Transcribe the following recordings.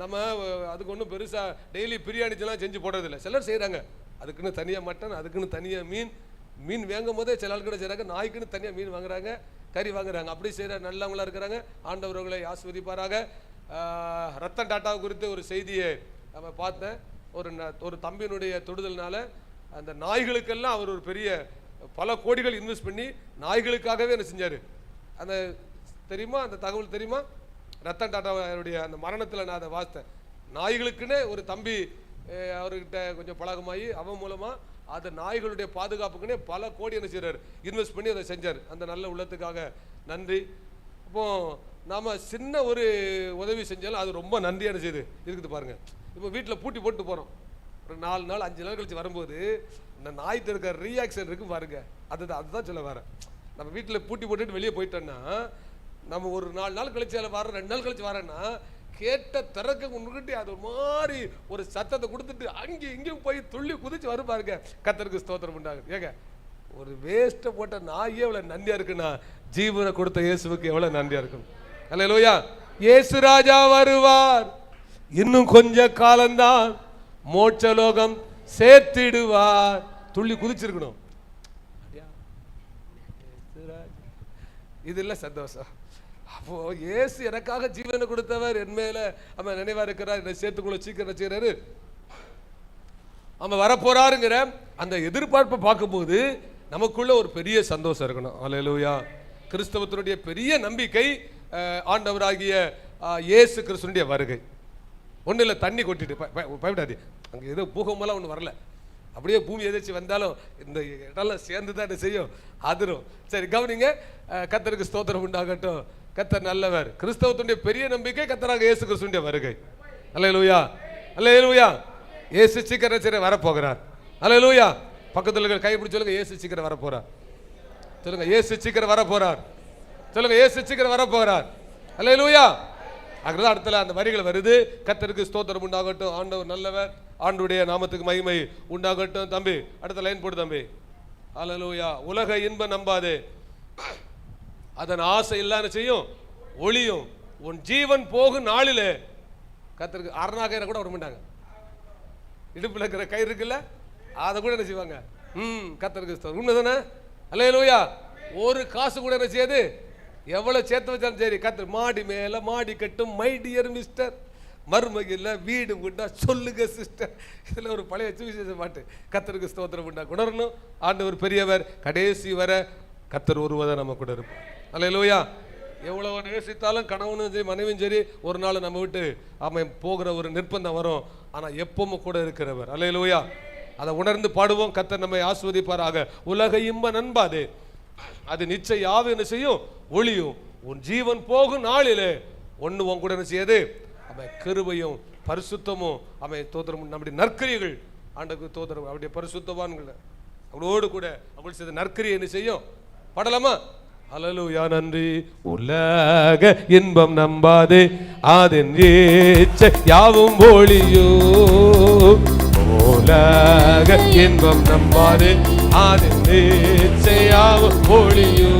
நம்ம அதுக்கு ஒன்றும் பெருசாக டெய்லி பிரியாணிலாம் செஞ்சு போடுறதில்லை. சிலர் செய்கிறாங்க, அதுக்குன்னு தனியாக மட்டன், அதுக்குன்னு தனியாக மீன் வாங்கும் போதே சில ஆள் கூட செய்கிறாங்க. நாய்க்குன்னு தனியாக மீன் வாங்குறாங்க, கறி வாங்குறாங்க. அப்படி செய்கிற நல்லவங்களாக இருக்கிறாங்க. ஆண்டவர்களை ஆஸ்வதிப்பாராக. ரத்தன் டாட்டா குறித்து ஒரு செய்தியை நம்ம பார்த்தேன். ஒரு தம்பியினுடைய தொடுதல்னால அந்த நாய்களுக்கெல்லாம் அவர் ஒரு பெரிய பல கோடிகள் இன்வெஸ்ட் பண்ணி நாய்களுக்காகவே என்ன செஞ்சார். அந்த தெரியுமா, அந்த தகவல் தெரியுமா? ரத்தன் டாட்டாவுடைய அந்த மரணத்தில் நான் அதை வாசித்தேன். நாய்களுக்குன்னே ஒரு தம்பி அவர்கிட்ட கொஞ்சம் பழகமாகி அவன் மூலமாக அந்த நாய்களுடைய பாதுகாப்புக்குன்னே பல கோடி என்ன செய்கிறார், இன்வெஸ்ட் பண்ணி அதை செஞ்சார். அந்த நல்ல உள்ளத்துக்காக நன்றி. இப்போ நாம் சின்ன ஒரு உதவி செஞ்சாலும் அது ரொம்ப நன்றியான செய்து இருக்குது பாருங்கள். இப்போ வீட்டில் பூட்டி போட்டு போகிறோம், ஒரு 4 நாள் 5 நாள் கழிச்சு வரும்போது இந்த நாய்க்கு இருக்கிற ரியாக்ஷன் இருக்கும் பாருங்க. அதுதான் சொல்ல வரேன். நம்ம வீட்டில் பூட்டி போட்டுட்டு வெளியே போயிட்டோன்னா, நம்ம ஒரு 4 நாள் கழிச்சு வரேன், 2 நாள் கழிச்சு வரேன்னா கேட்ட திறக்க முன்னுக்கிட்டு அது மாதிரி ஒரு சத்தத்தை கொடுத்துட்டு அங்கேயும் இங்கேயும் போய் துள்ளி குதிச்சு வரும் பாருங்க. கர்த்தருக்கு ஸ்தோத்திரம் உண்டாகும். ஏங்க, ஒரு வேஸ்ட்டை போட்ட நாயே எவ்வளோ நன்றியா இருக்குன்னா, ஜீவனை கொடுத்த இயேசுவுக்கு எவ்வளோ நன்றியா இருக்கும். அல்லேலூயா. இயேசு ராஜா வருவார், இன்னும் கொஞ்ச காலம்தான், மோட்சலோகம் சேர்த்திடுவார். துள்ளி குதிச்சிருக்கணும். இது இல்லை சந்தோஷம். அப்போ இயேசு எனக்காக ஜீவனை கொடுத்தவர், என் மேல அவன் நினைவா இருக்கிறார், என்னை சேர்த்துக்குள்ள சீக்கிரம் செய்யறாரு, அவன் வரப்போறாருங்கிற அந்த எதிர்பார்ப்பை பார்க்கும்போது நமக்குள்ள ஒரு பெரிய சந்தோஷம் இருக்கணும். அல்லேலூயா. கிறிஸ்தவத்தினுடைய பெரிய நம்பிக்கை ஆண்டவராகிய இயேசு கிறிஸ்துனுடைய வருகை. ஒன்றும் இல்லை, தண்ணி கொட்டிட்டு பயப்படாது, அங்கே ஏதோ பூகமெல்லாம் ஒன்றும் வரல, அப்படியே பூமி எதிர்ச்சி வந்தாலும் இந்த இடம்லாம் சேர்ந்து தான் என்ன செய்யும், அதிரும். சரி, கவனிங்க. கர்த்தருக்கு ஸ்தோத்திரம் உண்டாகட்டும். கர்த்தர் நல்லவர். கிறிஸ்தவத்துடைய பெரிய நம்பிக்கை கர்த்தராக இயேசு கிறிஸ்துவினுடைய வருகை. அல்லேலூயா, அல்லேலூயா. இயேசு சீக்கிரம் வரப்போகிறார். அல்லேலூயா. பக்கத்துல கைப்பிடிச்சு சொல்லுங்க, இயேசு சீக்கிரம் வரப்போறார். சொல்லுங்க, இயேசு சீக்கிரம் வரப்போறார். சொல்லுங்க, இயேசு சீக்கிரம் வரப்போகிறார். அல்லேலூயா. அதுதான் அடுத்த அந்த வரிகள் வருது. கர்த்தருக்கு ஸ்தோத்திரம் உண்டாகட்டும். ஆண்டவர் நல்லவர், ஆண்டுடைய நாமத்துக்கு மகிமை உண்டாகட்டும். தம்பி, அடுத்த லைன் போடு தம்பி. அல்லேலூயா. உலக இன்பம் நம்பாதே, அதன் ஆசை இல்லாத செய்யும் ஒளியும், உன் ஜீவன் போகும் நாளிலே. கர்த்தருக்கு அரணாகயிற கூட வர மாட்டாங்க. இடுப்புல இருக்கிற கயிறு இருக்குல்ல, அதை கூட என்ன செய்வாங்க. கர்த்தருக்கு ஸ்தோத்திரம். உண்மைதானே? அல்லேலூயா. ஒரு காசு கூட என்ன செய்யாது, எவ்வளவு சேர்த்து வச்சாலும் சரி. கர்த்தர் மாடி மேல மாடி கட்டும், மை டியர் மிஸ்டர், மருமகில்ல வீடு உண்டா சொல்லுங்க சிஸ்டர். இதுல ஒரு பழைய சுவிசேஷ பாட்டு. கர்த்தருக்கு ஸ்தோத்திரம் உண்டா. உணரணும், ஆண்டவர் பெரியவர், கடைசி வர கர்த்தர் ஒருவதை நம்ம கூட இருப்பார். அல்லேலூயா. எவ்வளவு நேசித்தாலும் கணவனும் சரி மனைவியும் சரி ஒரு நாள் நம்ம விட்டு அவன் போகிற ஒரு நிர்பந்தம் வரும். ஆனா எப்பவும் கூட இருக்கிறவர். அல்லேலூயா. அதை உணர்ந்து பாடுவோம். கர்த்தர் நம்மை ஆஸ்வதிப்பாராக. உலக இன்ப நண்பாதே, அது நிச்சயம் யாவு என்ன செய்யும், ஒளியும், உன் ஜீவன் போகும் நாளிலே ஒன்று உன் கூட என்ன செய்யாது, அவன் கிருபையும் பரிசுத்தமும், அவன் தோத்திரம், நம்முடைய நற்கிரியைகள் ஆண்டவருக்கு தோத்திரம், அவருடைய பரிசுத்தவான்கள் அவளோடு கூட அவள் செய்த நற்கிரியை என்ன செய்யும். பாடலாமா? அல்லேலூயா. நன்றி. உலக இன்பம் நம்பாதே, அதன் இச்சை யாவும் ஒளியோ. உலக இன்பம் நம்பாதே, அதன் இச்சை யாவும் ஒளியோ.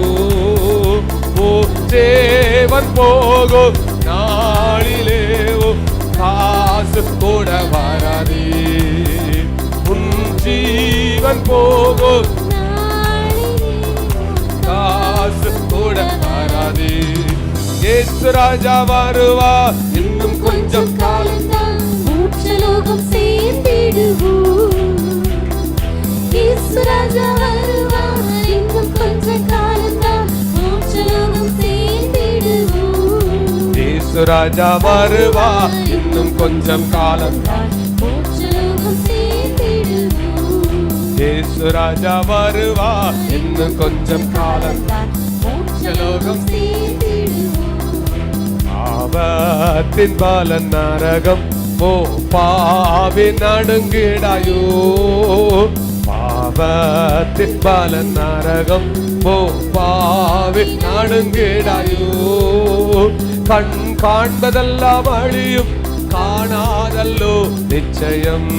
ஓ சேவன் போகும் நாளிலேவோ காசு கூட வராதே, உன் ஜீவன் போகும் காசு கூட வராதே. இயேசு ராஜா வருவா, இன்னும் கொஞ்சம் காலம்தான், மோட்சலோகம் சேர்ந்திடுவோம். இயேசு ராஜா வருவா, இன்னும் கொஞ்சம் காலம்தான், மோட்சலோகம் சேர்ந்திடுவோம். இயேசு ராஜா வருவா, இன்னும் கொஞ்சம் காலம்தான், மோட்சலோகம் சேர்ந்திடுவோம். இயேசு ராஜா வருவா, இன்னும் கொஞ்சம் காலம்தான், மோட்சலோகம் சேர்ந்திடுவோம். பாவத்தின் பாலன் நரகம், ஓ பாவி நடுங்கிடாயோ. பாவத்தின் பாலன் நரகம், ஓ பாவி நடுங்கிடாயோ. கண் காண்பதெல்லாம் அழியும், காணாதல்லோ நிச்சயம்.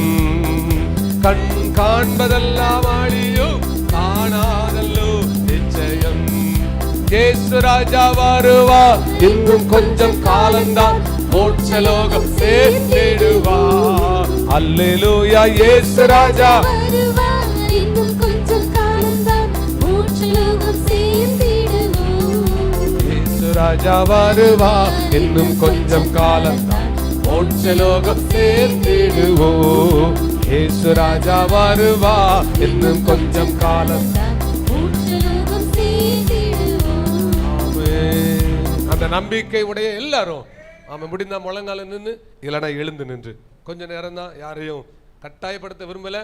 கண் காண்பதெல்லாம் அழியும், காணாதல்லோ நிச்சயம். இயேசு ராஜா வருவா, இன்னும் கொஞ்சம் காலம்தான், மோட்சலோகம் சேர்த்திடுவார். அல்லேலூயா. இயேசு ராஜா வருவார், இன்னும் கொஞ்சம் காலம்தான் மோட்சலோகம் சேர்த்திடுவோம். இயேசு ராஜா வருவார், இன்னும் கொஞ்சம் காலம்தான் மோட்சலோகம் சேர்த்திடுவோம். இயேசு ராஜா வருவார், இன்னும் கொஞ்சம் காலம்தான் மோட்சலோகம் சேர்த்திடுவோம். ஆமென். அந்த நம்பிக்கை உடைய எல்லாரும் ஆமா முடிந்தா முழங்கால நின்று இல்லைனா எழுந்து நின்று கொஞ்ச நேரம் தான், யாரையும் கட்டாயப்படுத்த விரும்பல.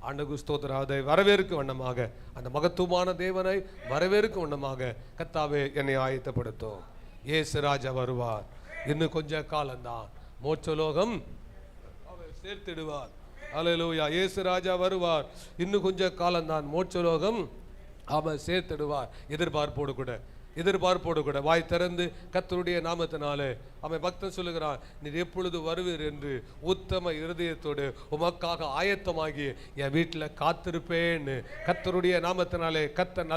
ஆண்டவருக்கு ஸ்தோத்திரம். அதை வரவேற்கும் வண்ணமாக, அந்த மகத்துவமான தேவனை வரவேற்கும் வண்ணமாக கர்த்தாவே என்னை ஆயத்தப்படுத்தும். இயேசு ராஜா வருவார், இன்னும் கொஞ்ச காலம்தான் மோட்சலோகம் அவர் சேர்த்திடுவார். அல்லேலூயா. இயேசு ராஜா வருவார், இன்னும் கொஞ்ச காலம்தான் மோட்சலோகம் அவர் சேர்த்திடுவார். எதிர்பார்ப்போடு கூட வாய் திறந்து கர்த்தருடைய நாமத்தினாலே அவன் பக்தன் சொல்லுகிறான், நீர் எப்பொழுது வருவீர் என்று உத்தம இருதயத்தோடு உமக்காக ஆயத்தமாகி என் வீட்டில் காத்திருப்பேன்னு கர்த்தருடைய நாமத்தினாலே கர்த்தர்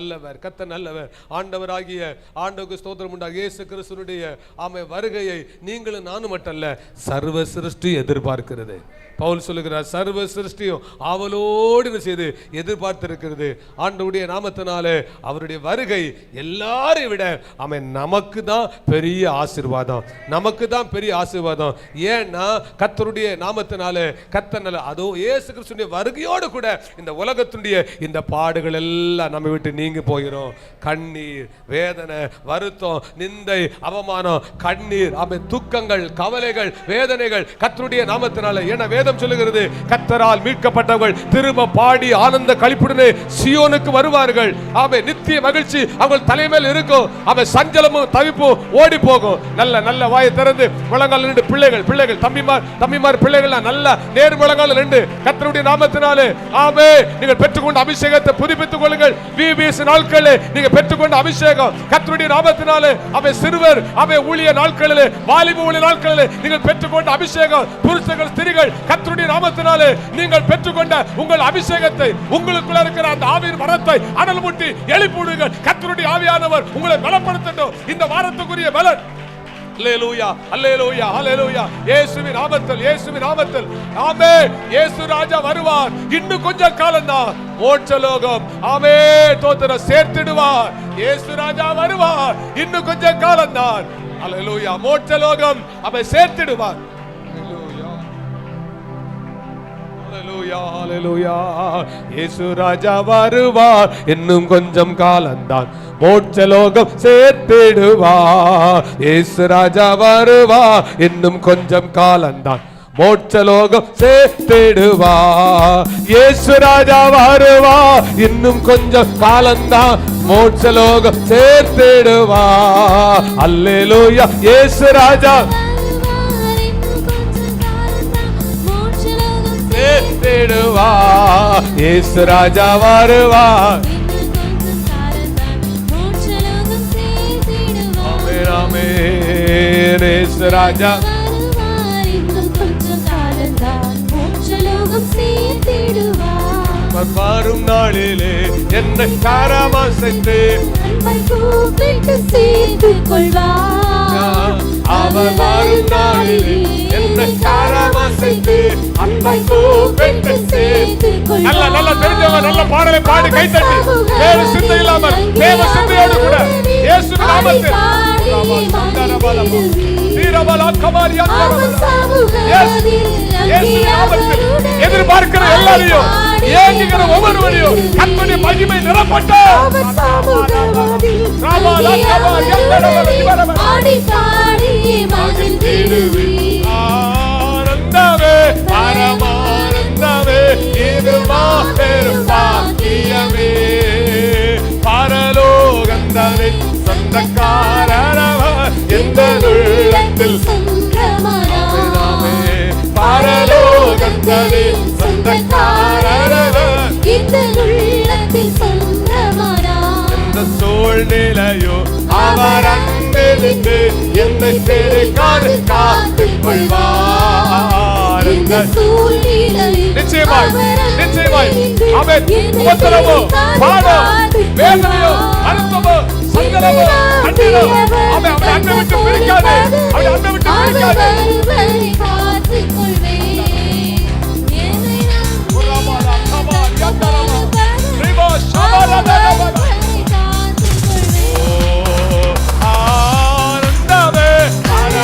நல்லவர் ஆண்டவராகிய ஆண்டவருக்கு ஸ்தோத்திரம் உண்டாக இயேசு கிறிஸ்துவினுடைய ஆமை வருகையை நீங்களும் நானும் மட்டுமல்ல சர்வ சிருஷ்டி எதிர்பார்க்கிறது. பவுல் சொல்லுகிறார், சர்வ சிருஷ்டியும் ஆவலோடு செய்து எதிர்பார்த்திருக்கிறது. ஆண்டவருடைய நாமத்தினாலே அவருடைய வருகை எல்லாரையும் விட அவன் நமக்கு தான் பெரிய ஆசீர்வாதம். ஏன்னா கர்த்தருடைய நாமத்தினாலே கர்த்தர் அதோ இயேசு கிறிஸ்துவின் வருகையோடு கூட இந்த உலகத்துடைய இந்த பாடுகள் எல்லாம் நம்ம விட்டு நீங்கி போகிறோம். கண்ணீர், வேதனை, வருத்தம், நிந்தை, அவமானம், கண்ணீர், துக்கங்கள், கவலைகள், வேதனைகள் கர்த்தருடைய நாமத்தினாலே. ஏன்னா வேதம் சொல்லுகிறது, கர்த்தரால் மீட்கப்பட்டவர்கள் திரும்ப பாடி ஆனந்த களிப்புடனே சியோனுக்கு வருவார்கள். நித்திய மகிழ்ச்சி அவங்க தலைமையில் இருக்கும். சஞ்சலமும் தவிப்பும் ஓடி போகும். நல்ல வாயை திறந்து முழங்கால் நின்று பிள்ளைகள் தம்பிமார் பிள்ளைகள் நல்ல நேர் முழங்கால் நின்று கர்த்தருடைய நாமத்தினாலே நீங்கள் பெற்றுக்கொண்ட அபிஷேகத்தை புதுப்பித்துக் கொள்ளுங்கள். VBS நாட்களிலே நீங்க பெற்றுக்கொண்ட அபிஷேகம் கர்த்தருடைய நாமத்தினாலே சிறுவர் ஊழிய நாட்களிலே வாலிப ஊழிய நாட்களிலே நீங்கள் பெற்றுக்கொண்ட அபிஷேகம், புருஷர்கள் ஸ்திரீகள் கர்த்தருடைய நாமத்தினாலே நீங்கள் பெற்றுக்கொண்ட உங்கள் அபிஷேகத்தை, உங்களுக்குள்ள இருக்கிற அந்த ஆவியின் வரத்தை அனல் மூட்டி எழுப்பிடுங்கள். கர்த்தருடைய ஆவியானவர் உங்களை பலப்படுத்தட்டும். இந்த வாரத்துக்குரிய பலன். அல்லேலூயா, அல்லேலூயா, அல்லேலூயா. இயேசுவின் நாமத்தில் ஆமென். இயேசு ராஜா வருவார், இன்னும் கொஞ்ச காலம்தான் மோட்சலோகம் தோத்திரம் சேர்த்திடுவார். இயேசு ராஜா வருவார், இன்னும் கொஞ்ச காலம்தான். அல்லேலூயா. மோட்சலோகம் அவன் சேர்த்திடுவார். இயேசு ராஜா வருவார், இன்னும் கொஞ்சம் காலம்தான் மோட்சலோகம் சேர்த்திடுவார். இயேசு ராஜா வருவார், இன்னும் கொஞ்சம் காலம்தான் மோட்சலோகம் சேர்த்திடுவார். இயேசு ராஜா வருவார், இன்னும் கொஞ்சம் காலம்தான் மோட்சலோகம் சேர்த்திடுவார். அல்லேலூயா. இயேசு ராஜா சேர்த்திடுவார். இயேசு ராஜா வருவார். ஆமென், ஆமென். இயேசு ராஜா வரும் நாளிலே என்னை காரமாசைத்து கூப்பிட்டு சேர்த்துக் கொள்வார். அவர் வரும் நாளிலே என்னை காரமாசைத்து அன்பை கூப்பிட்டு சேர்த்துக் கொள்வார். நல்ல தெரிஞ்சவங்க நல்ல பாடலை பாடி கைத்தட்டி வேறு சிந்தை இல்லாமல் தேவ சிந்தையோடு கூட இயேசுவின் நாமத்தில் எதிர்பார்க்கிற எல்லாரையும் ஏங்குகிற ஒவ்வொருவரையும் கர்த்தருடைய மகிமை நிரப்பட்டும். ஆனந்தமே பரமானந்தமே இது மாபெரும் பாக்கியமே. பரலோகந்தனின் சொந்தக்காரரவர் எந்த உள்ளத்தில் பரலோகந்தனின் சொந்தக்காரரவர் இந்த உள்ளத்தில் சொந்தமானார். சூழ்நிலையோ அவர் அங்கிருந்து என்னை பெருகாது காத்துக் கொள்வார். நிச்சயமாய் நிச்சயமாய் அவன் உபத்திரவோ பாடோ வேதனையோ அழுத்தமோ சந்தரமோ அன்பிரோ அவன் அன்பை விட்டு பிரிக்காதே அவன் அன்பை விட்டு பிரிக்காதே ஒராமாலா கமா யந்தரமா ரிபா ஷபரதரமா ஆனந்தமே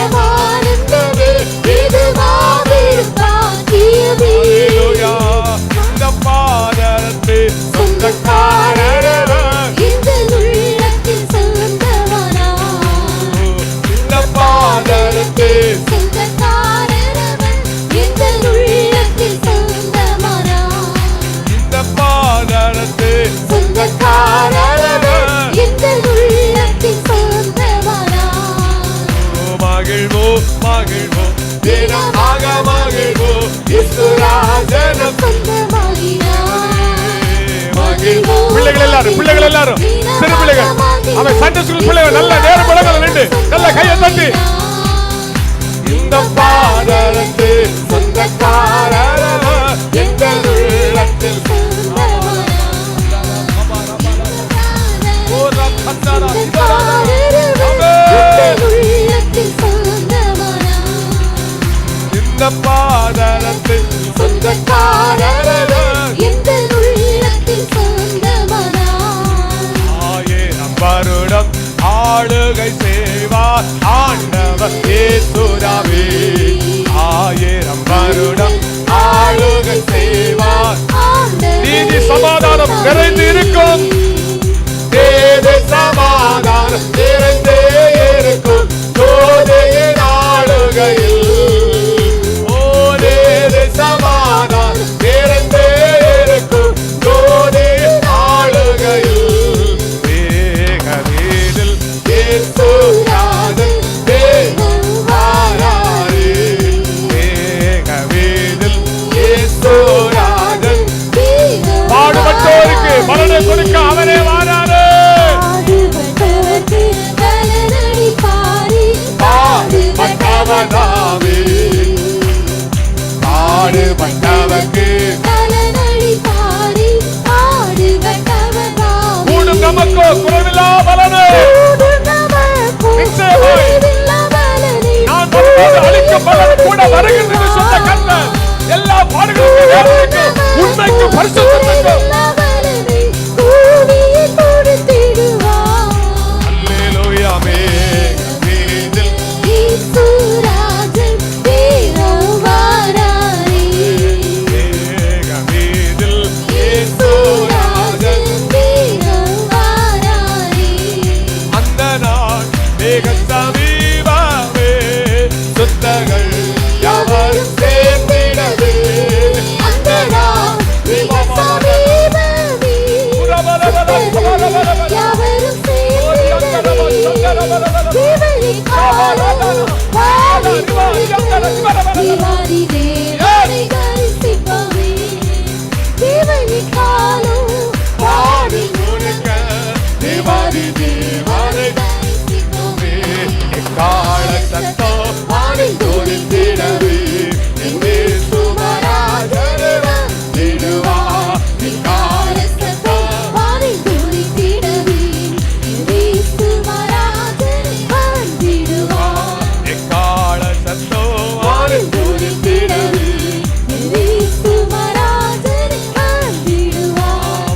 ஆனந்தமே இது மாபெரும் பாக்கியமே ஹalleluya இந்த பாதரத்தை சொந்தக்காரரவன் இந்த உள்ளத்தில் சொந்தவனா இந்த பாதரத்தை சொந்தக்காரரவன் இந்த உள்ளத்தில் சொந்தவனா இந்த பாதரத்தை சொந்தக்காரரவன் இந்த உள்ளத்தில் சொந்தவனா மகிழ்வோ மகிழ்வோ தினமாக மகிழ்வோ இயேசுராஜனம் பிள்ளைகள் எல்லாரும் சிறு பிள்ளைகள் அவன் சண்டை ஸ்கூல் பிள்ளைகள் நல்ல நேர பழங்கள் நின்று நல்ல கையை தட்டி இந்த பாதரத்தை சொந்தக்காரரவன் இந்த உள்ளத்தில் ஓ ரப்பந்தரா இந்த பாதரத்தை சொந்தக்காரரவன் இந்த உள்ளத்தில் சொந்தவனா ஆயிரம் வருடம் ஆளுகை செய்வார் ஆண்டவர் இயேசுராவே ஆயிரம் வருடம் ஆளுகை செய்வார் நீதி சமாதானம் நிறைந்து இருக்கும் தேவை சமாதானம் நிறைந்தே இருக்கும் சோதையின் ஆளுகையில் ஓரேது சமாதானம் நிறைந்தே இருக்கும் சோதையின் ஆளுகையில் வேகவேதில் இயேசுராஜன் தேவன் வாராரே வேகவேதில் இயேசுராஜன் பாடுபட்டோருக்கு பலனை கொடுக்க அவரே வாராரே பாடுபட்டவனாவே பாடுபட்டவர்க்கு கூடும் நமக்கோ குறைவில்லா பலனே நிச்சயமாய் நான் வரும்போது அளிக்கும் பலன் கூட வருகின்றது சொன்ன கர்த்தர் எல்லா பாடுகளுக்கும் வேதனைக்கும் உண்மைக்கும் பரிசுத்தத்துக்கும் அல்லேலூயா மேகமேதில் மேகமேதில் இயேசுராஜன் அந்த நாள் மேக சமீபமே சுத்தங்கள் யாவரும் சேர்ந்திடவே அந்த நாள் மிக சமீபமே யாவரும் சேர்ந்திடவே தேவனை காணோம் வாரி தேவனை தரிசிப்பவே தேவனை காணோம் வாரி தேவாதி தேவானை தரிசிப்பவே கால சத்தோ வானில் தோன்றிடவே எங்கே சுமராஜரே வந்திடுவா கால சத்தோ வானில் தோன்றிடவே இயேசுமராஜனே வந்திடுவார் கால சத்தோ வானில் தோன்றிடவே இயேசுமராஜனே வந்திடுவார்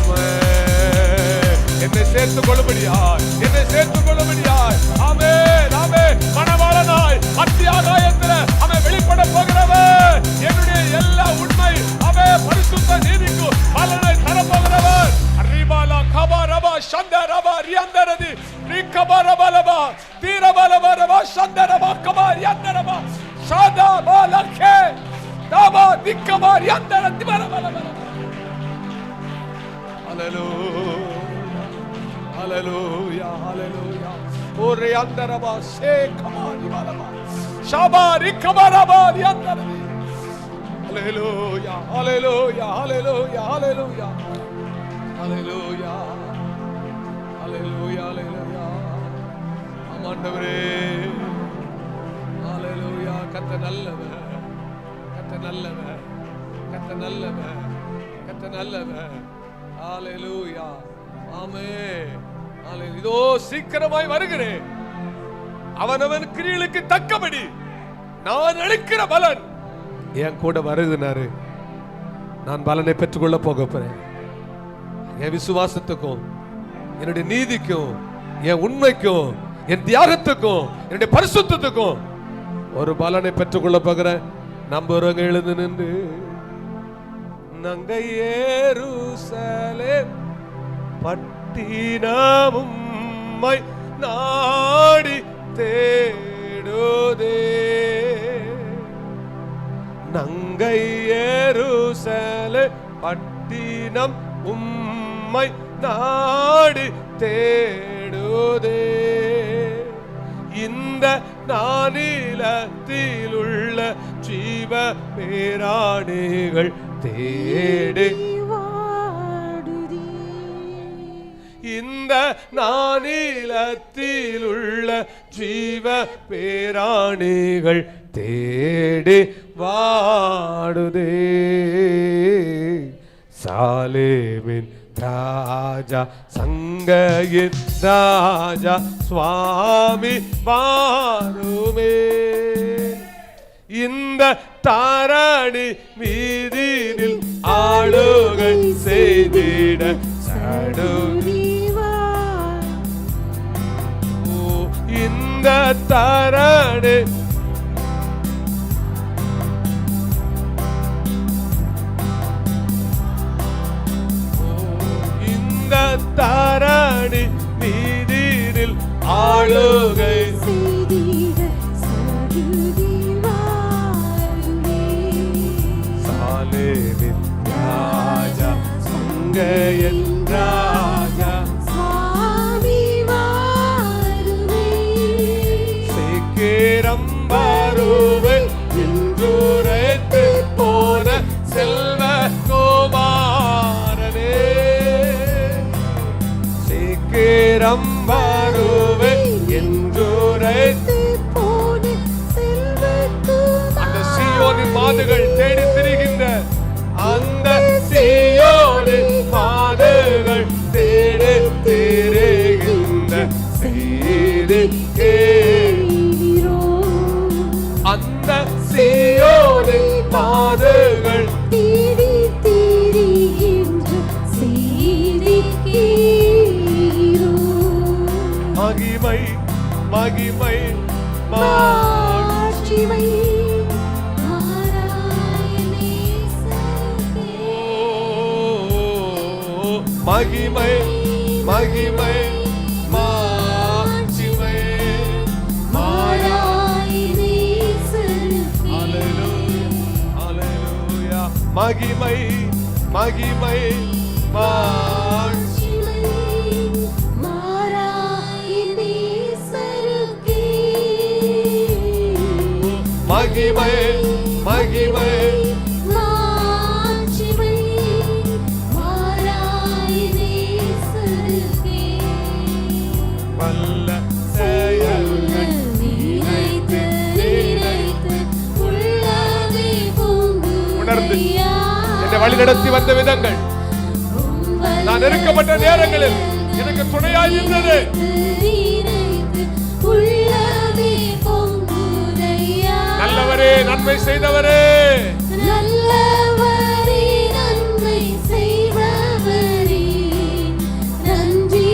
என்னை சேர்த்துக் கொள்ளும்படியாய் என்னை சேர்த்துக் கொள்ளும்படியாய் ஆமே ஆமே மணவாளனாய் மத்திய ஆகாயத்தில் அவன் வெளிப்பட போகிறவர் என்னுடைய எல்லா உண்மை அவன் பரிசுத்த நீதிக்கு பலனை தரப்போகிறவர் அறிபாலா கபாரபா சந்தரபா ரியந்தரதி ரிகபாரபலபா தீரபலபரபா சந்தரபா கபாரியந்தரபா சாதா பாலகே தாபா திக்கபாரியந்தரதி பலபலபல ஹalleluya Hallelujah, hallelujah. Ore andaraba se kamani balaba. Shabari kamaraba yandarabi. Hallelujah, hallelujah, hallelujah, hallelujah. Hallelujah. Hallelujah, hallelujah. ஆண்டவரே. Hallelujah. கர்த்தர் நல்லவர். கர்த்தர் நல்லவர். கர்த்தர் நல்லவர். கர்த்தர் நல்லவர். Hallelujah. ஆமென். இதோ சீக்கிரமாய் வருகிறேன், அவனவன் கிரியைகளுக்கு தக்கபடி நான் அளிக்கிற பலன் என் கூட வருகிறாரு. நான் பலனை பெற்றுக்கொள்ள போக போறேன். என் விசுவாசத்துக்கும் என்னுடைய நீதிக்கும் என் உண்மைக்கும் என் தியாகத்துக்கும் என்னுடைய பரிசுத்தத்துக்கும் ஒரு பலனை பெற்றுக்கொள்ள போகிறேன். நம்புறவங்க எழுந்து நின்று நங்கை எருசலேம் பட்டினமும் நாடி தேடுதே, நங்கை எருசலேம் பட்டினம் உம்மை நாடி தேடுதே, இந்த நானிலத்தில் உள்ள ஜீவ பேராணிகள் தேடி இந்த நானிலத்தில் உள்ள ஜீவ பேராணிகள் தேடி வாடுதே. சாலேமின் ராஜா சங்கையின் ராஜா சுவாமி வாருமே, இந்த தாரணி மீதினில் ஆளுகை செய்திட சடுதி, இந்த தாரணி இந்த தாரணி மீதினில் ஆளுகை செய்திட சடுதி சாலேமின் ராஜா சங்கையின் ராஜா சுவாமி வாருமே, சீக்கிரம் வருவே என்றுரைத்து போன செல்வ குமாரனே, சீக்கிரம் வருவே என்றுரைத்து போன செல்வ அந்த சீயோனின் மாதுகள் தேடி திரிகின்ற அந்த சீயோனின் மாதுகள் தேடி திரிகின்ற செய்தி கேளீரோம், அந்த சீயோனின் மாதுகள் தேடி திரிகின்ற செய்தி கேளீரோம், மகிமை மகிமை மாட்சிமை மாறாயனே சகே, மகிமை மகிமை மாட்சிமை மாறாயனே சகே, அல்லேலூயா, மகிமை மகிமை மாட்சிமை மாறாயனே சகே, மகிமை மகிமை மாட்சிமை மாறாயனே சகே, வல்ல செயல்கள் நினைத்து நினைத்து உள்ளவே உணர்ந்து பொங்குதையா, என்னை வழிநடத்தி வந்த விதங்கள் நான் நெருக்கப்பட்ட நேரங்களில் எனக்கு துணையாய் இருந்தது. நல்லவரே நன்மை செய்தவரே, நல்லவரே நன்மை செய்பவரே, நன்றி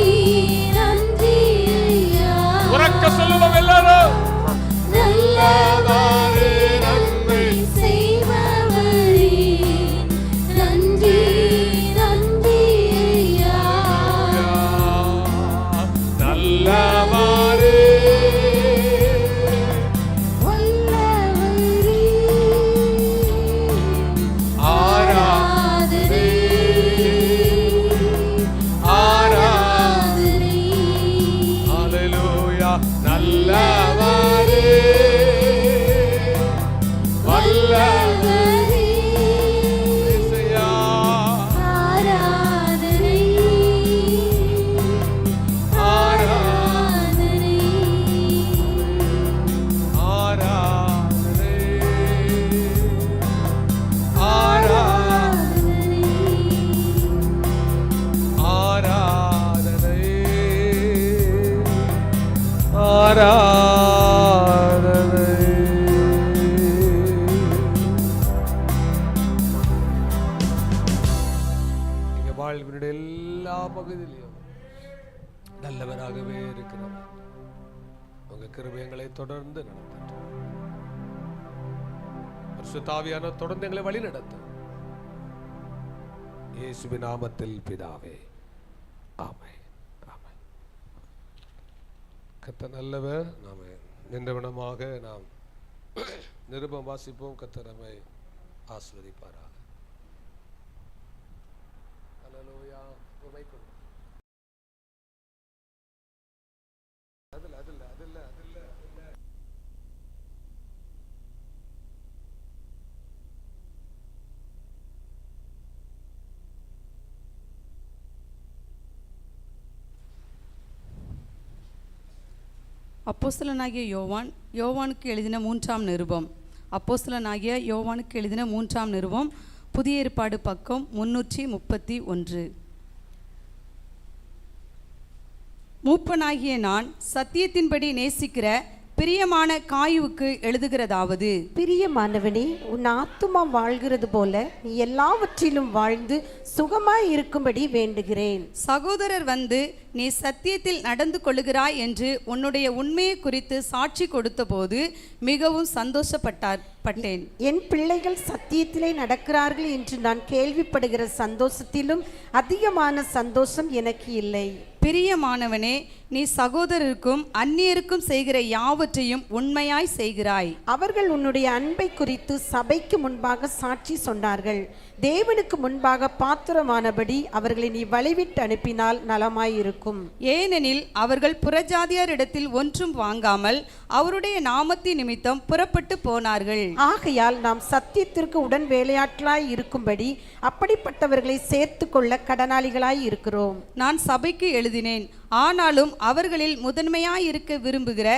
நன்றி ஐயா. உறக்க சொல்லுவோம் எல்லாரும். நல்லவரே நன்மை செய்பவரே, நன்றி நன்றி ஐயா. நல்லவரே வல்லவரே பூமியினுடைய எல்லா பகுதியிலையும் நல்லவராகவே இருக்கிறவர். உங்க கிருபை எங்களை தொடர்ந்து நடத்தட்டும். பரிசுத்த ஆவியானவர் தொடர்ந்து எங்களை வழி நடத்தும். இயேசுவின் நாமத்தில் பிதாவே, ஆமென். ஆமென். கர்த்தர் நல்லவர். நாம நின்றவனமாக நாம் நிருபம் வாசிப்போம். கர்த்தர் நம்மை ஆசீர்வதிப்பாராக. ஹல்லேலூயா. அப்போஸ்தலனாகிய யோவானுக்கு எழுதின 3ஆம் நிருபம். அப்போஸ்தலனாகிய யோவானுக்கு எழுதின 3ஆம் நிருபம், புதிய ஏற்பாடு பக்கம் 331. மூப்பனாகிய நான் சத்தியத்தின்படி நேசிக்கிற பிரியமான காயுவுக்கு எழுதுகிறதாவது, பிரியமானவனே, உன் ஆத்துமா வாழ்கிறது போல நீ எல்லாவற்றிலும் வாழ்ந்து சுகமாய் இருக்கும்படி வேண்டுகிறேன். சகோதரர் வந்து நீ சத்தியத்தில் நடந்து கொள்ளுகிறாய் என்று உன்னுடைய உண்மையை குறித்து சாட்சி கொடுத்த போது மிகவும் சந்தோஷப்பட்டேன். என் பிள்ளைகள் சத்தியத்திலே நடக்கிறார்கள் என்று நான் கேள்விப்படுகிற சந்தோஷத்திலும் அதிகமான சந்தோஷம் எனக்கு இல்லை. பிரியமானவனே, நீ சகோதரருக்கும் அந்நியருக்கும் செய்கிற யாவற்றையும் உண்மையாய் செய்கிறாய். அவர்கள் உன்னுடைய அன்பை குறித்து சபைக்கு முன்பாக சாட்சி சொன்னார்கள். தேவனுக்கு முன்பாக பாத்திரமானபடி அவர்களை நீ வழிவிட்டு அனுப்பினால் நலமாயிருக்கும். ஏனெனில் அவர்கள் புறஜாதியாரிடத்தில் ஒன்றும் வாங்காமல் அவருடைய நாமத்தின் நிமித்தம் புறப்பட்டு போனார்கள். ஆகையால் நாம் சத்தியத்திற்கு உடன் வேலையாட்களாய் இருக்கும்படி அப்படிப்பட்டவர்களை சேர்த்து கொள்ள கடனாளிகளாய் இருக்கிறோம். நான் சபைக்கு எழுதினேன், ஆனாலும் அவர்களில் முதன்மையாய் இருக்க விரும்புகிற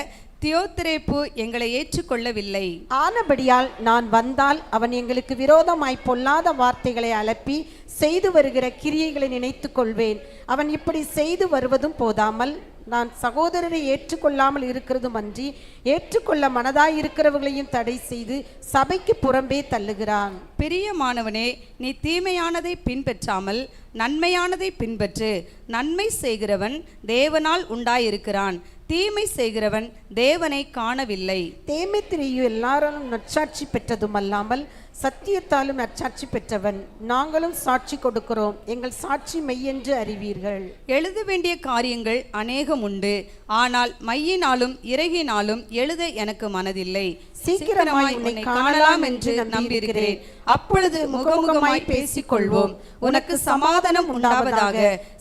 தியோத்திரேப்பு எங்களை ஏற்றுக்கொள்ளவில்லை. ஆனபடியால் நான் வந்தால் அவன் எங்களுக்கு விரோதமாய் பொல்லாத வார்த்தைகளை அலப்பி செய்து வருகிற கிரியைகளை நினைத்து கொள்வேன். அவன் இப்படி செய்து வருவதும் போதாமல் நான் சகோதரரை ஏற்றுக்கொள்ளாமல் இருக்கிறதும் அன்றி ஏற்றுக்கொள்ள மனதாய் இருக்கிறவர்களையும் தடை செய்து சபைக்கு புறம்பே தள்ளுகிறான். பிரியமானவனே, நீ தீமையானதை பின்பற்றாமல் நன்மையானதை பின்பற்று. நன்மை செய்கிறவன் தேவனால் உண்டாயிருக்கிறான், தீமை செய்கிறவன் தேவனை காணவில்லை. தேமேத்திரியு எல்லாரும் நற்சாட்சி பெற்றதும் அல்லாமல் சத்தியத்தாலும் நற்சாட்சி பெற்றவன். நாங்களும் சாட்சி கொடுக்கிறோம், எங்கள் சாட்சி மெய்யென்று அறிவீர்கள். எழுத வேண்டிய காரியங்கள் அநேகம் உண்டு, ஆனால் மையினாலும் இறகினாலும் எழுத எனக்கு மனதில்லை. சீக்கிரமாய் உன்னை காணலாம் என்று நம்பியிருக்கிறேன். அப்பொழுது முகமுகமாய் பேசிக்கொள்வோம். உனக்கு சமாதானம் உண்டாவதாக.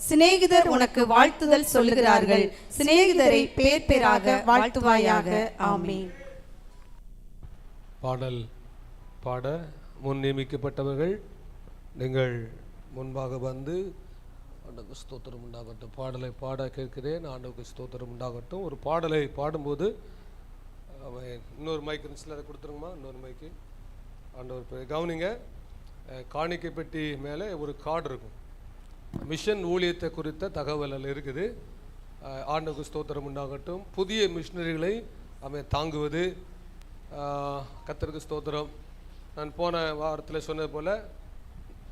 சிநேகிதர் உனக்கு வாழ்த்துதல் சொல்லுகிறார்கள். சிநேகிதரை பேர் பேராக வாழ்த்துவாயாக. ஆமென். பாடல் பாட முன் நியமிக்கப்பட்டவர்கள் நீங்கள் முன்பாக வந்து ஆண்டவருக்கு ஸ்தோத்திரம் உண்டாகட்டும். பாடலை பாட கேட்கிறேன். ஆண்டவருக்கு ஸ்தோத்திரம் உண்டாகட்டும். ஒரு பாடலை பாடும்போது இன்னொரு மைக் இருந்துச்சுல, அதை கொடுத்துருங்கம்மா. இன்னொரு மைக்கு ஆண்டவர் கவனிங்க. காணிக்கை பெட்டி மேலே ஒரு கார்டு இருக்கும். மிஷன் ஊழியத்தை குறித்த தகவல் அதில் இருக்குது. ஆண்டவருக்கு ஸ்தோத்திரம் உண்டாகட்டும். புதிய மிஷினரிகளை அவன் தாங்குவது. கர்த்தருக்கு ஸ்தோத்திரம். நான் போன வாரத்தில் சொன்னது போல்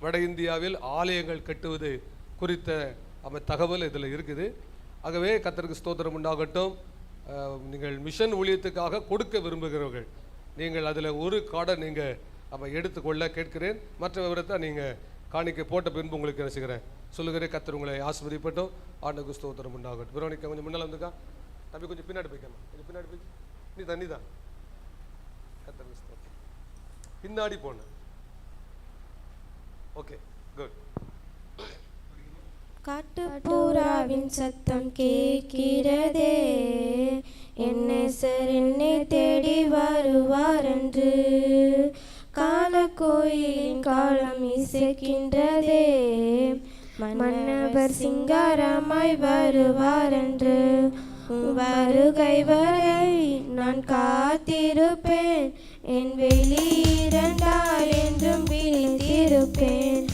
வட இந்தியாவில் ஆலயங்கள் கட்டுவது குறித்த தகவல் இதில் இருக்குது. ஆகவே கர்த்தருக்கு ஸ்தோத்திரம் உண்டாகட்டும். நீங்கள் மிஷன் ஊழியத்துக்காக கொடுக்க விரும்புகிறவர்கள் நீங்கள் அதில் ஒரு கார்டை நீங்கள் எடுத்துக்கொள்ள கேட்கிறேன். மற்ற விவரத்தை நீங்கள் காணிக்கை போட்ட பின்பு உங்களுக்கு என்ன செய்கிறேன் சொல்லுகிறேன். கர்த்தர் உங்களை ஆசீர்வதிப்பட்டும். ஆண்டவருக்கு ஸ்தோத்திரம் உண்டாகட்டும். விரோனிக்கா கொஞ்சம் முன்னால் வந்துக்கா. தம்பி கொஞ்சம் பின்னாடி போய்க்கணும். கொஞ்சம் பின்னாடி போய் நீ தண்ணி தான். கர்த்தருக்கு ஸ்தோத்திரம். பின்னாடி போன. Okay, good. காட்டுப்புறாவின் சத்தம் கேட்கிறதே, என்னேசர் என்னை தேடி வருவார் என்று. காலக்கோயிலின் காலம் இசைக்கின்றதே, மன்னவர் சிங்காரமாய் வருவார் என்று. வருகை வரை நான் காத்திருப்பேன், என் வெளியிரண்டால் என்றும் விழித்திருப்பேன்.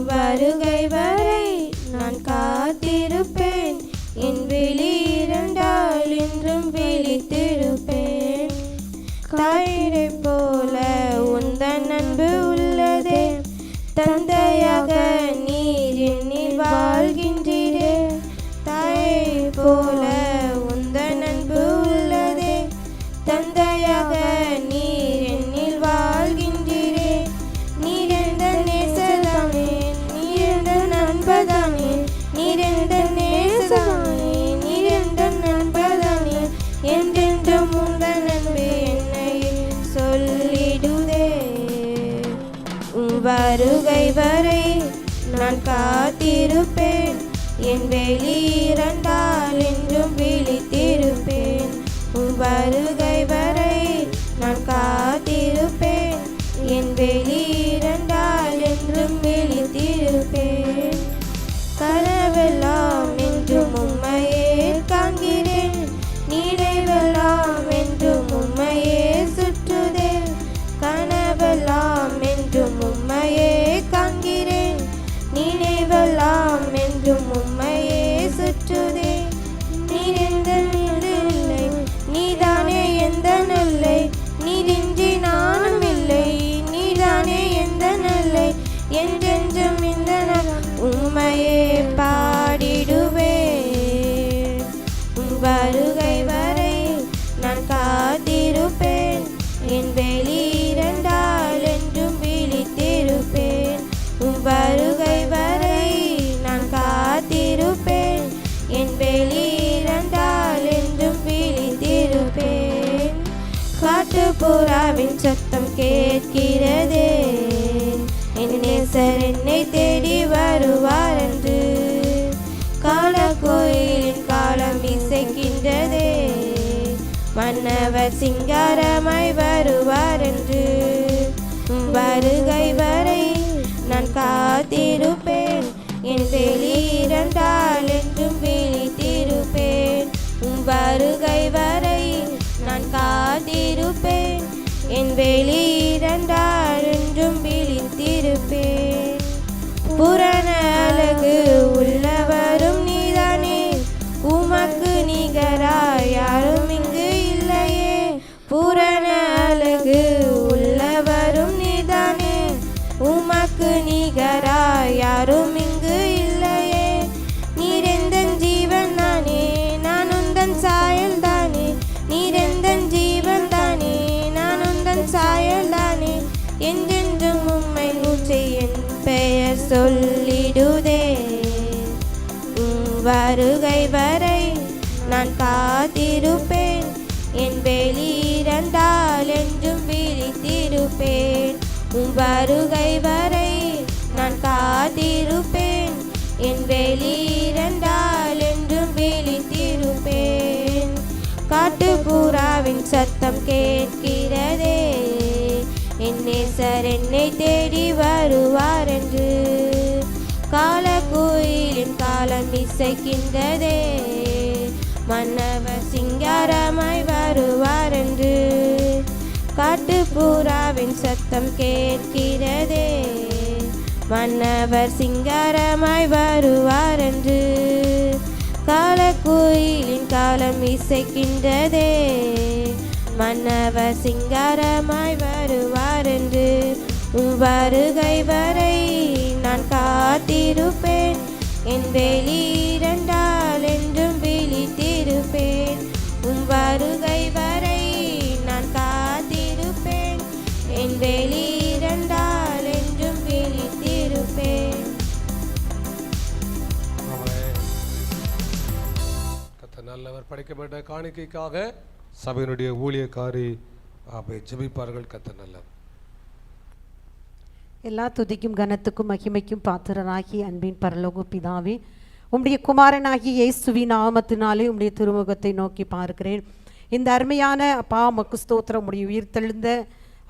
வருகை வரை நான் காத்திருப்பேன், என் வெளியிரண்டால் என்றும் விழித்திருப்பேன். தாயினை போல உந்தன் அன்பு உள்ளதே, தந்தையாக நீர் என்னில் வருகை வரை நான் காத்திருப்பேன். என் வெளியிரண்டால் என்றும் விழித்திருப்பேன். வருகை வரை நான் காத்திருப்பேன். என் வெளியிரண்டால் என்றும் விழித்திருப்பேன். கனவெல்லாம் என்றும் உம்மையே காண்கிறேன். நினைவெல்லாம் என்றும் உம்மையே சுற்றுதே. கனவெல்லாம் என்றும் உம்மையே காண்கிறேன். நினைவெல்லாம் என்றும் உம்மையே சுற்றுதே. நீர் எந்த இல்லை, நீதானே எந்த நல்லை. நீரின்றி நானும் இல்லை, நீதானே எந்த நல்லை. என்றென்றும் இந்த உம்மையே பாடிடுவேன். வருகை வரை நான் காத்திருப்பேன். என் வெளியிரண்டால் என்றும் விழித்திருப்பேன். வருகை வரை நான் காத்திருப்பேன். என் வெளியிரண்டால் என்றும் விழித்திருப்பேன். காட்டுப்புறாவின் சத்தம் கேட்கிறதே. என் நேசர் என்னை தேடி வருவார் என்று. காலக்கோயிலின் காலம் இசைக்கின்றதே. மன்னவர் சிங்காரமாய் வருவார் என்று. வருகை வரை நான் காத்திருப்பேன். என் வெளியிரண்டால் என்றும் விழித்திருப்பேன். வருகை வரை நான் காத்திருப்பேன். என் வெளியிரண்டால் என்றும் விழித்திருப்பேன். புறண அழகு உள்ளவரும் நீதானே. உமக்கு நிகராய் யாரும் இங்கு இல்லையே. புறண அழகு உள்ளவரும் நீதானே. உமக்கு நிகராய் யாரும் இங்கு இல்லையே. நீரெந்தன் ஜீவன் தானே, நான் உந்தன் சாயல் தானே. நீரெந்தன் ஜீவன் தானே, நான் உந்தன் சாயல் தானே. என்றென்றும் உம்மை மூச்சை என் பெயர் சொல்லிடுதே. வருகை வரை நான் காத்திருப்பேன். என் வெளியிரண்டால் என்றும் விழித்திருப்பேன். வருகை வரை நான் காத்திருப்பேன். என் வெளியிரண்டால் என்றும் விழித்திருப்பேன். காட்டுப்புறாவின் சத்தம் கேட்கிறதே. என் நேசர் என்னை தேடி வருவார் என்று. காலக்கோயிலின் காலம் இசைக்கின்றதே. மன்னவர் சிங்காரமாய் வருவார் என்று. காட்டுப்புறாவின் சத்தம் கேட்கிறதே. மன்னவர் சிங்காரமாய் வருவார் என்று. காலக்கோயிலின் காலம் இசைக்கின்றதே. மன்னவர் சிங்காரமாய் வருவார் என்று. வருகை வரை நான் காத்திருப்பேன். என் வெளியிரண்டால் என்றும் விழித்திருப்பேன். வருகை வரை நான் காத்திருப்பேன். என் வெளியிரண்டால் என்றும் விழித்திருப்பேன். கர்த்தர் நல்லவர். படைக்கப்பட்ட காணிக்கைக்காக சபையினுடைய ஊழியக்காரி ஜெபிப்பார்கள். கர்த்தர் நல்லவர். எல்லா துதிக்கும் கனத்துக்கும் மகிமைக்கும் பாத்திரனாகி அன்பின் பரலோக பிதாவே, உம்முடைய குமாரனாகி இயேசுவின் நாமத்தினாலே உம்முடைய திருமுகத்தை நோக்கி பார்க்கிறேன். இந்த அருமையான அப்பா உமக்கு ஸ்தோத்திரம். உம்முடைய உயிர்த்தெழுந்த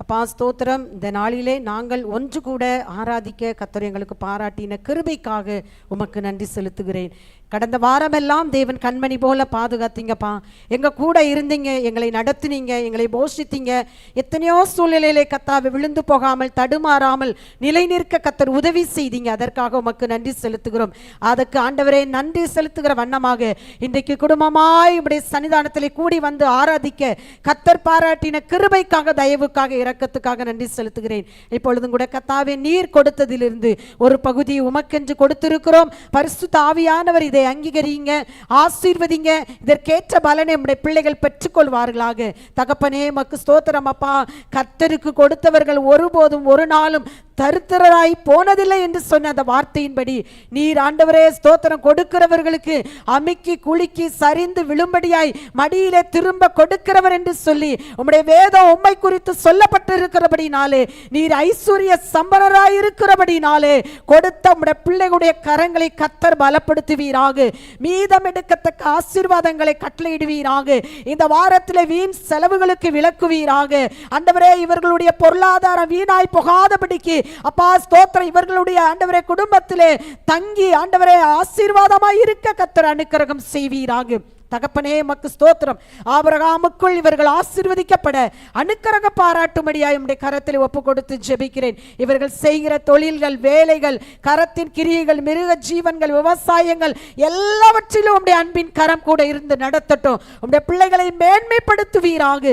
அப்பா ஸ்தோத்திரம். இந்த நாளிலே நாங்கள் ஒன்று கூட ஆராதிக்க கர்த்தர் எங்களுக்கு பாராட்டின கிருபைக்காக உமக்கு நன்றி செலுத்துகிறேன். கடந்த வாரமெல்லாம் தேவன் கண்மணி போல பாதுகாத்தீங்கப்பா. எங்கள் கூட இருந்தீங்க, எங்களை நடத்தினீங்க, எங்களை போஷித்தீங்க. எத்தனையோ சூழ்நிலையிலே கர்த்தாவை விழுந்து போகாமல் தடுமாறாமல் நிலை நிற்க கர்த்தர் உதவி செய்தீங்க. அதற்காக உமக்கு நன்றி செலுத்துகிறோம். அதற்கு ஆண்டவரே நன்றி செலுத்துகிற வண்ணமாக இன்றைக்கு குடும்பமாய் உம்முடைய சன்னிதானத்திலே கூடி வந்து ஆராதிக்க கர்த்தர் பாராட்டின கிருபைக்காக, தயவுக்காக, இரக்கத்துக்காக நன்றி செலுத்துகிறேன். இப்பொழுதும் கூட கர்த்தாவே நீர் கொடுத்ததிலிருந்து ஒரு பகுதியை உமக்கென்று கொடுத்திருக்கிறோம். பரிசுத்த ஆவியானவர் இதை அங்கீகரிங்க, ஆசீர்வதிங்க. இதற்கேற்ற பலனை நம்முடைய பிள்ளைகள் பெற்றுக்கொள்வார்களாக. தகப்பனே உமக்கு ஸ்தோத்திரம் அப்பா. கர்த்தருக்கு கொடுத்தவர்கள் ஒருபோதும் ஒரு நாளும் தரித்திரராய் போனதில்லை என்று சொன்ன அந்த வார்த்தையின்படி நீர் ஆண்டவரே ஸ்தோத்திரம் கொடுக்கிறவர்களுக்கு அமுக்கி குலுக்கி சரிந்து விழும்படியாய் மடியிலே திரும்ப கொடுக்கிறவர் என்று சொல்லி உம்முடைய வேதம் உம்மை குறித்து சொல்லப்பட்டிருக்கிறபடினாலே நீர் ஐஸ்வர்ய சம்பனராய் இருக்கிறபடினாலே கொடுத்த உம்முடைய பிள்ளைகளுடைய கரங்களை கர்த்தர் பலப்படுத்துவீராக. மீதம் எடுக்கத்தக்க ஆசீர்வாதங்களை கட்டளையிடுவீராக. இந்த வாரத்திலே வீண் செலவுகளுக்கு விலக்குவீராக. ஆண்டவரே இவர்களுடைய பொருளாதாரம் வீணாய் போகாதபடிக்கு அப்பா ஸ்தோத்திரம் இவர்களுடைய ஆண்டவரே குடும்பத்திலே தங்கி ஆண்டவரே ஆசீர்வாதமாய் இருக்க கர்த்தர் அனுக்கிரகம் செய்வீராக. தகப்பனே மக்கு ஸ்தோத்திரம். ஆபிரகாமுக்குள் இவர்கள் ஆசீர்வதிக்கப்பட அனுக்கிரக பாராட்டும்படியாய் உம்முடைய கரத்தில் ஒப்பு கொடுத்து ஜெபிக்கிறேன். இவர்கள் செய்கிற தொழில்கள், வேலைகள், கரத்தின் கிரியைகள், மிருக ஜீவன்கள், விவசாயங்கள் எல்லாவற்றிலும் உம்முடைய அன்பின் கரம் கூட இருந்து நடத்தட்டும். உம்முடைய பிள்ளைகளை மேன்மைப்படுத்துவீராக,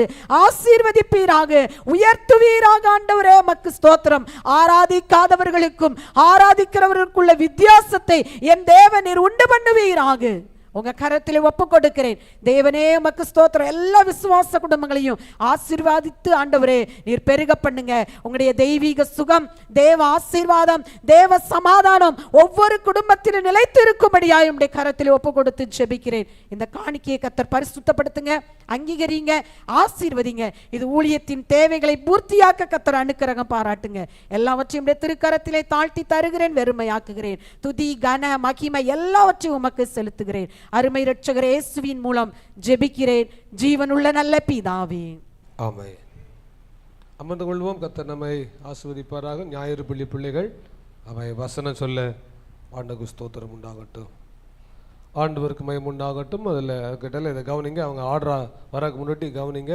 ஆசீர்வதிப்பீராக, உயர்த்துவீராக. ஆண்டவரே மக்கு ஸ்தோத்திரம். ஆராதிக்காதவர்களுக்கும் ஆராதிக்கிறவர்களுக்குள்ள வித்தியாசத்தை என் தேவன் உண்டு பண்ணுவீராக. உங்க கரத்தில் ஒப்பு கொடுக்கிறேன். தேவனே உமக்கு ஸ்தோத்திரம். எல்லா விசுவாச குடும்பங்களையும் ஆசீர்வாதித்து ஆண்டவரே நீர் பெருக பண்ணுங்க. உங்களுடைய தெய்வீக சுகம், தேவ ஆசீர்வாதம், தேவ சமாதானம் ஒவ்வொரு குடும்பத்திலும் நிலைத்து இருக்கும்படியாய் உம்முடைய கரத்தில் ஒப்பு கொடுத்து ஜெபிக்கிறேன். இந்த காணிக்கையை கர்த்தர் பரிசுத்தப்படுத்துங்க, அங்கீகரிங்க, ஆசீர்வதிங்க. இது ஊழியத்தின் தேவைகளை பூர்த்தியாக்க கர்த்தர் அனுக்கிரகம் பாராட்டுங்க. எல்லாவற்றையும் திருக்கரத்திலே தாழ்த்தி தருகிறேன், வெறுமையாக்குகிறேன். துதி கன மகிமை எல்லாவற்றையும் உமக்கு செலுத்துகிறேன். அருமை இரட்சகர் இயேசுவின் மூலம் ஜெபிக்கிறேன் ஜீவனுள்ள நல்ல பிதாவே, ஆமென். அமர்ந்து கொள்வோம். கர்த்தர் நம்மை ஆசீர்வதிப்பாராக. ஞாயிறு பள்ளி பிள்ளைகள் அவை வசனம் சொல்ல ஆண்டவருக்கு ஸ்தோத்திரம் உண்டாகட்டும், ஆண்டவருக்கு மகிமை உண்டாகட்டும். அதில் கிட்டல இதை கவனிங்க. அவங்க ஆர்டரா வரக்கு முன்னாடி கவனிங்க.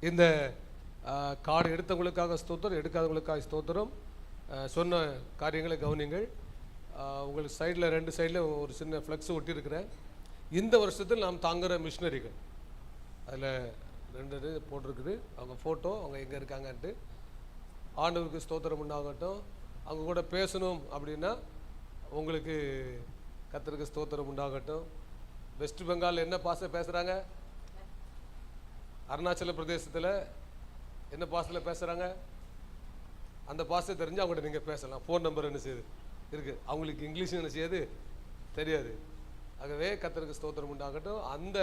இந்த கார்டு எடுத்தவங்களுக்காக ஸ்தோத்திரம், எடுக்காதவங்களுக்காக ஸ்தோத்திரம். சொன்ன காரியங்களை கவனிங்கள். உங்களுக்கு சைடில் 2 சைடில் ஒரு சின்ன ஃப்ளெக்ஸ் ஒட்டியிருக்கிறேன். இந்த வருஷத்தில் நாம் தாங்குகிற மிஷினரிகள் அதில் 2 போட்டிருக்குது. அவங்க ஃபோட்டோ, அவங்க எங்கே இருக்காங்கன்ட்டு. ஆண்டவருக்கு ஸ்தோத்திரம் உண்டாகட்டும். அவங்க கூட பேசணும் அப்படின்னா உங்களுக்கு கர்த்தருக்கு ஸ்தோத்திரம் உண்டாகட்டும். வெஸ்ட் பெங்கால் என்ன பாச பேசுகிறாங்க, அருணாச்சல பிரதேசத்தில் என்ன பாசத்தில் பேசுகிறாங்க, அந்த பாசத்தை தெரிஞ்சு அவங்கள்ட்ட நீங்கள் பேசலாம். ஃபோன் நம்பர் என்ன செய்யுது இருக்குது. அவங்களுக்கு இங்கிலீஷ் என்ன செய்யாது தெரியாது. ஆகவே கர்த்தருக்கு ஸ்தோத்திரம் உண்டாகட்டும். அந்த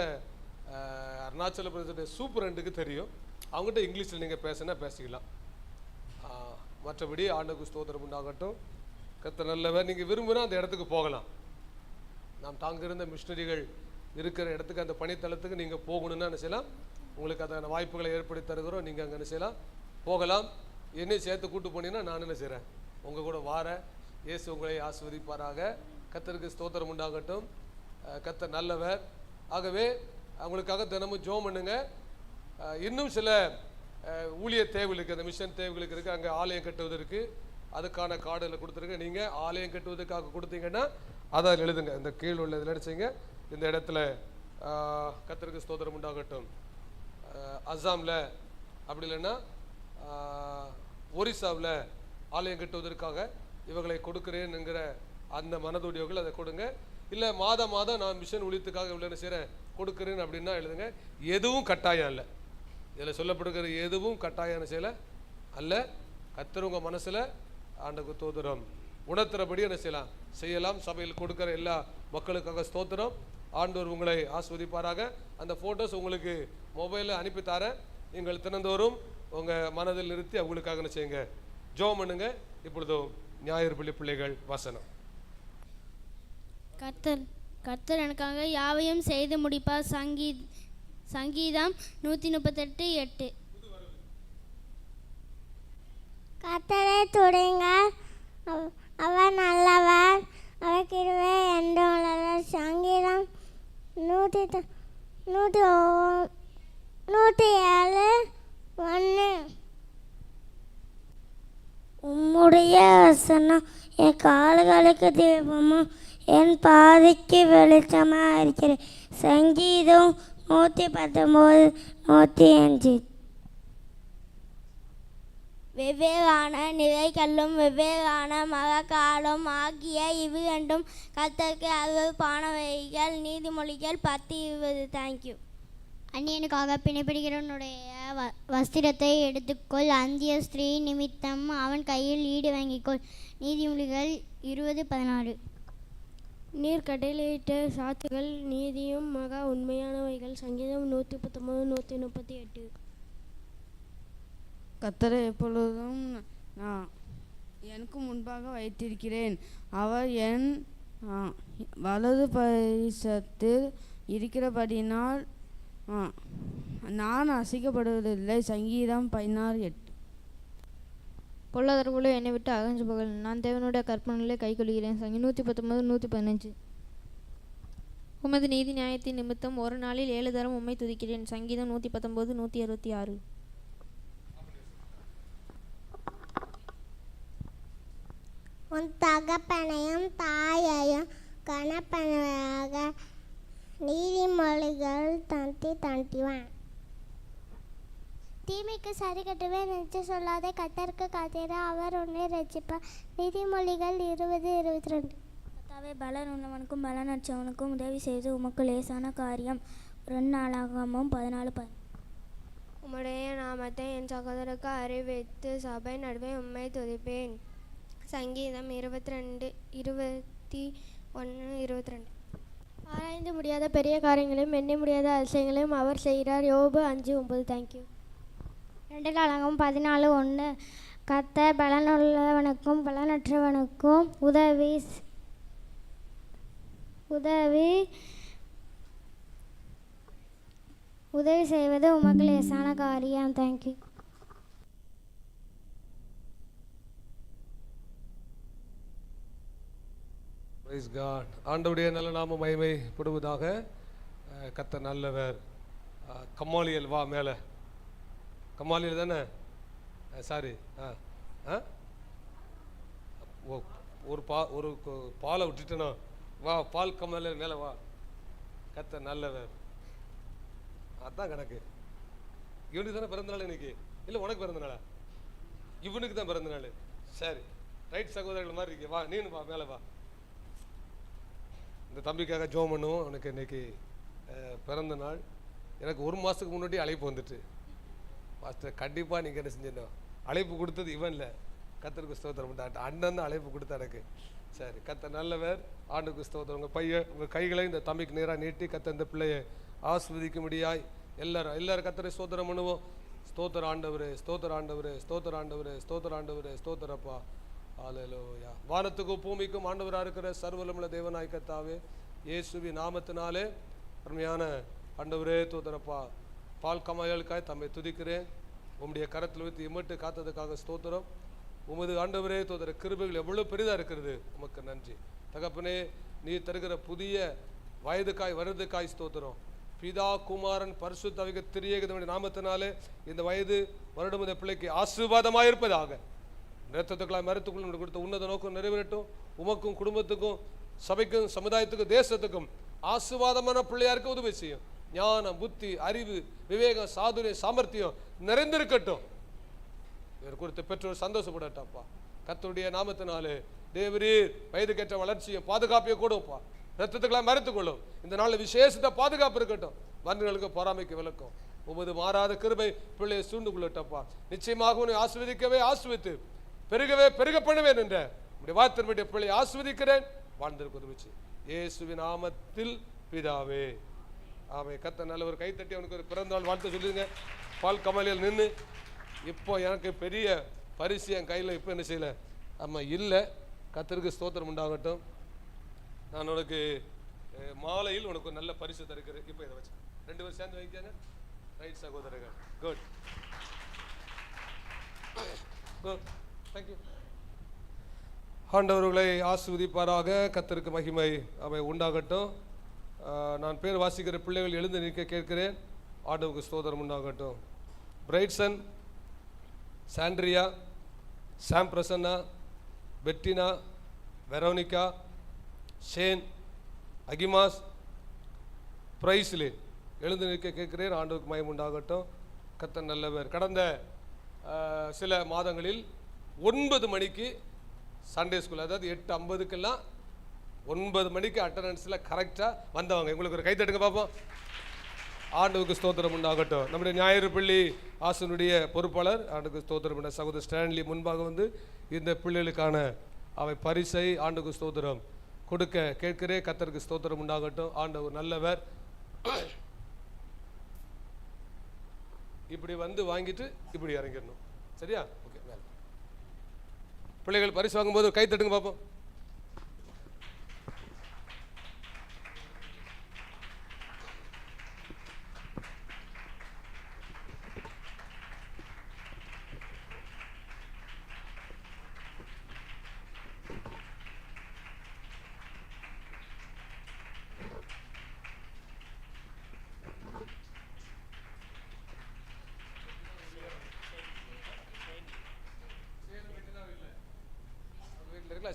அருணாச்சல பிரதேச சூப்பரண்டுக்கு தெரியும். அவங்ககிட்ட இங்கிலீஷில் நீங்கள் பேசினா பேசிக்கலாம். மற்றபடி ஆண்டவருக்கு ஸ்தோத்திரம் உண்டாகட்டும். கர்த்தர் நல்லவர். நீங்கள் விரும்புனா அந்த இடத்துக்கு போகலாம். நாம் தாங்கிருந்த மிஷினரிகள் இருக்கிற இடத்துக்கு, அந்த பணித்தளத்துக்கு நீங்கள் போகணுன்னா என்ன செய்யலாம், உங்களுக்கு அதான வாய்ப்புகளை ஏற்படுத்தி தருகிறோம். நீங்கள் அங்கே என்ன செய்யலாம், போகலாம். என்னை சேர்த்து கூட்டு போனீங்கன்னா நான் என்ன செய்கிறேன், உங்கள் கூட வாரேன். இயேசு உங்களை ஆசீர்வதிப்பாராக. கர்த்தருக்கு ஸ்தோத்திரம் உண்டாகட்டும். கர்த்தர் நல்லவர். ஆகவே அவங்களுக்காக தினமும் ஜெபம் பண்ணுங்க. இன்னும் சில ஊழிய தேவைகள் இருக்குது, அந்த மிஷன் தேவைகளுக்கு இருக்குது. அங்கே ஆலயம் கட்டுவதற்கு அதுக்கான கார்டில் கொடுத்துருங்க. நீங்கள் ஆலயம் கட்டுவதற்காக கொடுத்தீங்கன்னா அதை எழுதுங்க. இந்த கீழ் உள்ள இதில் அடிச்சிங்க. இந்த இடத்துல கர்த்தருக்கு ஸ்தோத்திரம் உண்டாகட்டும். அஸ்ஸாமில் அப்படி இல்லைன்னா ஒரிசாவில் ஆலயம் கட்டுவதற்காக இவர்களை கொடுக்கிறேன் என்கிற அந்த மனதுடையவர்கள் அதை கொடுங்க. இல்லை மாதம் நான் மிஷன் ஊழியத்துக்காக இவ்வளோ செய்கிறேன் கொடுக்குறேன்னு அப்படின்னா எழுதுங்க. எதுவும் கட்டாயம் இல்லை. இதில் சொல்லப்படுகிற எதுவும் கட்டாயம் செய்யலை அல்ல. கர்த்தர் உங்கள் மனசில் ஆண்டவருக்கு ஸ்தோத்திரம் உணர்த்துறபடி என்ன செய்யலாம். சபையில் கொடுக்குற எல்லா மக்களுக்காக ஸ்தோத்திரம். ஆண்டவர் உங்களை ஆஸ்வதிப்பாராக. அந்த ஃபோட்டோஸ் உங்களுக்கு மொபைலில் அனுப்பித்தாரேன். நீங்கள் தினந்தோறும் உங்கள் மனதில் நிறுத்தி அவங்களுக்காக என்ன செய்யுங்க, ஜெபம் பண்ணுங்க. இப்பொழுதும் ஞாயிறு பள்ளி பிள்ளைகள் வசனம். கர்த்தர் எனக்காக யாவையும் செய்து முடிப்பார். சங்கீதம் 138:8. கர்த்தரை துதிங்க, அவர் நல்லவர், அவர் கிருபை என்றும் உள்ளது. சங்கீதம் 107:1. உம்முடைய வசனம் என் கால்களுக்கு தீபமும் என் பாதைக்கு வெளிச்சமாக இருக்கிறது. சங்கீதம் 119:105. வெவ்வேறான நிறைகளும் வெவ்வேறான மரக்காலும் ஆகிய இவ்வு ரெண்டும் கர்த்தருக்கு அருவருப்பானவைகள். நீதிமொழிகள் 10:20. தேங்க்யூ. அந்நியனுக்காக பிணைப்படுகிறவனுடைய வஸ்திரத்தை எடுத்துக்கொள், அந்திய ஸ்திரீ நிமித்தம் அவன் கையில் ஈடு வாங்கிக்கொள். நீதிமொழிகள் 20:16. நீர் கட்டளையிட்ட சாட்சிகள் நீதியும் மகா உண்மையானவைகள். சங்கீதம் 119, 138. கர்த்தரை எப்பொழுதும் நான் எனக்கு முன்பாக வைத்திருக்கிறேன். அவர் என் வலது பரிசத்தில் இருக்கிறபடினால் நான் அசைக்கப்படுவதில்லை. சங்கீதம் 16:8. பொல்லாதவர்களோ என்னை விட்டு அகன்று போகல், நான் தேவனுடைய கற்பனைகளை கைக்கொள்கிறேன். சங்கீதம் 119, 115. உமது நீதி நியாயத்தின் நிமித்தம் ஒரு நாளில் 7 தரம் உம்மை துதிக்கிறேன். சங்கீதம் 119, 166. உன் தகப்பனையும் தாயையும் கணப்பனாக. நீதிமொழிகள் 20:21. தீமைக்கு சரி கட்டுவேன் என்று சொல்லாதே, கர்த்தருக்கு காத்திரு, அவர் உன்னை ரட்சிப்பார். நீதிமொழிகள் 20:22. கர்த்தாவே, பலன் உள்ளவனுக்கும் பலனற்றவனுக்கும் உதவி செய்து உமக்கு லேசான காரியம். 2 நாளாகமம் 14:10. உம்முடைய நாமத்தை என் சகோதரருக்கு அறிவித்து சபை நடுவே உம்மை துதிப்பேன். சங்கீதம் 22, 21, 22. ஆராய்ந்து முடியாத பெரிய காரியங்களையும் எண்ணி முடியாத அதிசயங்களையும் அவர் செய்கிறார். யோபு 5:9. தேங்க்யூ. 2 நாளாகமம் 14:1. கர்த்தர் பலனுள்ளவனுக்கும் பலனற்றவனுக்கும் உதவி செய்வது உமக்கு லேசான காரியம். தேங்க்யூ. Praise God. ஆண்டவருடைய நல்ல நாம மகிமைப்படுவதாக. கர்த்தர் நல்லவர். கமாலியல் வா மேலே. கமாலியல் தானே? சாரி. ஒரு பாலை விட்டுட்டேனோ. வா, பால் கமாலியல் மேலே வா. கர்த்தர் நல்லவர். அதான் கணக்கு. இவனுக்கு தானே பிறந்த நாள் இன்னைக்கு? இல்லை உனக்கு பிறந்த நாளா? இவனுக்கு தான் பிறந்த நாள். சரி, ரைட், சகோதரர்கள் மாதிரி இருக்கு. வா, நீனு வா, மேலே வா. இந்த தம்பிக்காக ஜோம் பண்ணுவோம். அவனுக்கு இன்னைக்கு பிறந்த நாள். எனக்கு 1 மாதத்துக்கு முன்னாடி அழைப்பு வந்துட்டு, மாஸ்டர் கண்டிப்பாக நீங்கள் என்ன செஞ்சிடணும். அழைப்பு கொடுத்தது இவன் இல்லை, கர்த்தருக்கு ஸ்தோத்திரம். அண்ணன் தான் அழைப்பு கொடுத்தா எனக்கு. சரி, கர்த்தர் நல்லவர். ஆண்டுக்கு ஸ்தோத்திரம். உங்கள் கைகளை இந்த தம்பிக்கு நேராக நீட்டி கர்த்தர் இந்த பிள்ளையை ஆஸ்வதிக்கும்படியாய் எல்லாரும் கர்த்தரை ஸ்தோத்திரம் பண்ணுவோம். ஸ்தோத்திர ஆண்டவரே, ஸ்தோத்திர ஆண்டவரே, ஸ்தோத்திர ஆண்டவரே, ஸ்தோத்திர ஆண்டவரே, ஸ்தோத்திரப்பா. ஹல்லேலூயா. வானத்துக்கும் பூமிக்கும் ஆண்டவராக இருக்கிற சர்வவல்லமையுள்ள தேவனாய் கர்த்தாவே, இயேசுவின் நாமத்தினாலே அருமையான ஆண்டவரே தோத்திரப்பா. பால் கமாயலுக்காய் தம்மை துதிக்கிறேன். உம்முடைய கரத்தில் வைத்து இம்மட்டு காத்ததுக்காக ஸ்தோத்திரம். உமது ஆண்டவரே தோத்திர கிருபைகள் எவ்வளோ பெரிதாக இருக்கிறது. உமக்கு நன்றி தகப்பனே. நீ தருகிற புதிய வயதுக்காய் வருதுக்காய் ஸ்தோத்திரம். பிதா குமாரன் பரிசுத்த திரியேகதனுடைய நாமத்தினாலே இந்த வயது வருடம் இந்த பிள்ளைக்கு ஆசீர்வாதமாக இருப்பதாக. இரத்தத்துக்களாய் மருத்துக்குள்ள கொடுத்த உன்னத நோக்கம் நிறைவேறட்டும். உமக்கும் குடும்பத்துக்கும் சபைக்கும் சமுதாயத்துக்கும் தேசத்துக்கும் ஆசீர்வாதமான பிள்ளையாருக்கு உதவி செய்யும். ஞானம், புத்தி, அறிவு, விவேகம், சாதுரியம், சாமர்த்தியம் நிறைந்திருக்கட்டும். இவர் குறித்து பெற்றோர் சந்தோஷப்படட்டாப்பா. கர்த்தருடைய நாமத்தினாலே தேவரீர் வயதுக்கேற்ற வளர்ச்சியும் பாதுகாப்பையும் கொடுப்பா. இரத்தத்துக்களாய் மறைத்துக்கொள்ளும். இந்த நாளில் விசேஷத்தை பாதுகாப்பு இருக்கட்டும். மன்னர்களுக்கு பொறாமைக்கு விளக்கும். உமது மாறாத கிருபை பிள்ளையை சூழ்ந்து கொள்ளட்டப்பா. நிச்சயமாக உன்னை ஆஸ்வதிக்கவே ஆஸ்வதித்து பெருகவே பெருக பண்ணுவேன் என்ற உடைய வார்த்தையினுடைய பிள்ளையை ஆஸ்வதிக்கிறேன். வாழ்ந்திருக்க உதவிச்சு இயேசுவின் நாமத்தில் பிதாவே, ஆமே. கர்த்தர் நல்ல ஒரு கைத்தட்டி அவனுக்கு ஒரு பிறந்தநாள் வாழ்த்து சொல்லுங்க. பால் கமலியில் நின்று இப்போ எனக்கு பெரிய பரிசு என் கையில் இப்போ என்ன செய்யலை ஆமா இல்லை. கர்த்தருக்கு ஸ்தோத்திரம் உண்டாகட்டும். நான் உனக்கு மாலையில் உனக்கு ஒரு நல்ல பரிசு தருக்கிறேன். இப்போ இதை வச்சு 2 பேரும் சேர்ந்து வைக்காங்க. ரைட் சகோதரர்கள், குட் குட், தேங்க்யூ. ஆண்டவர்களை ஆசீர்வதிப்பாராக. கர்த்தருக்கு மகிமை அவை உண்டாகட்டும். நான் பேர் வாசிக்கிற பிள்ளைகள் எழுந்து நிற்க கேட்கிறேன். ஆண்டவருக்கு ஸ்தோத்திரம் உண்டாகட்டும். பிரைட்சன், சாண்ட்ரியா, சாம் பிரசன்னா, பெட்டினா, வெரோனிகா, ஷேன், அகிமாஸ், பிரைஸ்லே எழுந்து நிற்க கேட்கிறேன். ஆண்டவருக்கு மகிமை உண்டாகட்டும். கர்த்தர் நல்லவர். கடந்த சில மாதங்களில் 9 மணிக்கு சண்டே ஸ்கூல், அதாவது 8:50க்கெல்லாம் 9 மணிக்கு அட்டண்டன்ஸில் கரெக்டாக வந்தவங்க. உங்களுக்கு ஒரு கைத்தட்டுங்க பார்ப்போம். ஆண்டவருக்கு ஸ்தோத்திரம் உண்டாகட்டும். நம்முடைய ஞாயிறு பள்ளி ஆசனுடைய பொறுப்பாளர் ஆண்டுக்கு ஸ்தோத்திரம் பண்ண சகோதரர் ஸ்டான்லி முன்பாக வந்து இந்த பிள்ளைகளுக்கான அவை பரிசை ஆண்டுக்கு ஸ்தோத்திரம் கொடுக்க கேட்கிறே. கர்த்தருக்கு ஸ்தோத்திரம் உண்டாகட்டும். ஆண்டவர் நல்லவர். இப்படி வந்து வாங்கிட்டு இப்படி இறங்கிடணும். சரியா? ஓகே. பிள்ளைகள் பரிசு வாங்கும்போது கை தட்டுங்க பார்ப்போம்.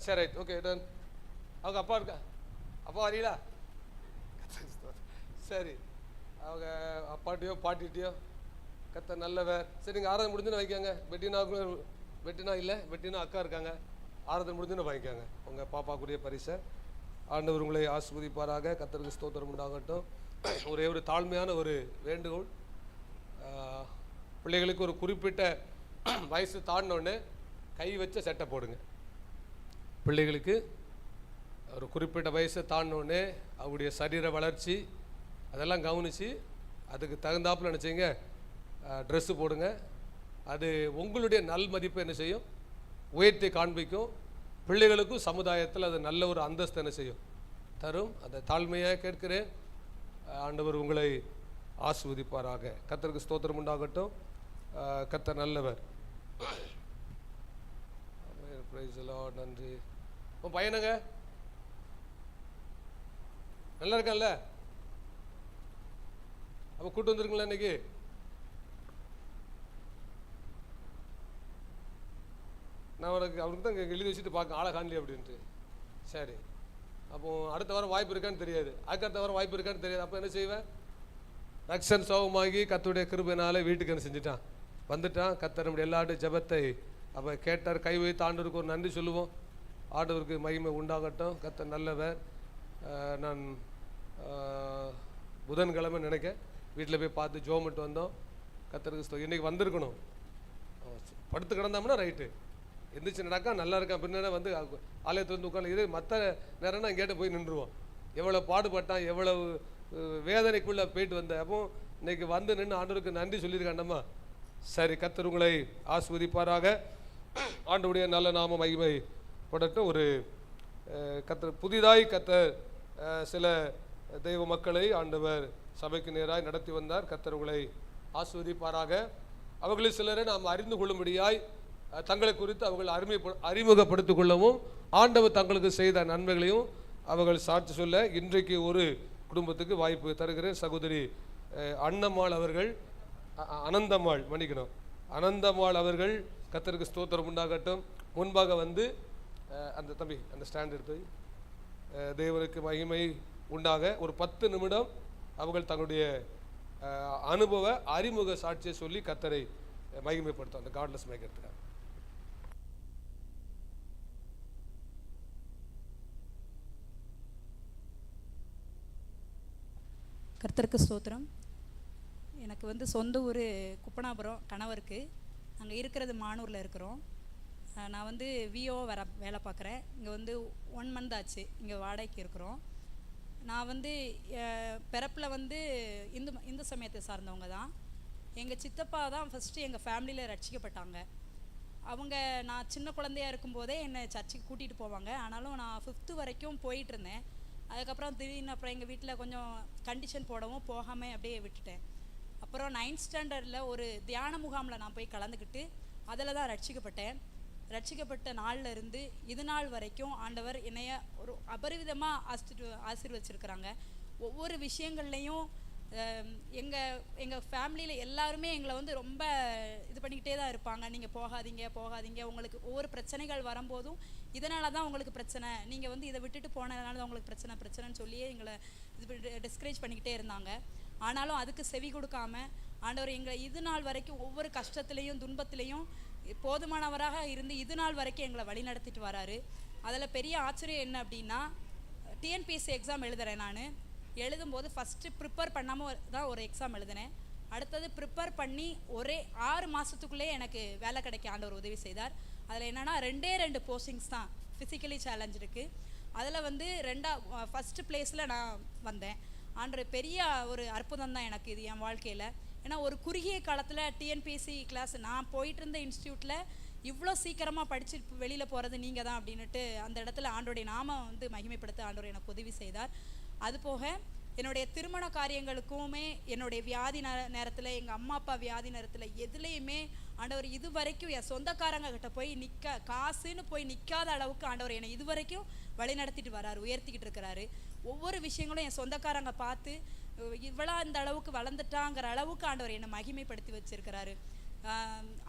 சரி, ரைட், ஓகே, டன். அவங்க அப்பா இருக்கா? அப்பா வரீங்களா? சரி, அவங்க அப்பாட்டையோ பாட்டிகிட்டையோ கர்த்தர் நல்லவர். சரி, நீங்கள் ஆராதனை முடிஞ்சுன்னு வாங்கிக்காங்க. பெட்டினா இல்லை, பெட்டினா அக்கா இருக்காங்க. ஆராதனை முடிஞ்சுன்னு வாங்கிக்காங்க உங்கள் பாப்பாக்குரிய பரிசை. ஆண்டவர் உங்களை ஆசீர்வதிப்பாராக. கர்த்தருக்கு ஸ்தோத்திரம் உண்டாகட்டும். ஒரே ஒரு தாழ்மையான ஒரு வேண்டுகோள், பிள்ளைகளுக்கு ஒரு குறிப்பிட்ட வயசு தாண்டினோடனே கை வச்ச சட்டை போடுங்க. பிள்ளைகளுக்கு ஒரு குறிப்பிட்ட வயசை தாண்டினோடனே அவருடைய சரீர வளர்ச்சி அதெல்லாம் கவனித்து அதுக்கு தகுந்தாப்பில் நினச்சிங்க ட்ரெஸ்ஸு போடுங்க. அது உங்களுடைய நல் மதிப்பை என்ன செய்யும்? உயர்த்தி காண்பிக்கும். பிள்ளைகளுக்கும் சமுதாயத்தில் அது நல்ல ஒரு அந்தஸ்து என்ன செய்யும்? தரும். அந்த தாழ்மையாக கேட்கிறேன். ஆண்டவர் உங்களை ஆசீர்வதிப்பாராக. கர்த்தருக்கு ஸ்தோத்திரம் உண்டாகட்டும். கர்த்தர் நல்லவர். நன்றி. உன் பையனுங்க நல்லா இருக்கான்ல? அப்போ கூட்டு வந்துருங்களா இன்னைக்கு? நான் அவருக்கு தான் எழுதி வச்சுட்டு பார்க்க ஆளை காணலி அப்படின்ட்டு. சரி, அப்போ அடுத்த வாரம் வாய்ப்பு இருக்கான்னு தெரியாது, அடுத்த வாரம் வாய்ப்பு இருக்கான்னு தெரியாது. அப்போ என்ன செய்வேன்? ரக்ஷன் சோகமாகி கர்த்தருடைய கிருபையினால வீட்டுக்கு என்ன செஞ்சுட்டான்? வந்துட்டான். கர்த்தர் நம்முடைய எல்லாருடைய ஜெபத்தை அப்போ கேட்டார். கை வைத்து ஆண்டவருக்கு ஒரு நன்றி சொல்லுவோம். ஆண்டவருக்கு மகிமை உண்டாகட்டும். கர்த்தர் நல்லவர். நான் புதன்கிழமை நினைக்க வீட்டில் போய் பார்த்து ஜோமிட்டு வந்தோம். கர்த்தருக்கு இன்றைக்கி வந்திருக்கணும். படுத்து கிடந்தோம்னா ரைட்டு, எந்திரிச்சு நடக்கா நல்லா இருக்கான். பின்னாடி வந்து ஆலயத்தில் வந்து உட்காந்து இது மற்ற நேரம்னா கேட்டு போய் நின்றுவோம். எவ்வளோ பாடுபட்டான், எவ்வளவு வேதனைக்குள்ளே போயிட்டு வந்தேன். அப்போ இன்னைக்கு வந்து நின்று ஆண்டவருக்கு நன்றி சொல்லியிருக்காண்டம்மா. சரி, கர்த்தர் உங்களை ஆசீர்வதிப்பாராக. ஆண்டவருடைய நல்ல நாம மகிமை படட்டும். ஒரு கர்த்தர் புதிதாய் கர்த்தர் சில தெய்வ மக்களை ஆண்டவர் சபைக்கு நேராய் நடத்தி வந்தார். கர்த்தர் உங்களை ஆசீர்வதிப்பாராக. அவர்களில் சிலரை நாம் அறிந்து கொள்ளும்படியாய் தங்களை குறித்து அவர்கள் அறிமுகப்படுத்திக் கொள்ளவும் ஆண்டவர் தங்களுக்கு செய்த நன்மைகளையும் அவர்கள் சாட்சி சொல்ல இன்றைக்கு ஒரு குடும்பத்துக்கு வாய்ப்பு தருகிறேன். சகோதரி அன்னம்மாள் அவர்கள், அனந்தம்மாள் மன்னிக்கணும், அனந்தம்மாள் அவர்கள் கர்த்தருக்கு ஸ்தோத்திரம் உண்டாகட்டும். முன்பாக வந்து அந்த தம்பி அந்த ஸ்டாண்ட் எடுத்து தேவனுக்கு மகிமை உண்டாக ஒரு 10 நிமிடம் அவர்கள் தங்களுடைய அனுபவ அறிமுக சாட்சியை சொல்லி கர்த்தரை மகிமைப்படுத்தும். அந்த காட்லெஸ் மேய்க்கிறதுக்காக. கர்த்தருக்கு ஸ்தோத்திரம். எனக்கு வந்து சொந்த ஊர் குப்பனாபுரம், கணவருக்கு. அங்கே இருக்கிறது மானூரில் இருக்கிறோம். நான் வந்து விஓ வேலை பார்க்குறேன். இங்கே வந்து 1 மந்த் ஆச்சு இங்கே வாடகைக்கு இருக்கிறோம். நான் வந்து பிறப்பில் வந்து இந்து சமயத்தை சார்ந்தவங்க தான். எங்கள் சித்தப்பா தான் ஃபஸ்ட்டு எங்கள் ஃபேமிலியில் ரட்சிக்கப்பட்டாங்க. அவங்க நான் சின்ன குழந்தையாக இருக்கும்போதே என்னை சர்ச்சுக்கு கூட்டிகிட்டு போவாங்க. ஆனாலும் நான் 5th வரைக்கும் போயிட்டு இருந்தேன். அதுக்கப்புறம் திடீர்னு அப்புறம் எங்கள் வீட்டில் கொஞ்சம் கண்டிஷன் போடவும் போகாமல் அப்படியே விட்டுட்டேன். அப்புறம் 9th ஸ்டாண்டர்டில் ஒரு தியான முகாமில் நான் போய் கலந்துக்கிட்டு அதில் தான் ரட்சிக்கப்பட்டேன். ரட்சிக்கப்பட்ட நாளில் இருந்து இது நாள் வரைக்கும் ஆண்டவர் என்னைய ஒரு அபரிவிதமாக ஆசீர்வச்சிருக்கிறாங்க. ஒவ்வொரு விஷயங்கள்லையும் எங்கள் ஃபேமிலியில் எல்லாருமே எங்களை வந்து ரொம்ப இது பண்ணிக்கிட்டே தான் இருப்பாங்க. நீங்கள் போகாதீங்க, உங்களுக்கு ஒவ்வொரு பிரச்சனைகள் வரும்போதும் இதனால தான் உங்களுக்கு பிரச்சனை, நீங்கள் வந்து இதை விட்டுட்டு போனதுனால தான் உங்களுக்கு பிரச்சனைன்னு சொல்லியே எங்களை இது டிஸ்கரேஜ் பண்ணிக்கிட்டே இருந்தாங்க. ஆனாலும் அதுக்கு செவி கொடுக்காம ஆண்டவர் எங்களை இது நாள் வரைக்கும் ஒவ்வொரு கஷ்டத்துலேயும் துன்பத்துலேயும் போதுமானவராக இருந்து இது நாள் வரைக்கும் எங்களை வழி நடத்திட்டு வராரு. அதில் பெரிய ஆச்சரியம் என்ன அப்படின்னா, டிஎன்பிஎஸ்சி எக்ஸாம் எழுதுகிறேன் நான். எழுதும்போது ஃபஸ்ட்டு ப்ரிப்பேர் பண்ணாமல் தான் ஒரு எக்ஸாம் எழுதினேன். அடுத்தது ப்ரிப்பேர் பண்ணி ஒரே 6 மாதத்துக்குள்ளேயே எனக்கு வேலை கிடைக்க ஆண்டவர் உதவி செய்தார். அதில் என்னென்னா 2 போஸ்டிங்ஸ் தான் ஃபிசிக்கலி சேலஞ்ச் இருக்குது. அதில் வந்து ஃபஸ்ட்டு பிளேஸில் நான் வந்தேன். ஆண்டவர் பெரிய ஒரு அற்புதம் தான் எனக்கு இது என் வாழ்க்கையில். ஏன்னா ஒரு குறுகிய காலத்தில் டிஎன்பிஎஸ்சி கிளாஸ் நான் போயிட்டு இருந்த இன்ஸ்டியூட்டில் இவ்வளோ சீக்கிரமாக படித்து வெளியில் போகிறது நீங்கள் தான் அப்படின்ட்டு அந்த இடத்துல ஆண்டோடைய நாமம் வந்து மகிமைப்படுத்த ஆண்டவர் எனக்கு உதவி செய்தார். அதுபோக என்னுடைய திருமண காரியங்களுக்குமே என்னுடைய வியாதி நேரத்தில், எங்கள் அம்மா அப்பா வியாதி நேரத்தில் எதுலேயுமே ஆண்டவர் இது வரைக்கும் என் சொந்தக்காரங்க கிட்ட போய் காசுன்னு போய் நிற்காத அளவுக்கு ஆண்டவர் என்னை இது வரைக்கும் வழி நடத்திட்டு வர்றாரு, உயர்த்திக்கிட்டு இருக்கிறாரு. ஒவ்வொரு விஷயங்களும் என் சொந்தக்காரங்க பார்த்து இவ்வளோ இந்த அளவுக்கு வளர்ந்துட்டாங்கிற அளவுக்கு ஆண்டவர் என்னை மகிமைப்படுத்தி வச்சிருக்கிறாரு.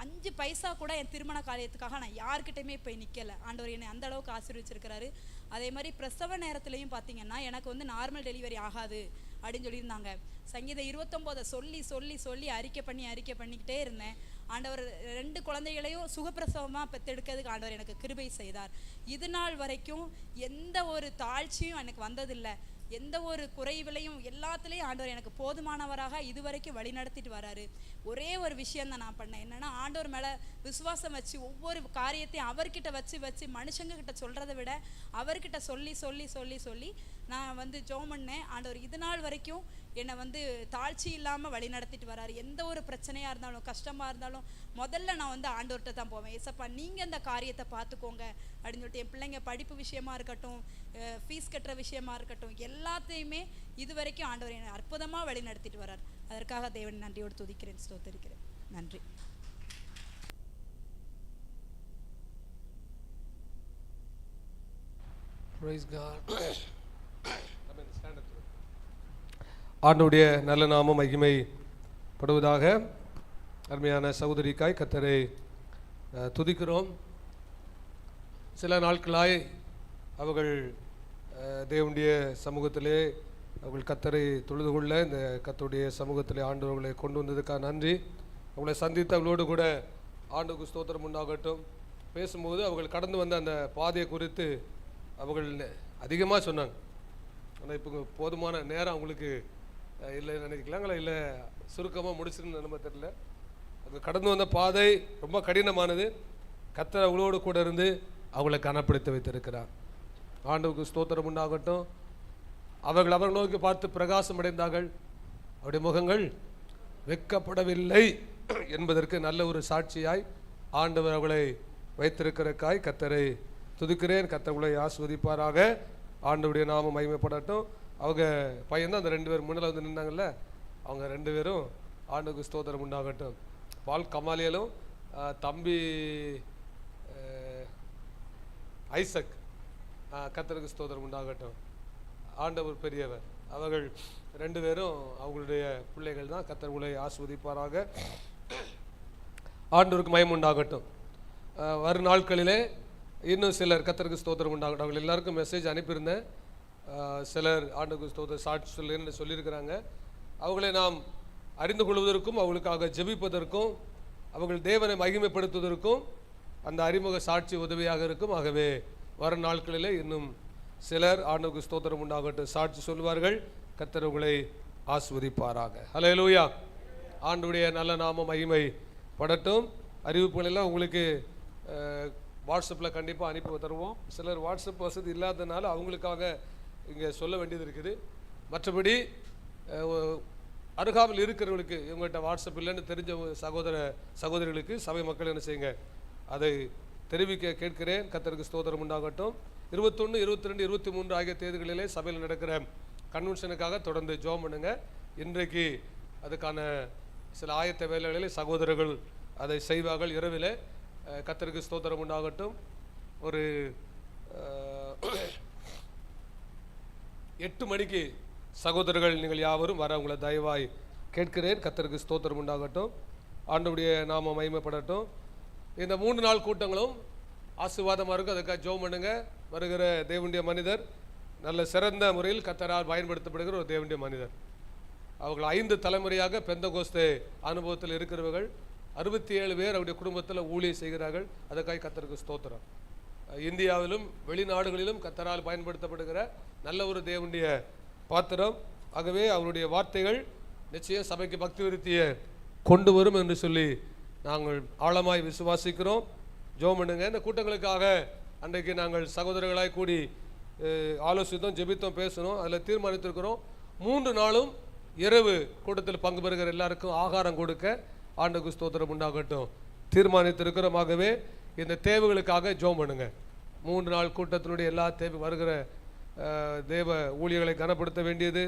5 பைசா கூட என் திருமண காரியத்துக்காக நான் யார்கிட்டையுமே போய் நிற்கலை. ஆண்டவர் என்னை அந்த அளவுக்கு ஆசீர்வச்சிருக்கிறாரு. அதே மாதிரி பிரசவ நேரத்துலையும் பார்த்தீங்கன்னா எனக்கு வந்து நார்மல் டெலிவரி ஆகாது அப்படின்னு சொல்லியிருந்தாங்க. சங்கீதம் 29 சொல்லி சொல்லி சொல்லி அறிக்கை பண்ணிக்கிட்டே இருந்தேன். ஆண்டவர் 2 குழந்தைகளையும் சுகப்பிரசவமாக பெற்றெடுக்கிறதுக்கு ஆண்டவர் எனக்கு கிருபை செய்தார். இது நாள் வரைக்கும் எந்த ஒரு தாழ்ச்சியும் எனக்கு வந்ததில்லை. எந்த ஒரு குறைவிலையும் எல்லாத்துலேயும் ஆண்டவர் எனக்கு போதுமானவராக இதுவரைக்கும் வழி நடத்திட்டு வராரு. ஒரே ஒரு விஷயம் தான் நான் பண்ணேன். என்னென்னா ஆண்டவர் மேலே விசுவாசம் வச்சு ஒவ்வொரு காரியத்தையும் அவர்கிட்ட வச்சு மனுஷங்க கிட்ட சொல்கிறத விட அவர்கிட்ட சொல்லி சொல்லி சொல்லி சொல்லி நான் வந்து ஜெபம் பண்ணேன். ஆண்டவர் இது நாள் வரைக்கும் என்னை வந்து தாழ்ச்சி இல்லாமல் வழி நடத்திட்டு வராரு. எந்த ஒரு பிரச்சனையாக இருந்தாலும் கஷ்டமாக இருந்தாலும் முதல்ல நான் வந்து ஆண்டவர்கிட்ட தான் போவேன். ஏசப்பா நீங்கள் இந்த காரியத்தை பார்த்துக்கோங்க அப்படின்னு சொல்லிட்டு என் பிள்ளைங்க படிப்பு விஷயமா இருக்கட்டும், ஃபீஸ் கட்டுற விஷயமா இருக்கட்டும், எல்லாத்தையுமே இது வரைக்கும் ஆண்டவர் என்னை அற்புதமாக வழி நடத்திட்டு வரார். அதற்காக தேவன் நன்றியோடு துதிக்கிறேன், ஸ்தோத்திரிக்கிறேன். நன்றி. Praise God. ஆண்டவருடைய நல்ல நாமம் மகிமைப்படுவதாக. அருமையான சகோதரிக்காய் கர்த்தரை துதிக்கிறோம். சில நாட்களாய் அவர்கள் தேவனுடைய சமூகத்திலே அவர்கள் கர்த்தரை தொழுது கொள்ள இந்த கர்த்தருடைய சமூகத்திலே ஆண்டவர்களை கொண்டு வந்ததுக்காக நன்றி. அவங்களை சந்தித்து அவர்களோடு கூட ஆண்டவருக்கு ஸ்தோத்திரம் உண்டாகட்டும். பேசும்போது அவர்கள் கடந்து வந்த அந்த பாதையை குறித்து அவர்கள் அதிகமாக சொன்னாங்க. ஆனால் இப்போ போதுமான நேரம் அவங்களுக்கு இல்லை நினைக்கலாங்களா, இல்லை சுருக்கமாக முடிச்சுன்னு நம்ம தெரியல. அவங்க கடந்து வந்த பாதை ரொம்ப கடினமானது. கர்த்தர் அவங்களோடு கூட இருந்து அவங்களை கனப்படுத்தி வைத்திருக்கிறார். ஆண்டவருக்கு ஸ்தோத்திரம் உண்டாகட்டும். அவர்கள் நோக்கி பார்த்து பிரகாசம் அடைந்தார்கள். அவருடைய முகங்கள் வெட்கப்படவில்லை என்பதற்கு நல்ல ஒரு சாட்சியாய் ஆண்டவர் அவளை வைத்திருக்கிறக்காய் கர்த்தரை துதிக்கிறேன். கர்த்தர்களை ஆஸ்வதிப்பாராக. ஆண்டவருடைய நாமம் மகிமைப்படட்டும். அவங்க பையன் தான் அந்த 2 பேர் முன்னில் வந்து நின்னாங்கல்ல, அவங்க 2 பேரும் ஆண்டவருக்கு ஸ்தோத்திரம் உண்டாகட்டும். பால் கமாலியலும் தம்பி ஐசக், கர்த்தருக்கு ஸ்தோத்திரம் உண்டாகட்டும். ஆண்டவர் பெரியவர். அவர்கள் 2 பேரும் அவங்களுடைய பிள்ளைகள் தான். கர்த்தர்களை ஆஸ்வதிப்பாராக. ஆண்டவருக்கு மகிமை உண்டாகட்டும். வரும் நாட்களிலே இன்னும் சிலர் கர்த்தருக்கு ஸ்தோத்திரம் உண்டாகட்டும். அவர்கள் எல்லாருக்கும் மெசேஜ் அனுப்பியிருந்தேன். சிலர் ஆண்டவருக்கு ஸ்தோத்திரம் சாட்சி சொல்லுன்னு சொல்லியிருக்கிறாங்க. அவர்களை நாம் அறிந்து கொள்வதற்கும் அவர்களுக்காக ஜெபிப்பதற்கும் அவர்கள் தேவனை மகிமைப்படுத்துவதற்கும் அந்த அறிமுக சாட்சி உதவியாக இருக்கும். ஆகவே வரும் நாட்களிலே இன்னும் சிலர் ஆண்டவருக்கு ஸ்தோத்திரம் உண்டாகட்டும் சாட்சி சொல்வார்கள். கர்த்தர் உங்களை ஆஸ்வதிப்பாராக. ஹல்லேலூயா. ஆண்டவருடைய நல்ல நாம மகிமை படட்டும். அறிவிப்புகள் எல்லாம் உங்களுக்கு வாட்ஸ்அப்பில் கண்டிப்பாக அனுப்பி தருவோம். சிலர் வாட்ஸ்அப் வசதி இல்லாததுனால அவங்களுக்காக இங்கே சொல்ல வேண்டியது இருக்குது. மற்றபடி அருகாமல் இருக்கிறவர்களுக்கு இவங்கள்ட்ட வாட்ஸ்அப் இல்லைன்னு தெரிஞ்ச சகோதரிகளுக்கு சபை மக்கள் என்ன செய்யுங்க, அதை தெரிவிக்க கேட்கிறேன். கர்த்தருக்கு ஸ்தோத்திரம் உண்டாகட்டும். 21, 22, 23 ஆகிய தேதிகளிலே சபையில் நடக்கிற கன்வென்ஷனுக்காக தொடர்ந்து ஜெபம் பண்ணுங்க. இன்றைக்கு அதுக்கான சில ஆயத்த வேலைகளில் சகோதரர்கள் அதை செய்வார்கள். இரவில் கர்த்தருக்கு ஸ்தோத்திரம் உண்டாகட்டும். ஒரு 8 மணிக்கு சகோதரர்கள் நீங்கள் யாவரும் வர உங்களை தயவாய் கேட்கிறேன். கர்த்தருக்கு ஸ்தோத்திரம் உண்டாகட்டும். ஆண்டவருடைய நாமம் மகிமைப்படட்டும். இந்த 3 நாள் கூட்டங்களும் ஆசீர்வாதமாக இருக்கும். அதுக்காக ஜெபம் பண்ணுங்க. வருகிற தேவனுடைய மனிதர் நல்ல சிறந்த முறையில் கர்த்தரால் பயன்படுத்தப்படுகிற ஒரு தேவனுடைய மனிதர். அவர்கள் 5 தலைமுறையாக பெந்தகோஸ்தே அனுபவத்தில் இருக்கிறவர்கள். 67 பேர் அவருடைய குடும்பத்தில் ஊழியம் செய்கிறார்கள். அதுக்காக கர்த்தருக்கு ஸ்தோத்திரம். இந்தியாவிலும் வெளிநாடுகளிலும் கர்த்தரால் பயன்படுத்தப்படுகிற நல்ல ஒரு தேவனுடைய பாத்திரம். ஆகவே அவருடைய வார்த்தைகள் நிச்சயம் சபைக்கு பக்தி விருத்தியை கொண்டு வரும் என்று சொல்லி நாங்கள் ஆழமாய் விசுவாசிக்கிறோம். ஜெபம் பண்ணுங்க. இந்த கூட்டங்களுக்காக அன்றைக்கு நாங்கள் சகோதரர்களாய் கூடி ஆலோசித்தோம், ஜெபித்தோம், பேசணும். அதில் தீர்மானித்திருக்கிறோம் 3 நாளும் இரவு கூட்டத்தில் பங்கு பெறுகிற எல்லாருக்கும் ஆகாரம் கொடுக்க ஆண்டவருக்கு ஸ்தோத்திரம் உண்டாகட்டும் தீர்மானித்திருக்கிறோம். ஆகவே இந்த தேவைகளுக்காக ஜெபம் பண்ணுங்க. 3 நாள் கூட்டத்தினுடைய எல்லா தேவை வருகிற தேவ ஊழியர்களை கனப்படுத்த வேண்டியது,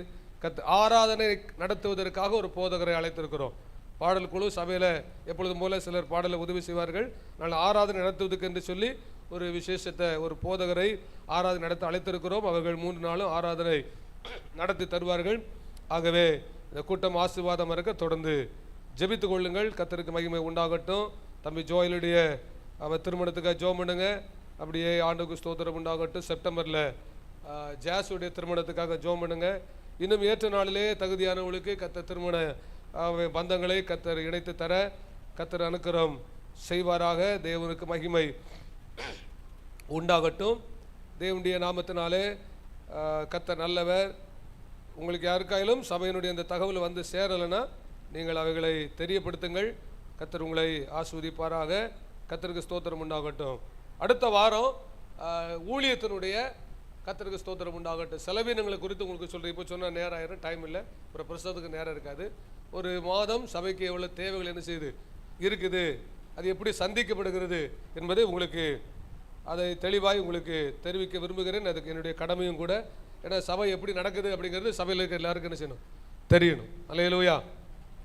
ஆராதனை நடத்துவதற்காக ஒரு போதகரை அழைத்திருக்கிறோம். பாடல் குழு சபையில் எப்பொழுதும் போல சிலர் பாடலை உதவி செய்வார்கள். நான் ஆராதனை நடத்துவதற்கு என்று சொல்லி ஒரு விசேஷத்தை ஒரு போதகரை ஆராதனை நடத்த அழைத்திருக்கிறோம். அவர்கள் 3 நாளும் ஆராதனை நடத்தி தருவார்கள். ஆகவே இந்த கூட்டம் ஆசீர்வாதம் இருக்க தொடர்ந்து ஜெபித்து கொள்ளுங்கள். கர்த்தருக்கு மகிமை உண்டாகட்டும். தம்பி ஜோயலுடைய அவர் திருமணத்துக்காக ஜெபம் பண்ணுங்க. அப்படியே ஆண்டுக்கு ஸ்தோத்திரம் உண்டாகட்டும். செப்டம்பரில் ஜாஸுடைய திருமணத்துக்காக ஜெபம் பண்ணுங்க. இன்னும் ஏற்ற நாளிலே தகுதியானவர்களுக்கு கர்த்தர் திருமண பந்தங்களை கர்த்தர் இணைத்து தர கர்த்தர் அனுக்கிரகம் செய்வாராக. தேவனுக்கு மகிமை உண்டாகட்டும். தேவனுடைய நாமத்தினாலே கர்த்தர் நல்லவர். உங்களுக்கு யாருக்காயிலும் சபையினுடைய அந்த தகவல் வந்து சேரலைன்னா நீங்கள் அவைகளை தெரியப்படுத்துங்கள். கர்த்தர் உங்களை ஆசீர்வதிப்பாராக. கர்த்தருக்கு ஸ்தோத்திரம் உண்டாகட்டும். அடுத்த வாரம் ஊழியத்தினுடைய கர்த்தருக்கு ஸ்தோத்திரம் உண்டாகட்டும் செலவினங்களை குறித்து உங்களுக்கு சொல்கிறேன். இப்போ சொன்னால் நேரம் ஆயிரும், டைம் இல்லை. அப்புறம் பிரசவத்துக்கு நேரம் இருக்காது. ஒரு மாதம் சபைக்கு எவ்வளோ தேவைகள் என்ன செய்யுது இருக்குது, அது எப்படி சந்திக்கப்படுகிறது என்பதை உங்களுக்கு அதை தெளிவாய் உங்களுக்கு தெரிவிக்க விரும்புகிறேன். அதுக்கு என்னுடைய கடமையும் கூட. ஏன்னா சபை எப்படி நடக்குது அப்படிங்கிறது சபையில் இருக்க எல்லாருக்கும் என்ன செய்யணும், தெரியணும். அல்லேலூயா.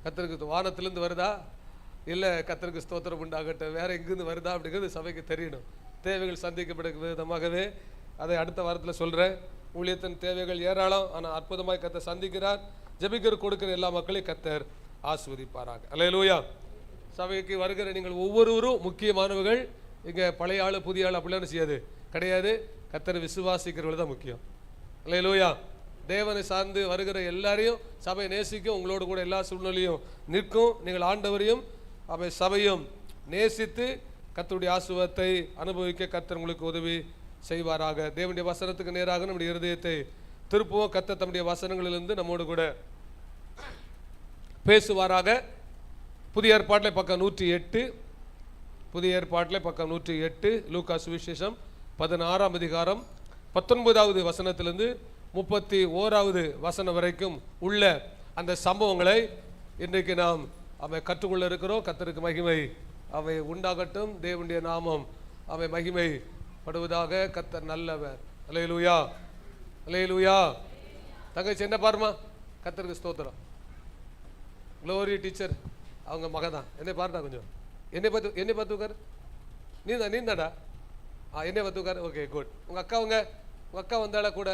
கர்த்தருக்கு வானத்திலேருந்து வருதா இல்லை கர்த்தருக்கு ஸ்தோத்திரம் உண்டாகட்டும் வேற எங்கேருந்து வருதா அப்படிங்கிறது சபைக்கு தெரியணும். தேவைகள் சந்திக்கப்படும் விதமாகவே அதை அடுத்த வாரத்தில் சொல்கிறேன். ஊழியத்தின் தேவைகள் ஏராளம், ஆனால் அற்புதமாய் கர்த்தர் சந்திக்கிறார். ஜெபிக்கிற கொடுக்கிற எல்லா மக்களையும் கர்த்தர் ஆசீர்வதிப்பாராக. அல்லேலூயா. சபைக்கு வருகிற நீங்கள் ஒவ்வொருவரும் முக்கியமானவர்கள். இங்கே பழைய ஆள் புதிய ஆள் அப்படிலாம் செய்யாது கிடையாது. கர்த்தரை விசுவாசிக்கிறவர்கள் தான் முக்கியம். அல்லேலூயா. தேவனை சார்ந்து வருகிற எல்லாரையும் சபை நேசிக்கும். உங்களோடு கூட எல்லா சூழ்நிலையும் நிற்கும். நீங்கள் ஆண்டவரையும் அவை சபையும் நேசித்து கர்த்தருடைய ஆசீர்வாதத்தை அனுபவிக்க கர்த்தர் உங்களுக்கு உதவி செய்வாராக. தேவனுடைய வசனத்துக்கு நேராக நம்முடைய இருதயத்தை திருப்புவோம். கர்த்தர் தம்முடைய வசனங்களிலிருந்து நம்மோடு கூட பேசுவாராக. புதிய ஏற்பாட்டில் பக்கம் 108, புதிய ஏற்பாட்டில் பக்கம் 108, லூக்கா சுவிசேஷம் 16ஆம் அதிகாரம் 19வது வசனத்திலிருந்து 31வது வசனம் வரைக்கும் உள்ள அந்த சம்பவங்களை இன்றைக்கு நாம் அவை கற்றுக்கொள்ள இருக்கிறோம். கர்த்தருக்கு மகிமை அவை உண்டாகட்டும். தேவனுடைய நாமம் அவை மகிமை படுவதாக. கர்த்தர் நல்லவர். அல்லேலூயா, அல்லேலூயா. தங்கச்சி என்ன பாருமா, கர்த்தருக்கு ஸ்தோத்திரம். க்ளோரி டீச்சர் அவங்க மகன் தான். என்னை பாருடா கொஞ்சம், என்னை பார்த்து உட்கார். நீந்தாடா. என்னை பார்த்து உட்கார். Okay good. உங்கள் அக்கா வந்தாளா கூட?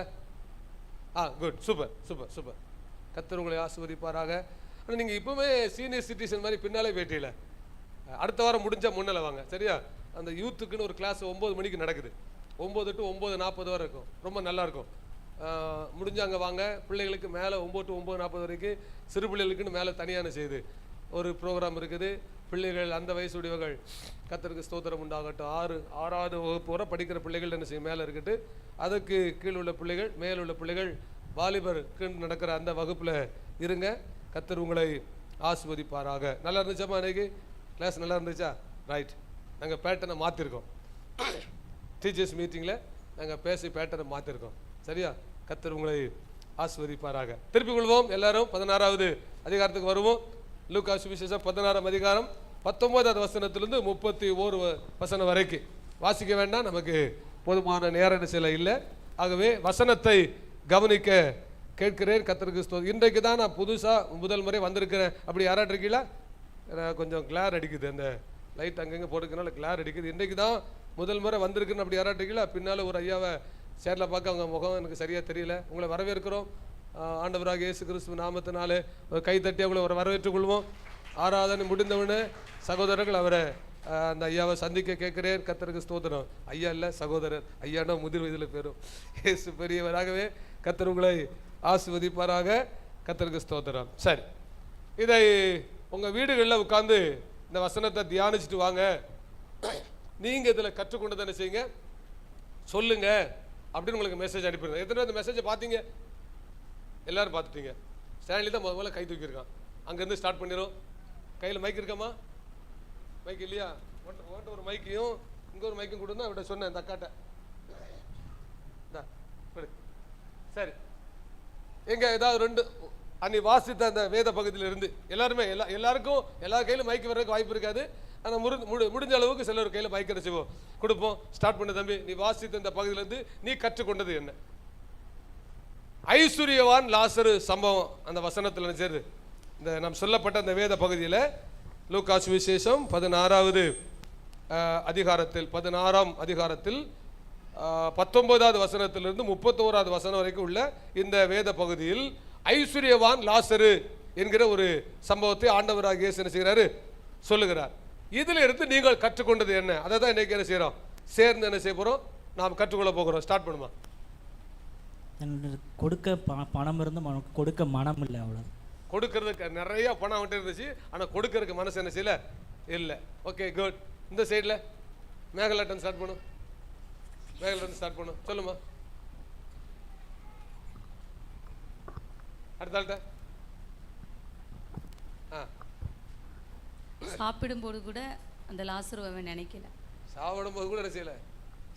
Good, super super super. கர்த்தர் உங்களை ஆசீர்வதிப்பாராக. ஆனால் நீங்கள் இப்போவுமே சீனியர் சிட்டிசன் மாதிரி பின்னாலே பேட்டியில் அடுத்த வாரம் முடிஞ்சால் முன்னால் வாங்க, சரியா? அந்த யூத்துக்குன்னு ஒரு கிளாஸ் 9 மணிக்கு நடக்குது. 9 to 9:40 வரை இருக்கும். ரொம்ப நல்லாயிருக்கும். முடிஞ்சாங்க வாங்க. பிள்ளைகளுக்கு மேலே 9 to 9:40 வரைக்கும் சிறு பிள்ளைகளுக்குன்னு மேலே தனியான செய்து ஒரு ப்ரோக்ராம் இருக்குது. பிள்ளைகள் அந்த வயசுடையவர்கள் கர்த்தருக்கு ஸ்தோத்திரம் உண்டாகட்டும். 6வது வகுப்பு வரை படிக்கிற பிள்ளைகள் என்ன செய்யும் மேலே இருக்கட்டு. அதுக்கு கீழ் உள்ள பிள்ளைகள் மேலுள்ள பிள்ளைகள் வாலிபருக்கு நடக்கிற அந்த வகுப்பில் இருங்க. கர்த்தர் உங்களை ஆசீர்வதிப்பாராக. நல்லா இருந்துச்சாம்மா அன்றைக்கி கிளாஸ்? நல்லா இருந்துச்சா? ரைட். நாங்கள் பேட்டர்னை மாற்றிருக்கோம். டீச்சர்ஸ் மீட்டிங்கில் நாங்கள் பேசி பேட்டர்னை மாற்றிருக்கோம், சரியா? கர்த்தர் உங்களை ஆசீர்வதிப்பாராக. திருப்பிக் கொள்வோம். எல்லாரும் 16வது அதிகாரத்துக்கு வருவோம். லூக்கா சுவிசேஷம் 16ஆம் அதிகாரம் 19வது வசனத்திலிருந்து 31 வசனம் வரைக்கும் வாசிக்க வேண்டாம், நமக்கு போதுமான நேரம் சில இல்லை. ஆகவே வசனத்தை கவனிக்க கேட்கிறேன். கர்த்தருக்கு ஸ்தோத்திரம். இன்றைக்கு தான் நான் புதுசாக முதல் முறை வந்திருக்கிறேன். அப்படி யாராட்டு இருக்கீங்களா? கொஞ்சம் கிளார் அடிக்குது, அந்த லைட் அங்கங்கே போட்டுக்கனால கிளார் அடிக்குது. இன்றைக்கு தான் முதல் முறை வந்திருக்குன்னு அப்படி யாராட்டு இருக்கீங்களா? பின்னால் ஒரு ஐயாவை சேரில் பார்க்க அவங்க முகம் எனக்கு சரியாக தெரியல. உங்களை வரவேற்கிறோம். ஆண்டவராக இயேசு கிறிஸ்துவ நாமத்தினாலே ஒரு கைத்தட்டி அவங்களை ஒரு வரவேற்றுக் கொள்வோம். ஆராதனை முடிந்தவனே சகோதரர்கள் அவரை அந்த ஐயாவை சந்திக்க கேட்கிறேன். கர்த்தருக்கு ஸ்தோத்திரம். ஐயா இல்லை, சகோதரர். ஐயானா முதிர் வயதில் பேரும். இயேசு பெரியவராகவே. கர்த்தர் உங்களை ஆசீர்வதிப்பாராக. கர்த்தருக்கு ஸ்தோத்திரம். சரி, இதை உங்கள் வீடுகளில் உட்காந்து இந்த வசனத்தை தியானிச்சுட்டு வாங்க. நீங்கள் இதில் கற்றுக்கொண்டு தானே செய்யுங்க, சொல்லுங்க அப்படின்னு உங்களுக்கு மெசேஜ் அனுப்பிடுங்க. எத்தனை அந்த மெசேஜை பார்த்தீங்க? எல்லாரும் பார்த்துட்டீங்க. ஸ்டான்லி தான் முதல்ல கை தூக்கியிருக்கான். அங்கேருந்து ஸ்டார்ட் பண்ணிடும். கையில் மைக் இருக்காமா? மைக் இல்லையா? ஓட்ட ஒரு மைக்கையும் இங்கே ஒரு மைக்கும் கொடுத்தா அவட சொன்னேன் இந்த அக்காட்ட. சரி, எங்க ஏதாவது ரெண்டு அன்னி வாசித்த அந்த வேத பகுதியில் இருந்து எல்லாருமே எல்லாருக்கும் எல்லா கையிலும் மைக்கு வர்றதுக்கு வாய்ப்பு இருக்காது. ஆனால் முடிஞ்ச அளவுக்கு சிலர் கையில் மைக் அடிச்சுவோம் கொடுப்போம். ஸ்டார்ட் பண்ண தம்பி, நீ வாசித்த இந்த பகுதியிலேருந்து நீ கற்றுக்கொண்டது என்ன? ஐஸ்வர்யவான் லாசரு சம்பவம் அந்த வசனத்தில் நினைச்சது. இந்த நாம் சொல்லப்பட்ட அந்த வேத பகுதியில் லூக்கா சுவிசேஷம் 16வது அதிகாரத்தில் 16ஆம் அதிகாரத்தில் 19வது வசனத்திலிருந்து 31வது வசனம் வரைக்கும் உள்ள இந்த வேத பகுதியில் ஐஸ்வர்யவான் லாசரு என்கிற ஒரு சம்பவத்தை ஆண்டவராகிய இயேசு என்ன செய்கிறாரு சொல்லுகிறார். இதில் இருந்து நீங்கள் கற்றுக்கொண்டது என்ன? அதை தான் இன்னைக்கு என்ன செய்கிறோம், சேர்ந்து என்ன செய்ய போகிறோம், நாம் கற்றுக்கொள்ள போகிறோம். ஸ்டார்ட் பண்ணுமா? கொடுக்க பணம் இருந்து கொடுக்க மனம் இல்லை. அவ்வளோ கொடுக்கறதுக்கு நிறைய பணம் வந்துட்டு இருந்துச்சு, ஆனால் கொடுக்கறதுக்கு மனசு என்ன செய்யல இல்லை. Okay, good. இந்த சைடில் மேகலாட்டன் ஸ்டார்ட் பண்ணும். மேகலாட்டன் ஸ்டார்ட் பண்ணும். சொல்லுமா அடுத்த ஆள்கிட்ட. சாப்பிடும்போது கூட அந்த லாசருவை நினைக்கல. சாப்பிடும்போது கூட என்ன செய்யலை.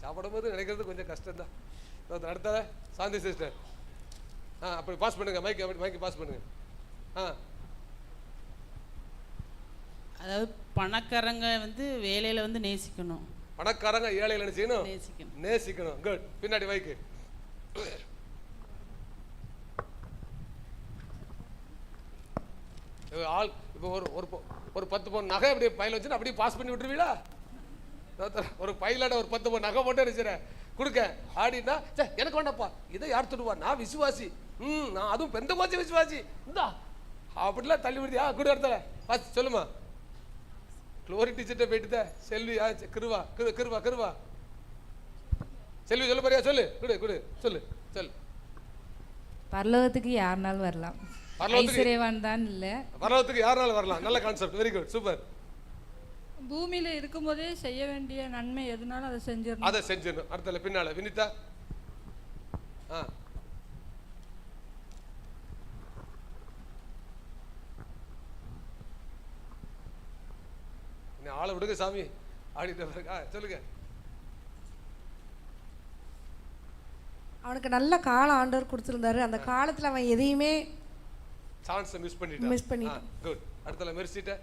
சாப்பிடும்போது நினைக்கிறது கொஞ்சம் கஷ்டம்தான். அடுத்த சாந்தி சிஸ்டர். அப்படி பாஸ் பண்ணுங்க மைக், அப்படி மைக்கு பாஸ் பண்ணுங்க. அதாவது பணக்காரங்க வேலையில நேசிக்கணும். பணக்காரங்க ஏழையில என்ன செய்யணும்? நேசிக்கணும். நேசிக்கணும். குட். பின்னாடி மைக்கு. ஆள் இப்போ ஒரு 10 பவுன் நகை அப்படியே பையில வச்சு அப்படியே பாஸ் பண்ணி விட்டுருவீங்களா? ஒரு பையிலாட ஒரு 10 பவுன் நகை போட்டு நினைச்சிடறேன் கொடுக்க ஆடினா எனக்கு வேண்டாப்பா, இதை யார் தொடுவா, நான் விசுவாசி, நான் அதுவும் பெந்தகோஸ்து விசுவாசி, இந்தா அப்படிலாம் தள்ளி விடுதியா கூட இடத்துல பாஸ். சொல்லுமா க்ளோரி டீச்சர்கிட்ட போயிட்டு செல்வி கிருவா கிருவா கிருவா செல்வி சொல்ல போறியா? சொல்லு குடு சொல்லு சொல்லு. பரலோகத்துக்கு யாருனாலும் வரலாம், ஐஸ்வர்யவான் தான் இல்லை, பரலோகத்துக்கு யாருனாலும் வரலாம். நல்ல கான்செப்ட், வெரி குட், சூப்பர். பூமியில இருக்கும்போதே செய்ய வேண்டிய நன்மை எதுனாலும் அதை செஞ்சிடணும். அடுத்தல பின்னால வினிதா. ஆளை விடுங்க சாமி, ஆடிட்டு சொல்லுங்க. அவனுக்கு நல்ல காலம் ஆண்டவர் கொடுத்துருந்தாரு. அந்த காலத்துல அவன் எதையுமே சான்ஸ் மிஸ் பண்ணிட்டான். குட். அடுத்தல மெர்சிட்ட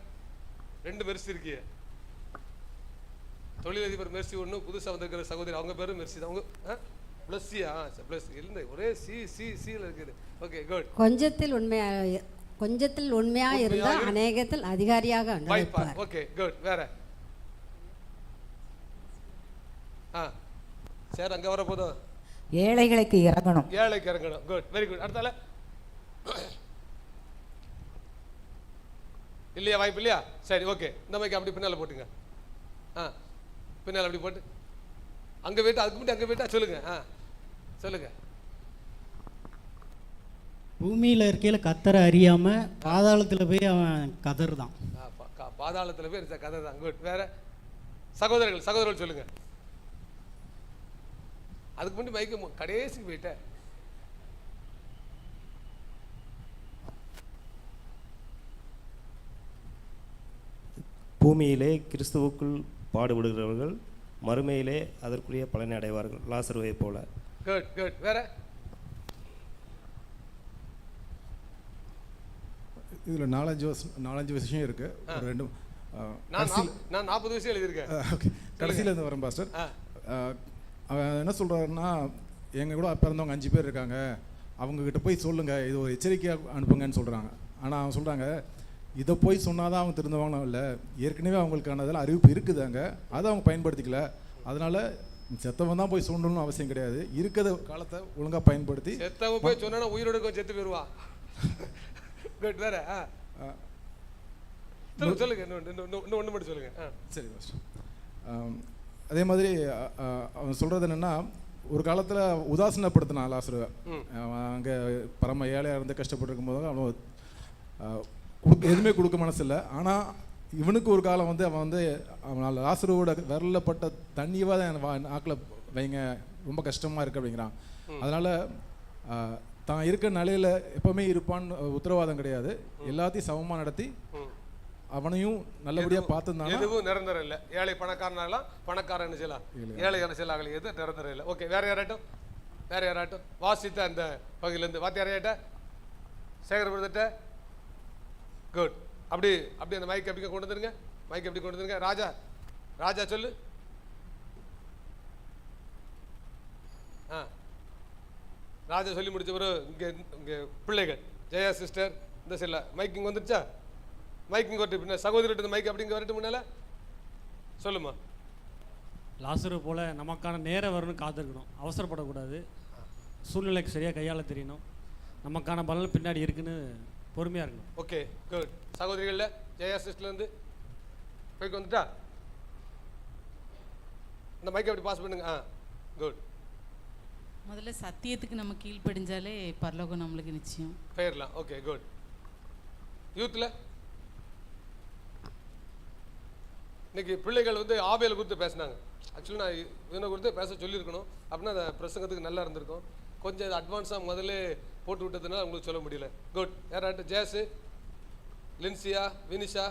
2 மெர்சி இருக்கியே. தொழிலதிபர் மெர்சி ஒன்று, புதுசாக வந்திருக்கிற சகோதரி அவங்க பேரும் மெர்சி தான். அவங்க ப்ளஸ்ஸியா? ப்ளஸ் இல்லை, ஒரே சியில் இருக்குது. Okay, good. கொஞ்சத்தில் உண்மையா இருந்தால் அநேகத்தில் அதிகாரியாக வைப்பார். Okay, good. வேற? சரி, அங்கே வர போதும். ஏழைகளுக்கு இறங்கணும். Good, very good. அடுத்தால இல்லையா? வாய்ப்பு இல்லையா? சரி, ஓகே. இந்த மைக்கு அப்படி பின்னால் போட்டுங்க. பின்னால் அப்படி போட்டு அங்கே போயிட்டு அதுக்கு முன்னாடி அங்கே போயிட்டா சொல்லுங்க. சொல்லுங்க. பூமியில் இருக்கையில் கத்தரை அறியாமல் பாதாளத்தில் போய் அவன் கதறுதான். பாதாளத்தில் போய் கதை தான். குட். வேற? சகோதரர்கள் சொல்லுங்க. அதுக்கு முன்னாடி மைக்கு கடைசிக்கு போயிட்டேன். பூமியிலே கிறிஸ்துவுக்குள் பாடுபடுகிறவர்கள் மறுமையிலே அதற்குரிய பலனை அடைவார்கள், லாசருவை போல. Good, good. வேற? இதில் 4-5 விஷயம் இருக்கு. ஒரு 2 நான் 40 விஷயம் எழுதியிருக்கேன். ஓகே, கடைசியில் இருந்து வரேன் பாஸ்டர். அவன் என்ன சொல்கிறாருன்னா, எங்கள் கூட பிறந்தவங்க 5 பேர் இருக்காங்க, அவங்கக்கிட்ட போய் சொல்லுங்கள், இது ஒரு எச்சரிக்கையாக அனுப்புங்கன்னு சொல்கிறாங்க. ஆனால் அவன் சொல்கிறாங்க, இதை போய் சொன்னால் தான் அவங்க திருந்தவாங்கன்னு இல்லை, ஏற்கனவே அவங்களுக்கானதெல்லாம் அறிவிப்பு இருக்குதாங்க, அதை அவங்க பயன்படுத்திக்கல. அதனால் செத்தவன் தான் போய் சொல்லணும்னு அவசியம் கிடையாது, இருக்கிற காலத்தை ஒழுங்காக பயன்படுத்தி. செத்தவன் போய் சொன்னா உயிரோட செத்து போயிடுவா. குட். வேற? சொல்லுங்க. இன்னும் ஒன்று மட்டும் சொல்லுங்க. சரி பாஸ்டர். அதே மாதிரி அவன் சொல்கிறது என்னென்னா, ஒரு காலத்தில் உதாசீனப்படுத்தினான் லாசருவை. அவன் அங்கே பரம ஏழையாக இருந்து கஷ்டப்பட்டுருக்கும் போது அவன் எதுவுமே கொடுக்க மனசு இல்லை. ஆனால் இவனுக்கு ஒரு காலம் அவன் லாசருவோட விரலப்பட்ட தண்ணியவாக தான் நாக்கில் வைங்க, ரொம்ப கஷ்டமாக இருக்குது அப்படிங்கிறான். அதனால் தான் இருக்க நிலையில் எப்பவுமே இருப்பான்னு உத்தரவாதம் கிடையாது. எல்லாத்தையும் சமமாக நடத்தி அவனையும் நல்லபடியாக பார்த்துருந்தாங்க. எதுவும் நிரந்தரம் இல்லை. ஏழை பணக்காரனாகலாம், பணக்காரன் என்ன செய்யலாம், ஏழை என்ன செய்யலாம், எது நிரந்தரம் இல்லை. ஓகே, வேற யாராட்டும் வாசித்த அந்த பகுதியிலேருந்து வாத்தி யாரையாட்ட சேகரப்படுத்த குட். அப்படி அந்த மைக் எப்படி கொண்டு வந்துருங்க, மைக் எப்படி கொண்டு வந்துருங்க. ராஜா சொல்லு. ராஜா சொல்லி முடிச்ச பிறகு இங்கே பிள்ளைகள் ஜெயா சிஸ்டர் இந்த செல்ல மைக்கிங் வந்துருச்சா? மைக்கிங் வரட்டு பின்ன சகோதரிட்டு மைக் அப்படிங்க வரட்டு முன்னால சொல்லுமா. லாசரு போல நமக்கான நேரம் வரணும், காத்திருக்கணும், அவசரப்படக்கூடாது, சூழ்நிலைக்கு சரியாக கையாள தெரியணும், நமக்கான பலன் பின்னாடி இருக்குன்னு பொறுமையாக இருக்கணும். Okay good. சகோதரிகளில் ஜெயா சிஸ்டர்லேருந்து மைக் வந்துட்டா? இந்த மைக்கை அப்படி பாஸ் பண்ணுங்க. குட். முதல்ல சத்தியத்துக்கு நம்ம கீழ்ப்படிஞ்சாலே பரலோகம் நம்மளுக்கு நிச்சயம் போயிடலாம். Okay good. யூத்தில் இன்னைக்கு பிள்ளைகள் வந்து ஆபேல் குறித்து பேசினாங்க. ஆக்சுவலி நான் இவனை குறித்து பேச சொல்லியிருக்கணும், அப்படின்னா அந்த பிரசங்கத்துக்கு நல்லா இருந்திருக்கும். கொஞ்சம் இது அட்வான்ஸாக முதல்ல போட்டு விட்டதுனால உங்களுக்கு சொல்ல முடியல. குட். யாராட்டு ஜேஸு, லின்சியா, வினிஷா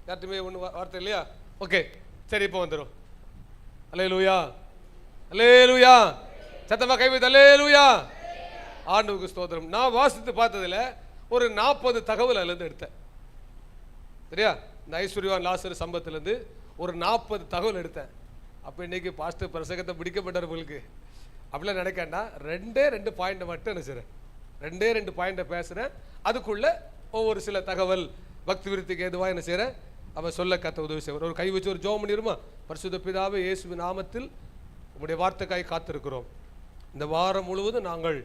யார்ட்டுமே ஒன்று வார்த்தை இல்லையா? ஓகே சரி, இப்போ வந்துடும். அல்லேலூயா, அல்லேலூயா, சத்தமா கைவிட்டு அல்லேலூயா, ஆண்டவருக்கு ஸ்தோத்திரம். நான் வாசித்து பார்த்ததில் ஒரு 40 தகவல் அதுலேருந்து எடுத்தேன். சரியா? இந்த ஐஸ்வர்யவான் லாசர் சம்பவத்திலேருந்து ஒரு 40 தகவல் எடுத்தேன். அப்போ இன்னைக்கு பாஸ்டர் பிரசங்கத்தை பிடிக்கப்பட்டவர்களுக்கு அப்படிலாம் நினைக்காண்டா 2 பாயிண்ட்டை மட்டும் என்ன செய்கிறேன், 2 பாயிண்ட்டை பேசுகிறேன். அதுக்குள்ளே ஒவ்வொரு சில தகவல் பக்தி விருத்திக்கு எதுவாக என்ன செய்கிறேன் அவன் சொல்ல கத்த உதவி செய்வார். ஒரு கை வச்சு ஒரு ஜெபம் பண்ணிடுமா? பரிசுத்த பிதாவே, இயேசுவின் நாமத்தில் உங்களுடைய வார்த்தைக்காய் காத்திருக்கிறோம். இந்த வாரம் முழுவதும் நாங்கள்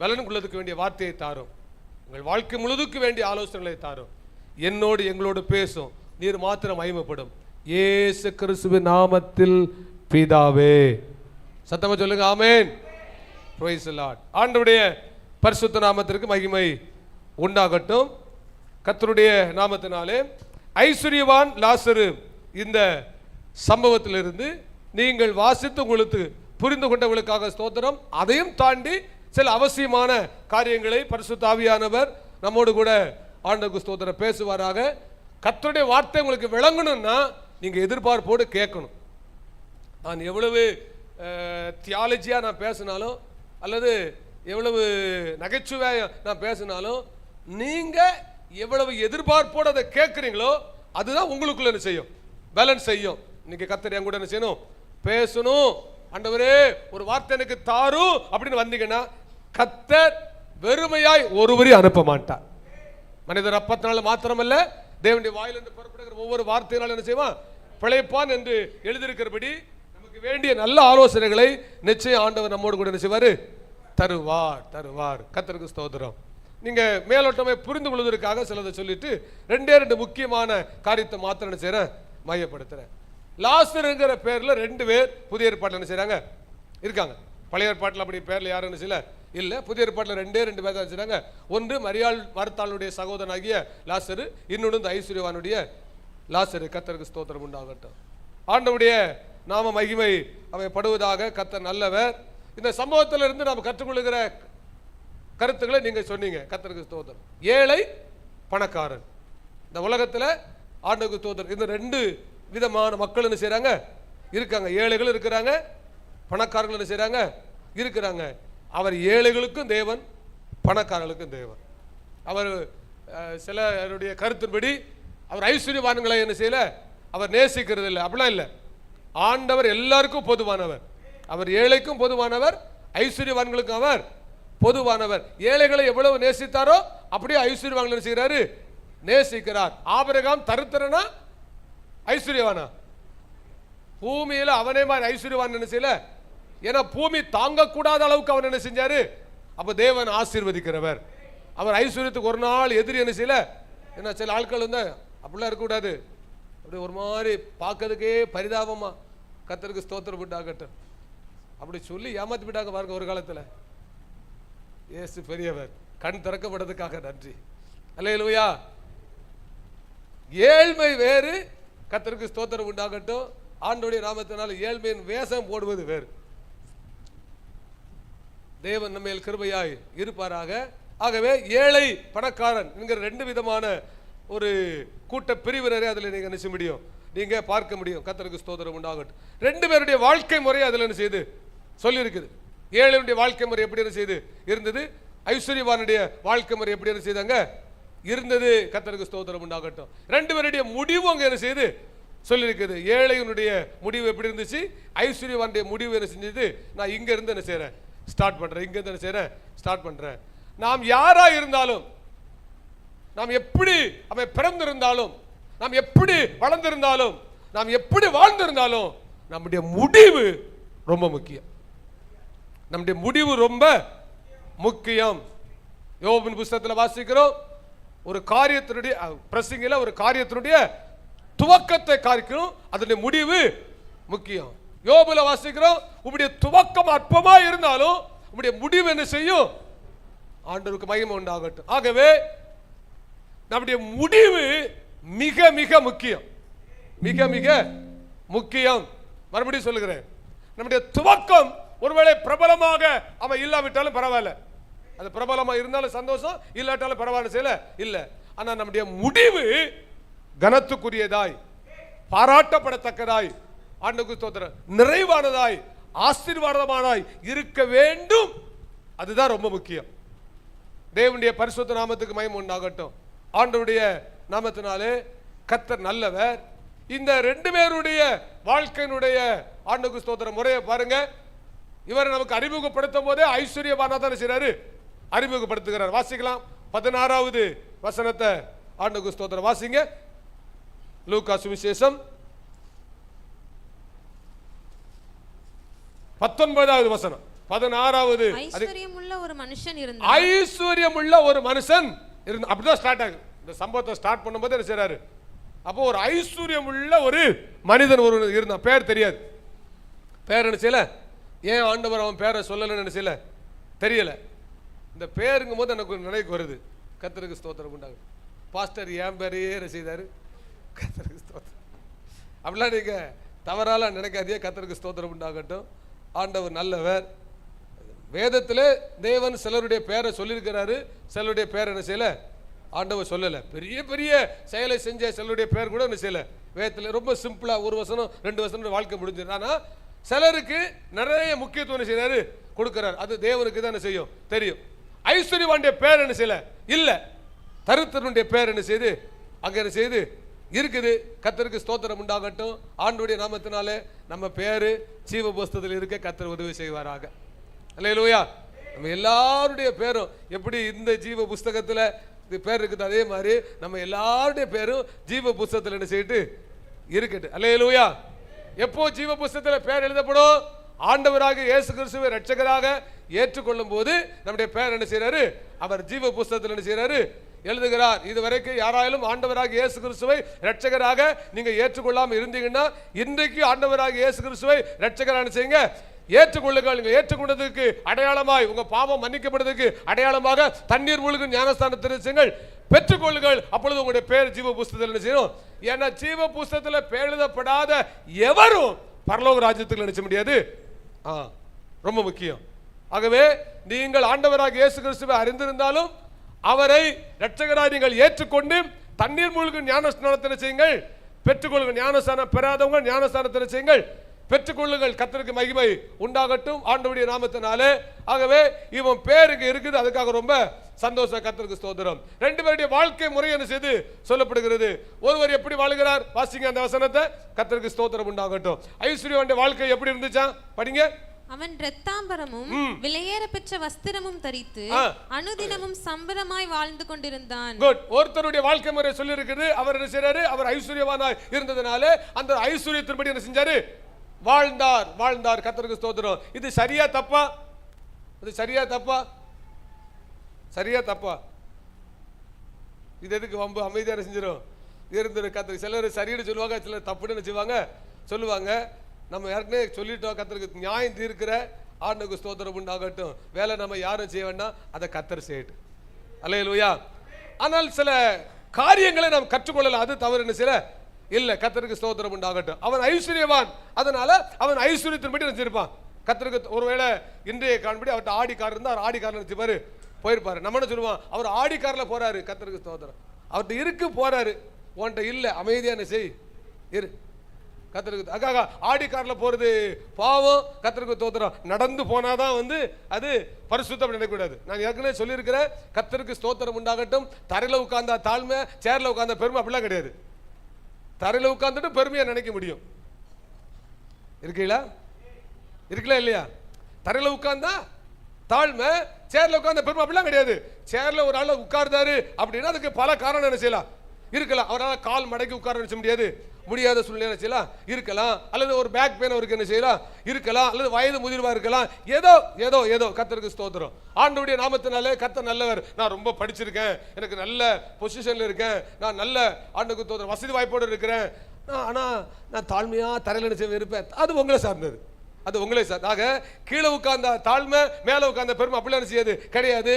பலனுக்குள்ளதுக்கு வேண்டிய வார்த்தையை தாரும், உங்கள் வாழ்க்கை முழுதுக்கு வேண்டிய ஆலோசனைகளை தாரும், என்னோடு எங்களோடு பேசும், நீர் மாத்திரம் மகிமைப்படும். இயேசு கிறிஸ்துவின் நாமத்தில் பிதாவே. சத்தமா சொல்லுங்க ஆமென். Praise the Lord. ஆண்டவருடைய பரிசுத்த நாமத்திற்கு மகிமை உண்டாகட்டும். கர்த்தருடைய நாமத்தினாலே ஐஸ்வர்யவான் லாசரு இந்த சம்பவத்திலிருந்து நீங்கள் வாசித்து உங்களுக்கு புரிந்து கொண்டவர்களுக்காக ஸ்தோத்திரம். அதையும் தாண்டி சில அவசியமான காரியங்களை பரிசுத்த ஆவியானவர் நம்மோடு கூட ஆண்டவருக்கு ஸ்தோத்திரம் பேசுவாராக. கர்த்தருடைய வார்த்தை உங்களுக்கு விளங்கணும்னா நீங்க எதிர்பார்ப்போடு கேட்கணும். நான் எவ்வளவு தியாலஜியாக நான் பேசினாலும் அல்லது எவ்வளவு நகைச்சுவையாக நான் பேசினாலும் நீங்கள் எவ்வளவு எதிர்பார்ப்போடு அதை கேட்குறீங்களோ அதுதான் உங்களுக்குள்ள என்ன செய்யும், பேலன்ஸ் செய்யும். இன்னைக்கு கர்த்தர் என் கூட என்ன செய்யணும், பேசணும். ஆண்டவரே ஒரு வார்த்தை எனக்கு தாரும் அப்படின்னு வந்தீங்கன்னா கர்த்தர் வெறுமையாய் ஒருவரையும் அனுப்ப மாட்டார். மனிதர் அப்பத்தினால மாத்திரமல்ல, தேவனுடைய வாயிலிருந்து புறப்படுகிற ஒவ்வொரு வார்த்தையினாலும் என்ன செய்வான், பிழைப்பான் என்று எழுதியிருக்கிறபடி நமக்கு வேண்டிய நல்ல ஆலோசனைகளை நிச்சயம் ஆண்டவர் நம்மோடு கூட என்ன செய்வார், தருவார். கர்த்தருக்கு ஸ்தோத்திரம். நீங்க மேலோட்டமே புரிந்து கொள்வதற்காக சிலதை சொல்லிட்டு 2 முக்கியமான காரியத்தை மாத்திரம் என்ன செய்யறேன், மையப்படுத்துறேன். லாசருங்கிற பேர்ல 2 பேர் புதிய ஏற்பாட்டில் என்ன செய்யறாங்க இருக்காங்க. பழைய ஏற்பாட்டில் அப்படி பேர்ல யாரும் என்ன செய்யல இல்ல. புதிய ஏற்பாட்டில் 2 பேர் தான் செய்யறாங்க. ஒன்று மரியாள் மர்த்தாளுடைய சகோதரனாகிய லாசரு, இன்னொன்று இந்த ஐஸ்வர்யவானுடைய லாசரு. கர்த்தருக்கு ஸ்தோத்திரம் உண்டாகட்டும். ஆண்டவருடைய நாம மகிமை அவை படுவதாக. கர்த்தர் நல்லவர். இந்த சம்பவத்தில் இருந்து நாம் கற்றுக்கொள்கிற கருத்துக்களை நீங்க சொன்னீங்க. கர்த்தருக்கு ஸ்தோத்திரம். ஏழை பணக்காரன் இந்த உலகத்தில் ஆண்டவருக்கு ஸ்தோத்திரம். இந்த 2 விதமான மக்கள் என்ன செய்யறாங்க இருக்காங்க. ஏழைகள் இருக்கிறாங்க, பணக்காரர்கள் என்ன செய்யறாங்க இருக்கிறாங்க. அவர் ஏழைகளுக்கும் தேவன், பணக்காரர்களுக்கும் தேவன். அவர் சிலருடைய கருத்தின்படி அவர் ஐஸ்வர்யவான்களை என்ன செய்யல, அவர் நேசிக்கிறது இல்லை. அப்படிலாம் இல்லை. ஆண்டவர் எல்லாருக்கும் பொதுவானவர். அவர் ஏழைக்கும் பொதுவானவர், ஐஸ்வர்யவான்களுக்கும் அவர் பொதுவானவர். ஏழைகளை எவ்வளவு நேசித்தாரோ அப்படியே ஐஸ்வர்யவான்கள் என்ன செய்கிறாரு, நேசிக்கிறார். ஆபிரகாம் தரித்திரனா ஐஸ்வர்யவானா? பூமியில அவனே மாதிரி ஐஸ்வர்யவான் என்ன செய்யல, ஏன்னா பூமி தாங்கக்கூடாத அளவுக்கு அவன் என்ன செஞ்சாரு. அப்ப தேவன் ஆசீர்வதிக்கிறவர். அவர் ஐஸ்வர்யத்துக்கு ஒரு நாள் எதிரி என்ன செய்யல. ஏன்னா சில ஆட்கள் வந்து அப்படிலாம் இருக்கக்கூடாது, அப்படி ஒரு மாதிரி பார்க்கறதுக்கே பரிதாபமா. கர்த்தருக்கு ஸ்தோத்திரம் உண்டாகட்டும். அப்படி சொல்லி ஏமாத்தி விட்டாங்க பாருங்க ஒரு காலத்தில். இயேசு பெரியவர், கண் திறக்கப்பட்டதுக்காக நன்றி. அல்லேலூயா. ஏழ்மை வேறு, கர்த்தருக்கு ஸ்தோத்திரம் உண்டாகட்டும். ஆண்டவருடைய நாமத்தினால் ஏழ்மையின் வேஷம் போடுவது வேறு. தேவன் நம்ம மேல் கிருபையாய் இருப்பாராக. ஆகவே ஏழை பணக்காரன் என்கிற ரெண்டு விதமான ஒரு கூட்ட பிரிவினரை அதில் நீங்கள் நினைச்ச முடியும், நீங்க பார்க்க முடியும். கர்த்தருக்கு ஸ்தோத்திரம் உண்டாகட்டும். ரெண்டு பேருடைய வாழ்க்கை முறை அதில் என்ன செய்து சொல்லியிருக்குது. ஏழையுடைய வாழ்க்கை முறை எப்படி என்ன செய்து இருந்தது, ஐஸ்வர்யவானுடைய வாழ்க்கை முறை எப்படி என்ன செய்தாங்க இருந்தது. கர்த்தருக்கு ஸ்தோத்திரம் உண்டாகட்டும். ரெண்டு பேருடைய முடிவு அங்கே என்ன செய்து சொல்லியிருக்குது. ஏழையனுடைய முடிவு எப்படி இருந்துச்சு, ஐஸ்வர்யவானுடைய முடிவு என்ன செஞ்சது, நான் இங்க இருந்து என்ன செய்யறேன் ஸ்டார்ட் பண்றேன், இங்க இருந்து என்ன செய்யறேன் ஸ்டார்ட் பண்றேன். நாம் யாரா இருந்தாலும், நாம் எப்படி அவன் பிறந்திருந்தாலும், நாம் எப்படி வளர்ந்திருந்தாலும், நாம் எப்படி வாழ்ந்திருந்தாலும், நம்முடைய முடிவு ரொம்ப முக்கியம். நம்முடைய முடிவு ரொம்ப முக்கியம். யோபின் புத்தகத்தில் வாசிக்கிறோம், ஒரு காரியத்தினுடைய பிரசங்கில ஒரு காரியத்தினுடைய துவக்கத்தை காரிக்கணும், அதனுடைய முடிவு முக்கியம். யோபுல வாசிக்கிறோம், உம்முடைய துவக்கம் அற்பமா இருந்தாலும் உம்முடைய முடிவு என்ன செய்யும், ஆண்டவருக்கு மகிமை உண்டாகட்டும். ஆகவே நம்முடைய முடிவு மிக மிக முக்கியம், மிக மிக முக்கியம். மறுபடியும் சொல்லுகிறேன், நம்முடைய துவக்கம் ஒருவேளை பிரபலமாக அவன் இல்லாவிட்டாலும் பரவாயில்ல, அது பிரபலமாக இருந்தாலும் சந்தோஷம், இல்லாட்டாலும் பரவாயில்ல செய்யல இல்ல. ஆனா நம்முடைய முடிவு கனத்துக்குரியதாய், பாராட்டப்படத்தக்கதாய், ஆண்டவருக்கு ஸ்தோத்திரம், நிறைவானதாய், ஆசீர்வாதமானதாய் இருக்க வேண்டும். அதுதான் ரொம்ப முக்கியம். தேவனுடைய பரிசுத்த நாமத்துக்கு மகிமை உண்டாகட்டும். ஆண்டவருடைய நாமத்தினாலே கர்த்தர் நல்லவர். இந்த ரெண்டு பேருடைய வாழ்க்கையினுடைய ஆண்டவருக்கு ஸ்தோத்திரம் முறையை பாருங்க. இவரை நமக்கு அறிமுகப்படுத்தும் போதே ஐஸ்வர்யவானா தான் செய்றாரு, அறிமுகப்படுத்துகிறார். வாசிக்கலாம் 16வது வசனத்தை, ஆண்டவருக்கு ஸ்தோத்திரம் வாசிங்க. லூக்கா சுவிசேஷம் 19வது வசனம். 16வது ஐஸ்வர்யமுள்ள ஒரு மனுஷன் இருந்தான். ஐஸ்வர்யமுள்ள ஒரு மனுஷன் இருந்தான். அப்படிதான் ஸ்டார்ட் ஆகுது இந்த சம்பவத்தை. ஸ்டார்ட் பண்ணும்போது என்ன செய்றாரு, அப்போ ஒரு ஐஸ்வர்யமுள்ள ஒரு மனிதன் ஒரு இருந்தான். பேர் தெரியாது, பேர் என்ன செய்யல, ஏன் ஆண்டவர் அவன் பேரை சொல்லலன்னு என்ன செய்யல தெரியல. இந்த பேருங்கும் போது எனக்கு நினைவுக்கு வருது, கர்த்தருக்கு ஸ்தோத்திரம் உண்டாகும். பாஸ்டர் ஏன் பேரையே என்ன செய்தாரு, கர்த்தருக்கு ஸ்தோத்திரம். அப்படிலாம் நீங்க தவறால நினைக்காதே, கர்த்தருக்கு ஸ்தோத்திரம் உண்டாகட்டும். ஆண்டவர் நல்லவர். வேதத்திலே தேவன் சிலருடைய பேரை சொல்லியிருக்கிறாரு, சிலருடைய பேர் என்ன செய்யல ஆண்டவர் சொல்லல. பெரிய பெரிய செயலை செஞ்ச சிலருடைய பேர் கூட என்ன செய்யல வேதத்தில். ரொம்ப சிம்பிளா ஒரு வசனம் ரெண்டு வசனம் வாழ்க்கை முடிஞ்சிடும். ஆனா சிலருக்கு நிறைய முக்கியத்துவம் செய்யறாரு கொடுக்கிறார், அது தேவனுக்கு தான் என்ன செய்யும் தெரியும். ஐஸ்வர்யவானுடைய பேர் என்ன செய்யல இல்ல, தரித்திரனுடைய பேர் என்ன செய்து அங்க என்ன செய்து இருக்குது. கர்த்தருக்கு ஸ்தோத்திரம் உண்டாகட்டும். ஆண்டவருடைய நாமத்தினாலே நம்ம பேரு ஜீவ புஸ்தகத்தில் இருக்க கர்த்தர் உதவி செய்வாராக. அல்லேலூயா. நம்ம எல்லாருடைய பேரும் எப்படி இந்த ஜீவ புஸ்தகத்துல பேர் இருக்குது, அதே மாதிரி நம்ம எல்லாருடைய பேரும் ஜீவ புஸ்தகத்தில் என்ன செய்யிட்டு இருக்கட்டு. அல்லேலூயா. எப்போ ஜீவ புஸ்தகத்தில் பேர் எழுதப்படும், ஆண்டவராக இயேசு கிறிஸ்துவை இரட்சகராக ஏற்றுக்கொள்ளும் போது நம்முடைய பேர் என்ன செய்யறாரு, அவர் ஜீவ புஸ்தகத்தில் என்ன செய்யறாரு எழுதுகிறார். இதுவரைக்கும் யாராலும் ஆண்டவராக இயேசு கிறிஸ்துவை இரட்சகராக நீங்க ஏற்றுக்கொள்ளாம இருந்தீங்கன்னா, இன்றைக்கு ஆண்டவராக இயேசு கிறிஸ்துவை இரட்சகராக செய்யுங்க, ஏற்றுக்கொள்ளுங்கள். நீங்க ஏற்றுக்கொண்டதுக்கு அடையாளமாய், உங்க பாவம் மன்னிக்கப்படுவதற்கு அடையாளமாக தண்ணீர் மூழ்கும் ஞானஸ்தானத்தை பெற்றுக்கொள்ளுங்கள். அப்பொழுது உங்களுடைய பேர் ஜீவ புஸ்தகத்தில் என்ன செய்யணும். ஏன்னா ஜீவ புஸ்தகத்தில் பேர் எழுதப்படாத எவரும் பரலோக ராஜ்யத்தில் நினைச்ச முடியாது. ரொம்ப முக்கியம். ஆகவே நீங்கள் ஆண்டவராக இயேசு கிறிஸ்துவை அறிந்திருந்தாலும் அவரை இரட்சகராய் நீங்கள் ஏற்றுக்கொண்டு தண்ணீர் மூழ்கும் ஞானஸ்தானத்தை செய்யுங்கள், பெற்றுக்கொள்ளுங்கள். ஞானஸ்தானம் பெறாதவங்க ஞானஸ்தானத்தை செய்யுங்கள், பெற்றுக்கொள்ளுங்கள். கர்த்தருக்கு மகிமை உண்டாகட்டும் ஆண்டவருடைய நாமத்தினாலே. ஆகவே இவன் பேர் இங்க இருக்குது, அதுக்காக ரொம்ப சந்தோஷம். கர்த்தருக்கு ஸ்தோத்திரம். ரெண்டு பேருடைய வாழ்க்கை முறை என்ன செய்து சொல்லப்படுகிறது. ஒருவர் எப்படி வாழுகிறார், வாசிங்க அந்த வசனத்தை. கர்த்தருக்கு ஸ்தோத்திரம் உண்டாகட்டும். ஐஸ்வர்யவானுடைய வாழ்க்கை எப்படி இருந்துச்சா படிங்க. அவன் இரத்தாம்பரமும் விலையேற பெற்ற வஸ்திரமும் தரித்து அனுதினமும் சம்பரமாய் வாழ்ந்து கொண்டிருந்தான். குட். ஒருத்தருடைய வாழ்க்கை முறை சொல்லி இருக்குது. அவர் என்ன செய்றாரு, அவர் ஐஸ்வர்யவானாய் இருந்ததனால அந்த ஐஸ்வர்யத்தின்படி என்ன செஞ்சாரு, வாழ்ந்தார் வாழ்ந்தார். கர்த்தருக்கு ஸ்தோத்திரம். இது சரியா தப்பா, இது சரியா தப்பா, சரியா தப்பா? இது எதுக்கு வம்பு, அமைதியாக செஞ்சிடும் இருந்துரு. கர்த்தருக்கு சிலர் சரின்னு சொல்லுவாங்க, சிலர் தப்புன்னு செய்வாங்க சொல்லுவாங்க. நம்ம ஏற்கனவே சொல்லிட்டோம், கர்த்தருக்கு நியாயம் தீர்க்கிற ஆண்டவருக்கு ஸ்தோத்திரம் உண்டாகட்டும். வேலை நம்ம யாரும் செய்ய வேண்டாம், அதை கர்த்தர் செய்யட்டும். அல்லேலூயா. ஆனால் சில காரியங்களை நாம் கற்றுக்கொள்ளலாம், அது தவறு என்ன செய்யல இல்ல. கர்த்தருக்கு ஸ்தோத்திரம் உண்டாகட்டும். அவன் ஐஸ்வர்யவான், அதனால அவன் ஐஸ்வர்யத்தின்படி நினைச்சிருப்பான் கர்த்தருக்கு ஒருவேளை இன்றைய காண்படி அவர்கிட்ட ஆடி கார் இருந்தால் அவர் ஆடி கார்ல நினைச்சுப்பாரு போயிருப்பாரு. நம்ம என்ன சொல்லுவோம், அவர் ஆடி கார்ல போறாரு, கர்த்தருக்கு ஸ்தோத்திரம். அவர்கிட்ட இருக்கு போறாரு, உன்கிட்ட இல்லை, அமைதியான செய் இரு. கர்த்தருக்கு அக்காக ஆடி கார்ல போறது பாவம், கர்த்தருக்கு ஸ்தோத்திரம். நடந்து போனாதான் வந்து அது பரிசுத்தம் நினைக்கக்கூடாது. நான் ஏற்கனவே சொல்லியிருக்கிறேன், கர்த்தருக்கு ஸ்தோத்திரம் உண்டாகட்டும். தரையில உட்கார்ந்தா தாழ்மை, சேர்ல உட்கார்ந்த பெருமை அப்படிலாம் கிடையாது. தரையில உட்கார்ந்துட்டு பெருமையை நினைக்க முடியும். இருக்கீங்களா? இருக்கல இல்லையா? தரையில உட்கார்ந்தா தாழ்மை, சேர்ல உட்கார்ந்த பெருமை அப்படிலாம் கிடையாது. சேர்ல ஒரு ஆள் உட்கார்ந்தாரு அப்படின்னா அதுக்கு பல காரணம் என்ன செய்யலாம் இருக்கலாம். அவரால் கால் மடக்கி உட்கார நினைச்ச முடியாத சூழ்நிலை என்ன செய்யலாம் இருக்கலாம். அல்லது ஒரு பேக் பெயின் அவருக்கு என்ன செய்யலாம் இருக்கலாம். அல்லது வயது முதிர்வா இருக்கலாம். ஏதோ ஏதோ ஏதோ கர்த்தருக்கு ஸ்தோத்திரம். ஆண்டவருடைய நாமத்தினாலே கர்த்தர் நல்லவர். நான் ரொம்ப படிச்சிருக்கேன், எனக்கு நல்ல பொசிஷன்ல இருக்கேன், நான் நல்ல ஆண்டவருக்கு ஸ்தோத்திரம் வசதி வாய்ப்போடு இருக்கிறேன், ஆனா நான் தாழ்மையா தரையில நினைச்ச இருப்பேன். அது உங்களை சார்ந்தது, அது உங்களே சார். ஆக கீழே உட்கார்ந்த தாழ்மை, மேல உட்கார்ந்த பெருமை அப்படிலாம் செய்யாது கிடையாது.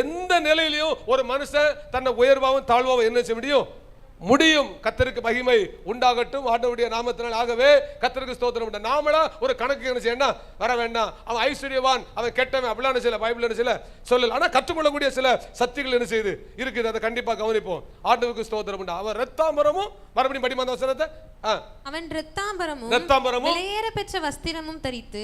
எந்த நிலையிலையும் ஒரு மனுஷன் தன்னை உயர்வாகவும் தாழ்வாகவும் என்ன செய்ய முடியும். கர்த்தருக்கு மகிமை உண்டாகட்டும் ஆண்டவருடைய நாமத்தினால். ஆகவே கர்த்தருக்கு ஸ்தோத்திரம் உண்டு. நாமளா ஒரு கணக்கு என்ன செய்யணும் வர வேண்டாம். அவன் ஐஸ்வர்யவான், அவன் கெட்டவன் அப்படிலாம் என்ன செய்யல, பைபிள் என்ன செய்யல சொல்லல. ஆனா கற்றுக்கொள்ளக்கூடிய சில சக்திகள் என்ன செய்யுது இருக்குது, அதை கண்டிப்பா கவனிப்போம். ஆண்டவருக்கு ஸ்தோத்திரம் உண்டு. அவன் ரத்தாம்பரமும், மறுபடியும் படிமா அந்த வசனத்தை, அவன் ரத்தாம்பரமும் விலையேற பெற்ற வஸ்திரமும் தரித்து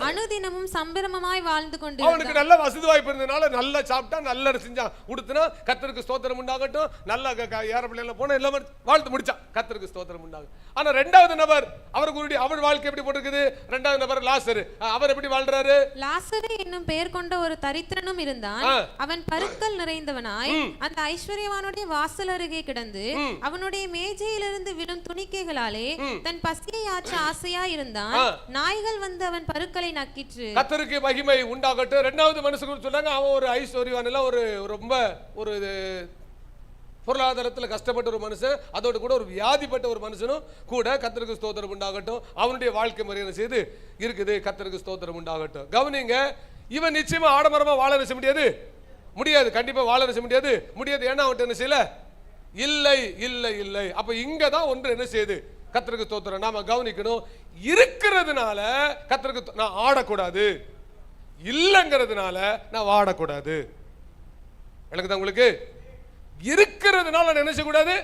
அனுதினமும் சம்பிரமமாய் வாழ்ந்து கொண்டு அவனுக்கு நல்ல வசதி வாய்ப்பு இருந்தனால நல்லா சாப்பிட்டா, நல்ல செஞ்சான், உடுத்தினா, கர்த்தருக்கு ஸ்தோத்திரம் உண்டாகட்டும். நல்ல ஏரோப்ளேன்ல போனா எல்லாம் வாழ்த்து முடிச்சான், கர்த்தருக்கு ஸ்தோத்திரம் உண்டாகும். ஆனா ரெண்டாவது நபர் அவர் வாழ்க்கை எப்படி போட்டிருக்குது? ரெண்டாவது நபர் லாசரு, அவர் எப்படி வாழ்றாரு? லாசரு என்னும் பெயர் கொண்ட ஒரு தரித்திரனும் இருந்தான். அவன் பருக்கள் நிறைந்தவனாய் அந்த ஐஸ்வர்யவானுடைய வாசல் அருகே கிடந்து அவனுடைய மேஜையிலிருந்து விழும் துணிக்கைகளாலே தன் பசியை ஆற்ற ஆசையா இருந்தான். நாய்கள் வந்து அவன் பருக்களை நக்கிற்று. கர்த்தருக்கு மகிமை உண்டாகட்டும். ரெண்டாவது மனுஷன் சொன்னாங்க, அவன் ஒரு ஐஸ்வர்யவான் இல்ல, ஒரு ரொம்ப ஒரு பொருளாதாரத்தில் கஷ்டப்பட்ட ஒரு மனுஷன், அதோடு கூட ஒரு வியாதிப்பட்ட ஒரு மனுஷனும் கூட. கர்த்தருக்கு ஸ்தோத்திரம் உண்டாகட்டும். அவனுடைய வாழ்க்கை முறையை செய்து இருக்குது. கர்த்தருக்கு ஸ்தோத்திரம் உண்டாகட்டும். கவனிங்க, இவன் நிச்சயமா ஆடம்பரமா வாழ நினைச்ச முடியாது. கண்டிப்பா வாழ நினைச்ச முடியாது. ஏன்னா அவன் என்ன செய்யல, இல்லை இல்லை இல்லை. அப்ப இங்க தான் ஒன்று என்ன செய்யுது, கர்த்தருக்கு ஸ்தோத்திரம். நாம கவனிக்கணும், இருக்கிறதுனால கர்த்தருக்கு நான் ஆடக்கூடாது, இல்லைங்கிறதுனால நான் வாடக்கூடாது. எனக்கு தான் உங்களுக்கு இருக்கிறதுனால நினைச்ச கூடாது,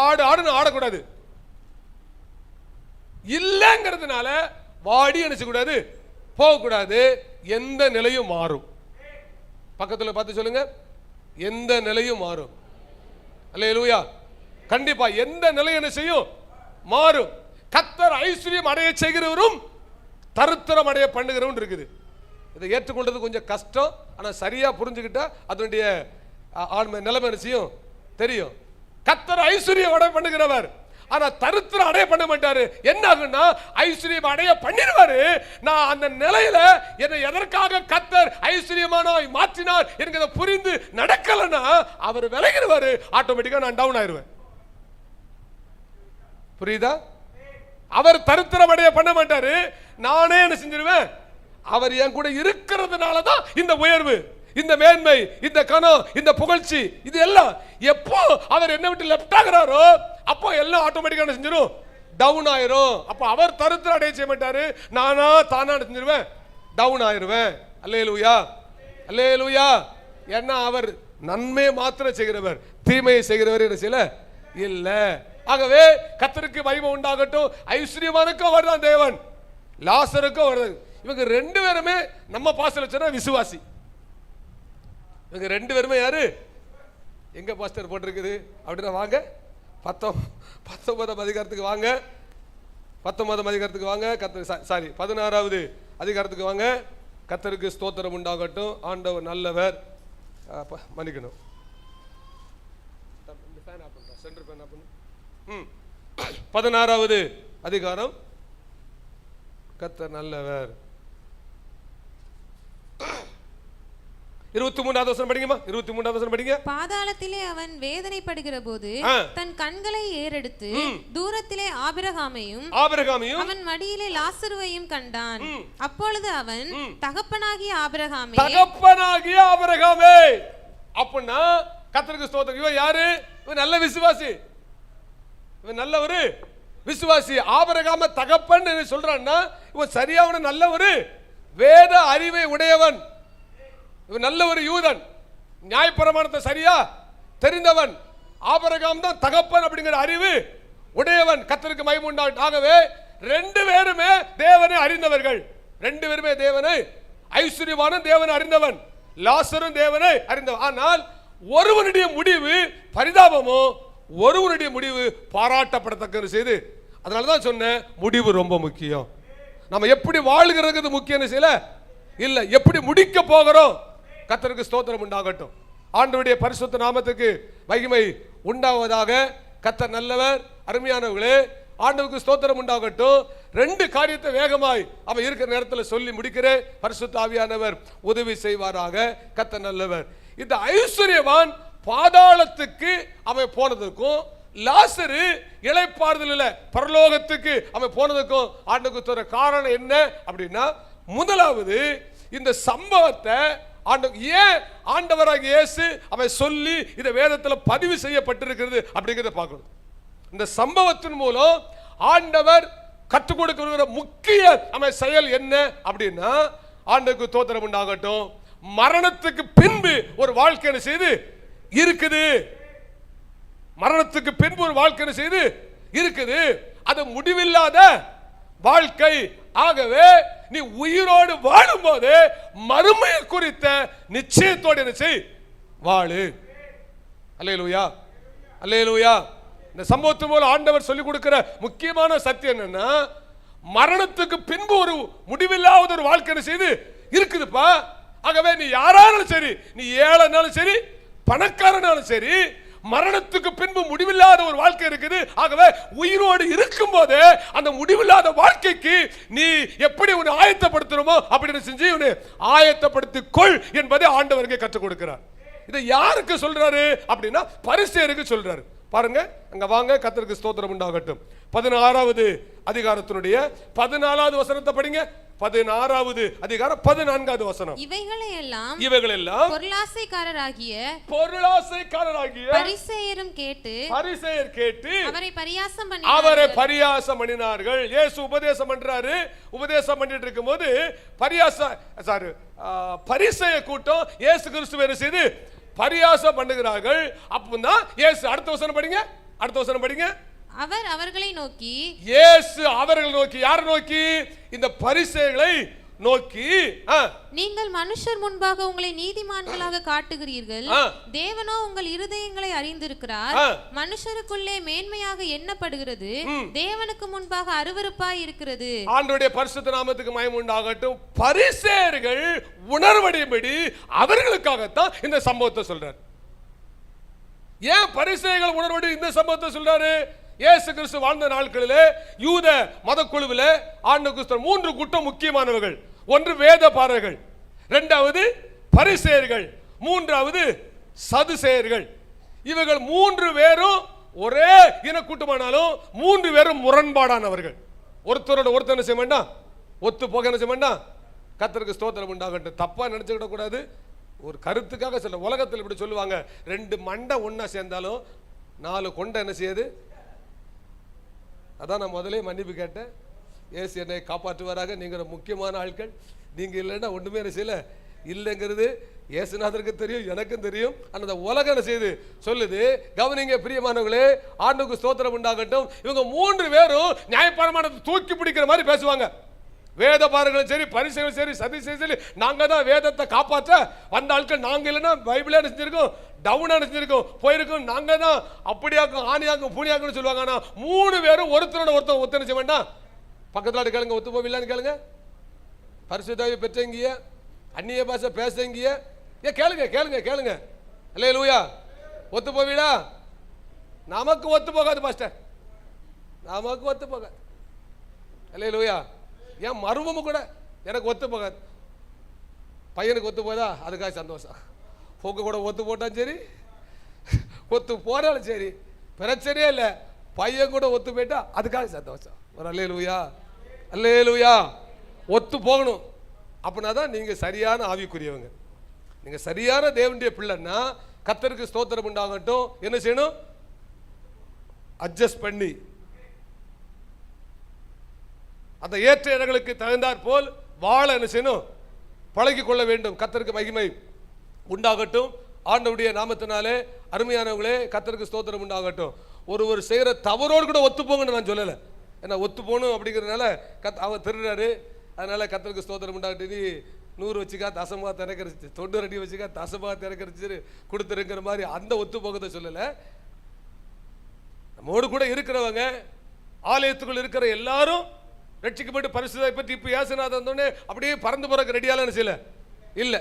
ஆடுன்னு ஆடக்கூடாது. இல்லைங்கிறதுனால வாடி நினைச்ச கூடாது, போகக்கூடாது. எந்த நிலையும் மாறும். பக்கத்துல பார்த்து சொல்லுங்க, எந்த நிலையும் மாறும். அல்லேலூயா. கண்டிப்பா எந்த நிலை என்ன செய்யும், மாறும். கர்த்தர் ஐஸ்வர்யம் அடைய செய்கிறவரும் தரித்திரம் அடைய பண்ணுகிறவரும் இருக்குது. இதை ஏற்றுக்கொண்டது கொஞ்சம் கஷ்டம். ஆனா சரியா புரிஞ்சுக்கிட்டா அதனுடைய நிலைமை செய்யும் தெரியும். கர்த்தர் ஐஸ்வர்யம் அடைய பண்ணுகிறவர், ஆனா தரித்திரம் அடைய பண்ண மாட்டாரு. என்ன ஆகுன்னா ஐஸ்வர்யம் அடைய பண்ணிடுவாரு. நான் அந்த நிலையில என்னை எதற்காக கர்த்தர் ஐஸ்வர்யமானாய் மாற்றினார் என்கிறத புரிந்து நடக்கலன்னா அவர் விலகிடுவாரு. ஆட்டோமேட்டிக்கா நான் டவுன் ஆயிருவேன். புரியுதா? அவர் தரித்திரம் அடைய பண்ண மாட்டாரு. நானே என்ன செஞ்சிருவேன், அவர் என் கூட இருக்கிறதுனாலதான் இந்த உயர்வு, இந்த மேன்மை, இந்த கனம், இந்த புகழ்ச்சி, இது எல்லாம். எப்போ அவர் என்ன விட்டு லெஃப்ட் ஆகுறாரோ அப்போ எல்லாம் ஆட்டோமேட்டிக்கா செஞ்சிடும், டவுன் ஆயிரும். அப்போ அவர் தரித்திரம் அடைய செய்ய மாட்டாரு, நானா தானா செஞ்சிருவேன், டவுன் ஆயிருவேன். அல்லேலூயா, அல்லேலூயா. ஏன்னா அவர் நன்மை மாத்திரம் செய்கிறவர், தீமையை செய்கிறவர் என்ன செய்யல இல்ல. ஆகவே கர்த்தருக்கு மகிமை உண்டாகட்டும். ஐஸ்வர்யவானுக்கும் அவர் தான் தேவன், லாசருக்கும் அவர். இவங்க ரெண்டு பேருமே நம்ம பாஸ்டர் வச்சா விசுவாசி. இவங்க ரெண்டு பேருமே யாரு, எங்க பாஸ்டர் போட்டிருக்குது அப்படின்னா வாங்க 19ஆம் அதிகாரத்துக்கு வாங்க, 19ஆம் அதிகாரத்துக்கு வாங்க. சாரி 16வது அதிகாரத்துக்கு வாங்க. கர்த்தருக்கு ஸ்தோத்திரம் உண்டாகட்டும். ஆண்டவர் நல்லவர். மன்னிக்கணும், சென்டர் ஃபேன் ஆஃப் பண்ணு. 16வது அதிகாரம். கர்த்தர் நல்லவர். 23வது வசனம் படிங்கம்மா. 23வது வசனம் படிங்க. பாதாளத்திலே அவன் வேதனைப்படுகிற போது தன் கண்களை ஏறெடுத்து தூரத்திலே ஆபிரகாமையும் அவன் மடியிலே லாசருவையும் கண்டான். அப்பொழுது அவன் தகப்பனாகிய ஆபிரகாமே, அப்படின்னா கர்த்தருக்கு ஸ்தோத்திரம். இவன் யாரு? இவன் நல்ல விசுவாசி, இவன் நல்ல ஒரு விசுவாசி. ஆபிரகாம தகப்பன் என்று சொல்றான்னா இவன் சரியான நல்ல ஒரு வேத அறிவை உடையவன், இவன் நல்ல ஒரு யூதன், நியாயப்பிரமாணத்தை சரியா தெரிந்தவன். ஆபிரகாம் தான் தகப்பன் அப்படிங்கிற அறிவு உடையவன். கர்த்தருக்கு மகிமை உண்டாகட்டும். ஆகவே ரெண்டு பேருமே தேவனை அறிந்தவர்கள். ரெண்டு பேருமே தேவனை, ஐஸ்வர்யவான தேவனை அறிந்தவன், லாசரும் தேவனை அறிந்தவன். ஆனால் ஒருவனுடைய முடிவு பரிதாபமோ, ஒருவனுடைய முடிவு பாராட்டப்படத்தக்க செய்து. அதனால தான் சொன்னேன், முடிவு ரொம்ப முக்கியம். நம்ம எப்படி வாழ்கிறது முக்கியம் செய்யல இல்ல, எப்படி முடிக்க போகிறோம். கர்த்தருக்கு ஸ்தோத்திரம் உண்டாகட்டும். ஆண்டவருடைய பரிசுத்த நாமத்துக்கு மகிமை உண்டாவதாக. கர்த்தர் நல்லவர். அருமையானவர்களே, ஆண்டவருக்கு ஸ்தோத்திரம் உண்டாகட்டும். ரெண்டு காரியத்தை வேகமாய் அவன் இருக்கிற நேரத்தில் சொல்லி முடிக்கிறேன். பரிசுத்த ஆவியானவர் உதவி செய்வாராக. கர்த்தர் நல்லவர். இந்த ஐஸ்வர்யவான் பாதாளத்துக்கு அவன் போனதுக்கும், லாசரு இளைப்பாறுதல் பரலோகத்துக்கு அவன் போனதுக்கும் ஆண்டவருக்கு சொல்ற காரணம் என்ன அப்படின்னா, முதலாவது இந்த சம்பவத்தை ஏன் ஆண்டவராக இயேசு அவன் சொல்லி இந்த வேதத்தில் பதிவு செய்யப்பட்டிருக்கிறது அப்படிங்கிறத பார்க்கணும். இந்த சம்பவத்தின் மூலம் ஆண்டவர் கற்றுக் கொடுக்கிற முக்கிய அவன் செயல் என்ன அப்படின்னா, ஆண்டவருக்கு ஸ்தோத்திரம் உண்டாகட்டும், மரணத்துக்கு பின்பு ஒரு வாழ்க்கை செய்து இருக்குது. மரணத்துக்கு பின்பு ஒரு வாழ்க்கை செய்து இருக்குது. அது முடிவில்லாத வாழ்க்கை. ஆகவே நீ உயிரோடு வாழும் போது மறுமையை குறித்த நிச்சயத்தோடு என்ன செய், வாழு. அல்லேலூயா, அல்லேலூயா. இந்த சம்பவத்தின் மூலம் ஆண்டவர் சொல்லிக் கொடுக்கிற முக்கியமான சத்தியம் என்னன்னா, மரணத்துக்கு பின்பு ஒரு முடிவில்லாத ஒரு வாழ்க்கை செய்து இருக்குதுப்பா. ஆகவே நீ யாராலும் சரி, நீ ஏழைனாலும் சரி, பணக்காரனாலும் சரி, மரணத்துக்கு பின்பு முடிவில்லாத ஒரு வாழ்க்கை இருக்குது. ஆகவே உயிரோடு இருக்கும் போது அந்த முடிவில்லாத வாழ்க்கைக்கு நீ எப்படி உன்னை ஆயத்தப்படுத்தணுமோ அப்படின்னு செஞ்சு உன்னை ஆயத்தப்படுத்திக் கொள் என்பதை ஆண்டவருக்கு கற்றுக் கொடுக்கிறார். இதை யாருக்கு சொல்றாரு அப்படின்னா, பரிசேயருக்கு சொல்றாரு. பாருங்க, அங்க வாங்க. கர்த்தருக்கு ஸ்தோத்திரம் உண்டாகட்டும். 16வது அதிகாரத்தினுடைய 14வது வசனத்தை படிங்க. 16வது அதிகாரம் 14வது வசனம். இவைகளெல்லாம் பொருளாசைக்காரராகிய பரிசேயரும் கேட்டு அவரை பரியாசம் பண்ணினார்கள். இயேசு உபதேசம் பண்றாரு. உபதேசம் பண்ணிட்டு இருக்கும்போது பரிசேய கூட்டம் இயேசு கிறிஸ்துவை செய்து பரியாசம் பண்ணுகிறார்கள். அப்பதான் இயேசு, அடுத்த வசனம் படிங்க, அடுத்த வசனம் படிங்க. அவர் அவர்களை நோக்கி, இயேசு அவர்களை நோக்கி, யாரை நோக்கி? இந்த பரிசேயர்களை நோக்கி, நீங்கள் மனுஷர் முன்பாக உங்களை நீதிமான்களாக காட்டுகிறீர்கள், தேவனோ உங்கள் இருதயங்களை அறிந்திருக்கிறார். மனுஷருக்குள்ளே மேன்மையாக எண்ணப்படுகிறது, தேவனுக்கு முன்பாக அருவருப்பாய் இருக்கிறது. ஆண்டவருடைய பரிசுத்த நாமத்துக்கு மகிமை உண்டாகட்டும். பரிசேயர்கள் உணர்வடையும்படி அவர்களுக்காகத்தான் இந்த சம்பவத்தை சொல்றார். ஏன் பரிசேயர்கள் உணர்வடி இந்த சம்பவத்தை சொல்றாரு? இயேசு கிறிஸ்து வாழ்ந்த நாட்களிலே யூத மதக்குழுவில் ஆண்டவருக்கு 3 கூட்டம் முக்கியமானவர்கள். ஒன்று வேதபாரகர்கள், இரண்டாவது பரிசேயர்கள், மூன்றாவது சதுசேயர்கள். இவர்கள் 3 பேரும் ஒரே இன கூட்டமானாலும் 3 பேரும் முரண்பாடானவர்கள். ஒருத்தரோட ஒருத்தர் என்ன செய்ய வேண்டாம், ஒத்து போக என்ன செய்ய வேண்டாம். கர்த்தருக்கு ஸ்தோத்திரம் உண்டாகட்டும். தப்பா நினைச்சுக்கிட கூடாது. ஒரு கருத்துக்காக சொல்ல, உலகத்தில் இப்படி சொல்லுவாங்க, 2 மண்டை ஒன்னா சேர்ந்தாலும் 4 கொண்டை என்ன செய்யுது. அதான் நான் முதலே மன்னிப்பு கேட்டேன். ஏசு என்னை காப்பாற்றுவாராக. நீங்கள் முக்கியமான ஆட்கள், நீங்கள் இல்லைன்னா ஒன்றுமே என்ன செய்யல இல்லைங்கிறது இயேசுநாதருக்கு தெரியும், எனக்கும் தெரியும். அந்த உலகம் என்ன செய்யுது சொல்லுது. கவனிங்க பிரியமானவர்களே, ஆண்டவருக்கு ஸ்தோத்திரம் உண்டாகட்டும். இவங்க 3 பேரும் நியாயப்பிரமாணத்தை தூக்கி பிடிக்கிற மாதிரி பேசுவாங்க. வேதபாரர்களும் சரி, பரிசேயர்களும் சரி, சதுசேயரும் சரி, நாங்க தான் வேதத்தை காப்பாற்ற வந்த ஆட்கள். நாங்க இல்லைன்னா பைபிளே செஞ்சிருக்கோம், டவுனா செஞ்சிருக்கோம், போயிருக்கோம். நாங்க தான் அப்படியாக்கும், ஆணியாக்கும், பூனியாக்குன்னு சொல்லுவாங்க. ஆனா 3 பேரும் ஒருத்தரோட ஒருத்தர் ஒத்துழைச்சு செய்ய வேண்டாம். பக்கத்துல கேளுங்க, ஒத்து போவில்லான்னு கேளுங்க. பரிசுத்தாவி பெற்றங்கிய, அந்நிய பாஷை பேசங்கிய, கேளுங்க கேளுங்க கேளுங்க. அல்லேலூயா. ஒத்து போவீடா? நமக்கு ஒத்து போகாது பாஸ்டர், நமக்கு ஒத்து போகாது. அல்லேலூயா. ஏன் மருமமும் கூட எனக்கு ஒத்து போகாது. பையனுக்கு ஒத்து போதா அதுக்காக சந்தோஷம். போக்கு கூட ஒத்து போட்டாலும் சரி, ஒத்து போனாலும் சரி, பிரச்சனையே இல்லை. பையன் கூட ஒத்து போயிட்டா அதுக்காக சந்தோஷம். ஒரு அல்லேலூயா, அல்லேலூயா. ஒத்து போகணும். அப்படின்னா தான் நீங்க சரியான ஆவிக்குரியவங்க. நீங்க சரியான தேவனுடைய பிள்ளைன்னா கர்த்தருக்கு ஸ்தோத்திரம் உண்டாகட்டும். என்ன செய்யணும்? அட்ஜஸ்ட் பண்ணி அந்த ஏற்ற இடங்களுக்கு தகுந்தாற் போல் வாழ என்ன செய்யணும், பழகி கொள்ள வேண்டும். கர்த்தருக்கு மகிமை உண்டாகட்டும். ஆண்டவருடைய நாமத்தினாலே அருமையானவங்களே கர்த்தருக்கு ஸ்தோத்திரம் உண்டாகட்டும். ஒருவர் செய்கிற தவறோடு கூட ஒத்துப்போங்கன்னு நான் சொல்லலை. ஏன்னா ஒத்து போகணும் அப்படிங்கிறதுனால அவர் திருடுறாரு, அதனால கர்த்தருக்கு ஸ்தோத்திரம் உண்டாகட்டும். நீ 100 வச்சுக்கா தசமாக திறக்கரிச்சு, 90 அடி வச்சுக்கா தசமாக திறக்கரிச்சு கொடுத்துருங்கிற மாதிரி அந்த ஒத்து போகத்தை சொல்லலை. நம்மோடு கூட இருக்கிறவங்க, ஆலயத்துக்குள் இருக்கிற எல்லாரும் ரட்சிக்கப்பட்டு பரிசுத்தை பற்றி இப்போ ஏசுநாதன் வந்தோடனே அப்படியே பறந்து போறக்கு ரெடியாலன்னு செய்யல இல்லை.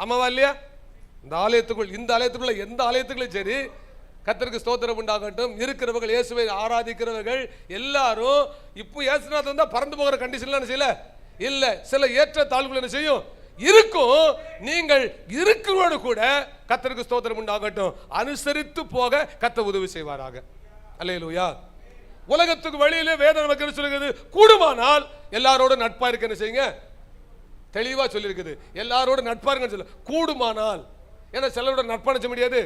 ஆமாவா இல்லையா? இந்த ஆலயத்துக்குள்ள எந்த ஆலயத்துக்குள்ளும் சரி கர்த்தருக்கு ஸ்தோத்திரம் உண்டாகட்டும். இருக்கிறவர்கள், இயேசுவை ஆராதிக்கிறவர்கள் எல்லாரும் இப்போ ஏசுநாதன் வந்தா பறந்து போகிற கண்டிஷன்ல செய்யல இல்லை. சில ஏற்ற தாழ்வுகள் என்ன செய்யும் இருக்கும். நீங்கள் இருக்கிறோடு கூட கர்த்தருக்கு ஸ்தோத்திரம் உண்டாகட்டும். அனுசரித்து போக கர்த்தர் உதவி செய்வாராக. அல்லேலூயா. உலகத்துக்கு வழியிலே வேதம் நமக்கு என்ன சொல்லுகிறது, கூடுமானால் எல்லாரோட நட்பா இருக்க என்ன செய்யுங்க, தெளிவா சொல்லியிருக்குது. எல்லாரோட நட்பா இருக்க சொல்ல கூடுமானால். ஏன்னா சிலரோட நட்பா நினைச்ச முடியாது,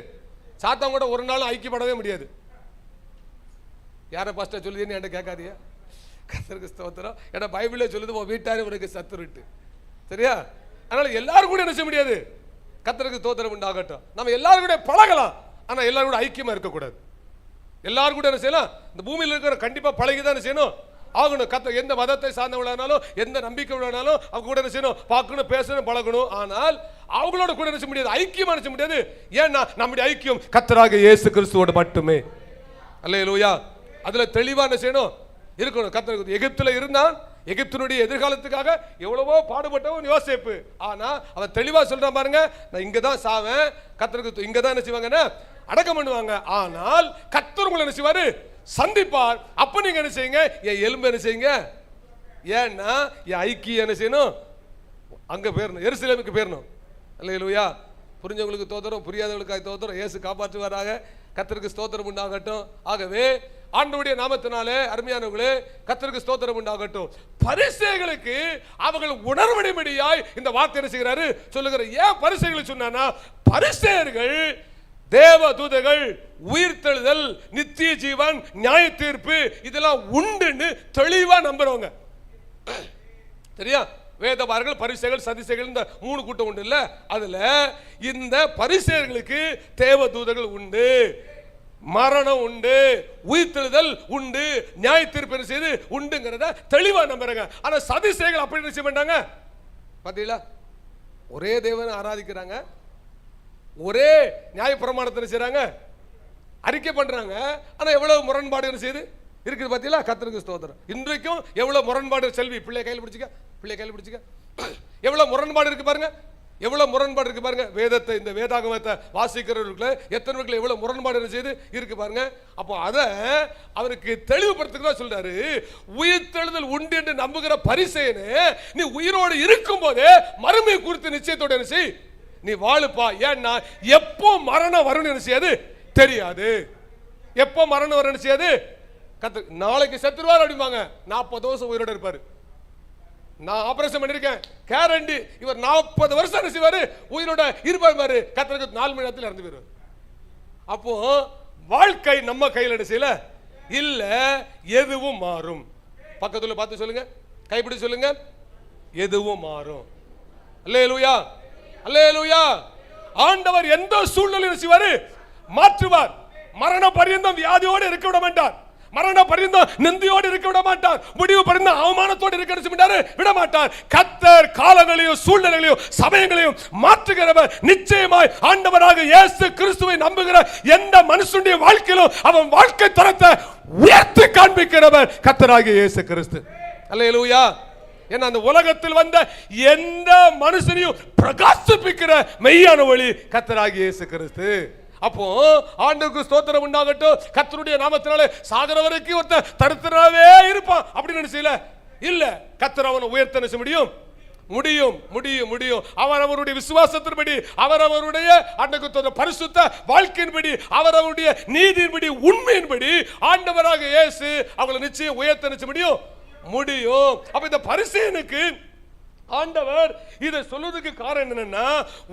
சாத்தம் கூட ஒரு நாள் ஐக்கியப்படவே முடியாது. யாரை பாஸ்டர் சொல்லுதுன்னு என்கிட்ட கேட்காதீங்க. கர்த்தருக்கு ஸ்தோத்திரம். ஏன்னா பைபிளே சொல்லுது உன் வீட்டாரே உனக்கு சத்துருட்டு. சரியா? அதனால எல்லாரும் கூட என்ன செய்ய முடியாது. கர்த்தருக்கு ஸ்தோத்திரம் உண்டாகட்டும். நம்ம எல்லாரும் கூட பழகலாம், ஆனா எல்லாரும் கூட ஐக்கியமா இருக்கக்கூடாது. எல்லாரும் கூட என்ன செய்யலாம், இந்த பூமியில் இருக்கிற கண்டிப்பா பழகிதான் செய்யணும் ஆகணும். கர்த்தர் எந்த மதத்தை சார்ந்தவளானாலும் எந்த நம்பிக்கை உள்ளானாலும் அவங்க கூட என்ன செய்யணும், பார்க்கணும், பேசணும், பழகணும். ஆனால் அவங்களோட கூட என்ன செய்ய முடியாது, ஐக்கியமா நினைச்ச முடியாது. ஏன்னா நம்முடைய ஐக்கியம் கர்த்தராகிய இயேசு கிறிஸ்துவோடு மட்டுமே. அல்லேலூயா. அதுல தெளிவா என்ன செய்யணும் இருக்கணும். கர்த்தர் எகிப்துல இருந்தான், எகிப்தினுடைய எதிர்காலத்துக்காக எவ்வளவோ பாடுபட்டவன் யோசேப்பு. ஆனா அவன் தெளிவா சொல்றான் பாருங்க, நான் இங்கதான் சாவேன், கர்த்தருக்கு இங்கதான் என்ன செய்வாங்கன்னா அடக்கம் பண்ணுவாங்க. ஆனால் கர்த்தர் உங்களை என்ன செய்வாரு, சந்திப்பார். அப்ப நீங்க என்ன செய்யுங்க, என் எலும்பு என்ன செய்யுங்க. ஏன்னா என் ஐக்கியம் என்ன செய்யணும், அங்க போயிடணும், எருசலேமுக்கு போயிடணும். அல்லேலூயா. புரிஞ்சவங்களுக்கு தோத்திரம், புரியாதவர்களுக்காக தோத்திரம். இயேசு காப்பாற்றுவாராக. கர்த்தருக்கு ஸ்தோத்திரம் உண்டாகட்டும். ஆகவே ஆண்டவருடைய நாமத்தினாலே அருமையானவர்களே கர்த்தருக்கு ஸ்தோத்திரம் உண்டாகட்டும். பரிசேயர்களுக்கு அவர்கள் உணர்வடைபடியாய் இந்த வார்த்தை என்ன செய்கிறாரு சொல்லுகிற. ஏன் பரிசேயர்களை சொன்னானா, பரிசேயர்கள் தேவ தூதர்கள், உயிர்த்தெழுதல், நித்திய ஜீவன், நியாய தீர்ப்பு இதெல்லாம் உண்டுன்னு தெளிவா நம்புறவங்க. சரியா? வேதபாரர்கள், பரிசேயர்கள், சதிசேயர்கள் இந்த 3 கூட்டம் உண்டு இல்ல. அதுல இந்த பரிசேயர்களுக்கு தேவ தூதர்கள் உண்டு, மரணம் உண்டு, உயிர்த்தெழுதல் உண்டு, நியாய தீர்ப்பு செய்து உண்டுங்கிறத தெளிவா நம்புறாங்க. ஆனா சதிசேயர்கள் அப்படி என்ன செய்ய மாட்டாங்க. பாத்தீங்களா? ஒரே தேவனை ஆராதிக்கிறாங்க, ஒரே நியாய பிரமாணத்தை செய்றாங்க, அறிக்கை பண்றாங்க. ஆனா எவ்வளவு முரண்பாடு செய்து இருக்குது பாத்தீங்களா? கர்த்தருக்கு ஸ்தோத்திரம். இன்றைக்கும் எவ்வளவு முரண்பாடு. செல்வி பிள்ளை கையில் பிடிச்சிக்க, பிள்ளை கையில் பிடிச்சிக்க. எவ்வளவு முரண்பாடு இருக்கு பாருங்க, எவ்வளவு முரண்பாடு இருக்கு பாருங்க. வேதத்தை, இந்த வேதாகமத்தை வாசிக்கிறவர்களுக்கு எத்தனை பேருக்கு எவ்வளவு முரண்பாடு செய்து இருக்கு பாருங்க. அப்போ அதை அவருக்கு தெளிவுபடுத்துக்கு தான் சொல்றாரு. உயிர்த்தெழுதல் உண்டு என்று நம்புகிற பரிசேயனே, நீ உயிரோடு இருக்கும் போதே மறுமை குறித்து நிச்சயத்தோட என்ன செய், நீ வாழுப்பா. ஏன்னா எப்போ மரணம் வரும்னு செய்யாது தெரியாது. எப்போ மரணம் வரும்னு செய்யாது. நாளைக்கு செத்துருவார் அப்படிம்பாங்க, 40 வருஷம் உயிரோட இருப்பாரு. நான் ஆபரேஷன் பண்ணிருக்கேன், கேரண்டி இவர் 40 வருஷம் என்ன செய்வாரு, உயிரோட இருப்பார் பாரு. கர்த்தருக்கு 4 மணி நேரத்தில் இறந்து போயிடுவார். அப்போ வாழ்க்கை நம்ம கையில் என்ன செய்யல இல்ல, எதுவும் மாறும். பக்கத்துல பார்த்து சொல்லுங்க, கைப்பிடி சொல்லுங்க, எதுவும் மாறும். அல்லேலூயா, அல்லேலூயா. ஆண்டவர் எந்த சூழ்நிலையில் செய்வாரு, மாற்றுவார். மரண பரியந்தம் வியாதியோடு இருக்க விட மாட்டார், மரண பரியந்தம் நிந்தியோடு இருக்க விட மாட்டார், முடிவு பரியந்தம் அவமானத்தோடு இருக்க விட மாட்டார். கர்த்தர் காலங்களையும் சூழ்நிலைகளையும் சமயங்களையும் மாற்றுகிறவர். நிச்சயமாய் ஆண்டவராக இயேசு கிறிஸ்துவை நம்புகிற எந்த மனுஷனுடைய வாழ்க்கையிலும் அவன் வாழ்க்கை தரத்தை உயர்த்தி காண்பிக்கிறவர் கர்த்தராகிய இயேசு கிறிஸ்து. அல்லேலூயா. ஏன்னா அந்த உலகத்தில் வந்த எந்த மனுஷனையும் பிரகாசிப்பிக்கிற மெய்யான ஒளி கர்த்தராகிய இயேசு கிறிஸ்து. அப்போ ஆண்டவருக்கு ஸ்தோத்திரம் உண்டாகட்டும். கர்த்தருடைய நாமத்தினாலே சாகர வரைக்கும் ஒருத்தன் தரித்திரனாவே இருப்பான் அப்படின்னு நினைச்சல இல்ல. கர்த்தர் அவனை உயர்த்த நினைச்ச முடியும், முடியும், முடியும், முடியும். அவருடைய விசுவாசத்தின்படி, அவருடைய ஆண்டவருடைய பரிசுத்த வாழ்க்கையின்படி, அவருடைய நீதியின்படி, உண்மையின்படி ஆண்டவராக இயேசு அவங்களை நிச்சயம் உயர்த்த நினைச்ச முடியும், முடியும். அப்ப இந்த பரிசேயனுக்கு ஆண்டவர் இதை சொல்வதற்கு காரணம் என்னன்னா,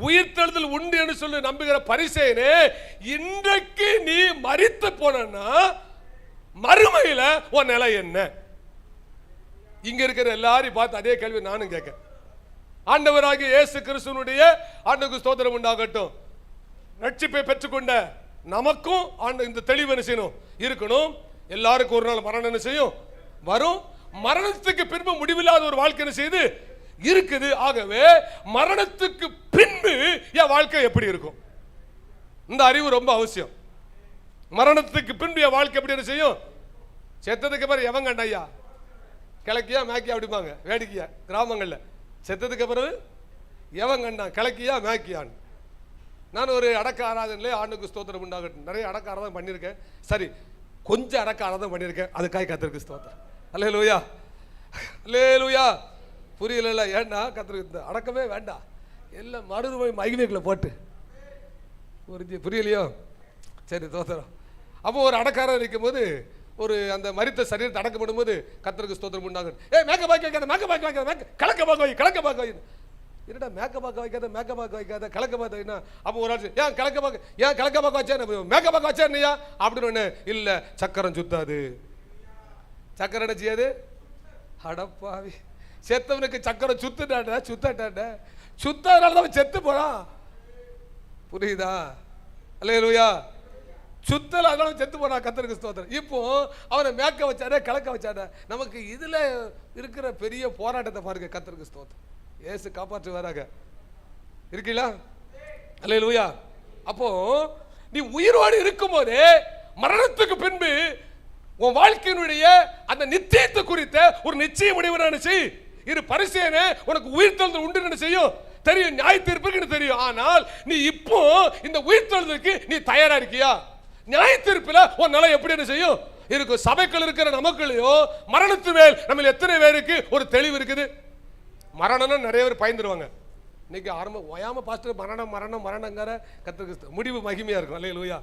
உயிர்த்தெழுதல் உண்டு என்று சொல்லி நம்புகிற பரிசேயனே, இன்றைக்கு நீ மரித்து போனா மறுமையில உன் நிலை என்ன? இங்க இருக்கிற எல்லாரையும் பார்த்து அதே கேள்வி நானும் கேட்க. ஆண்டவராகிய இயேசு கிறிஸ்துவனுடைய ஆண்டுக்கு ஸ்தோத்திரம் உண்டாகட்டும். ரட்சிப்பை பெற்றுக்கொண்ட நமக்கும் இந்த தெளிவு என்ன செய்யணும் இருக்கணும். எல்லாருக்கும் ஒரு நாள் மரணம் என்ன செய்யும் வரும். மரணத்துக்கு பின்பு முடிவில்லாத ஒரு வாழ்க்கை என்ன செய்யுது இருக்குது. ஆகவே மரணத்துக்கு பின்பு என் வாழ்க்கை எப்படி இருக்கும், இந்த அறிவு ரொம்ப அவசியம். மரணத்துக்கு பின்பு என் வாழ்க்கை எப்படி என்ன செய்யும். செத்ததுக்கு பிறகு எவன் கண்டையா கிழக்கியா மேக்கியா அப்படிப்பாங்க வேடிக்கையா கிராமங்கள்ல. செத்ததுக்கு பிறகு எவன் கண்டான் கிழக்கியா மேக்கியான்னு. நான் ஒரு அடக்க ஆராதனையிலே ஆண்டுக்கு ஸ்தோத்திரம் உண்டாகட்டும் நிறைய அடக்க ஆராதனை பண்ணியிருக்கேன். சரி, கொஞ்சம் அடக்க ஆராதனை பண்ணியிருக்கேன், அதுக்காக கர்த்தருக்கு ஸ்தோத்திரம். அல்லேலூயா அல்லேலூயா. புரியல, ஏன்னா கர்த்தருக்கு அடக்கமே வேண்டாம், எல்லாம் மறுபடியும் மைக்வேக்கில் போட்டு புரியலையோ. சரி ஸ்தோத்திரம். அப்போ ஒரு அடக்காரம் இருக்கும் போது ஒரு அந்த மரித்த சரீரத்தை அடக்கப்படும் போது கர்த்தருக்கு ஸ்தோத்திரம் உண்டாகட்டும். மேக்க பாக்க வைக்காத, மேக்க பாக்க வைக்காத, கலக்க பாக்க வை, கலக்க பாக்க வை. என்னடா மேக்க பாக்க வைக்காத, மேக்க பாக்க வைக்காத, கலக்க பாக்க வைனா. அப்போ ஒரு ஆள் ஏன் கலக்க பாக்க வச்சா மேக்க பாக்க வச்சா இல்லையா அப்படின்னு ஒண்ணு இல்ல. சக்கரம் சுத்தாது. சக்கரம் என்ன செய்யாது? அடப்பாவி, செத்தவனுக்கு சக்கரம் சுத்தாட்டாட சுத்தாதனாலதான் செத்து போறான். புரியுதா? அல்லேலூயா. சுத்தல அதனால செத்து போனா. கர்த்தருக்கு ஸ்தோத்திரம். இப்போ அவனை மேக்க வச்சாட கலக்க வச்சாட. நமக்கு இதுல இருக்கிற பெரிய போராட்டத்தை பாருங்க. கர்த்தருக்கு ஸ்தோத்திரம். இயேசு காப்பாற்றுவாராக. இருக்கீங்களா? அல்லேலூயா. அப்போ நீ உயிரோடு இருக்கும் போதே மரணத்துக்கு பின்பு உன் வாழ்க்கையினுடைய அந்த நித்தியத்தை குறித்த ஒரு நிச்சய முடிவு நினைச்சு இரு. பரிசேனே உனக்கு உயிர்த்தெழுதல் உண்டு செய்யும் தெரியும், நியாய தீர்ப்புக்கு தெரியும். ஆனால் நீ இப்போ இந்த உயிர்த்தெழுதலுக்கு நீ தயாரா இருக்கியா? நியாய தீர்ப்புல உன் நிலை எப்படி என்ன செய்யும் இருக்கும். சபைக்குள் இருக்கிற நமக்குள்ளயோ மரணத்து மேல் நம்ம எத்தனை பேருக்கு ஒரு தெளிவு இருக்குது? மரணம்னா நிறைய பேர் பயந்துருவாங்க. இன்னைக்கு ஓயாம பாஸ்டர் மரணம் மரணம் மரணங்கிற கர்த்தருக்கு முடிவு மகிமையா இருக்கும். அல்லேலூயா.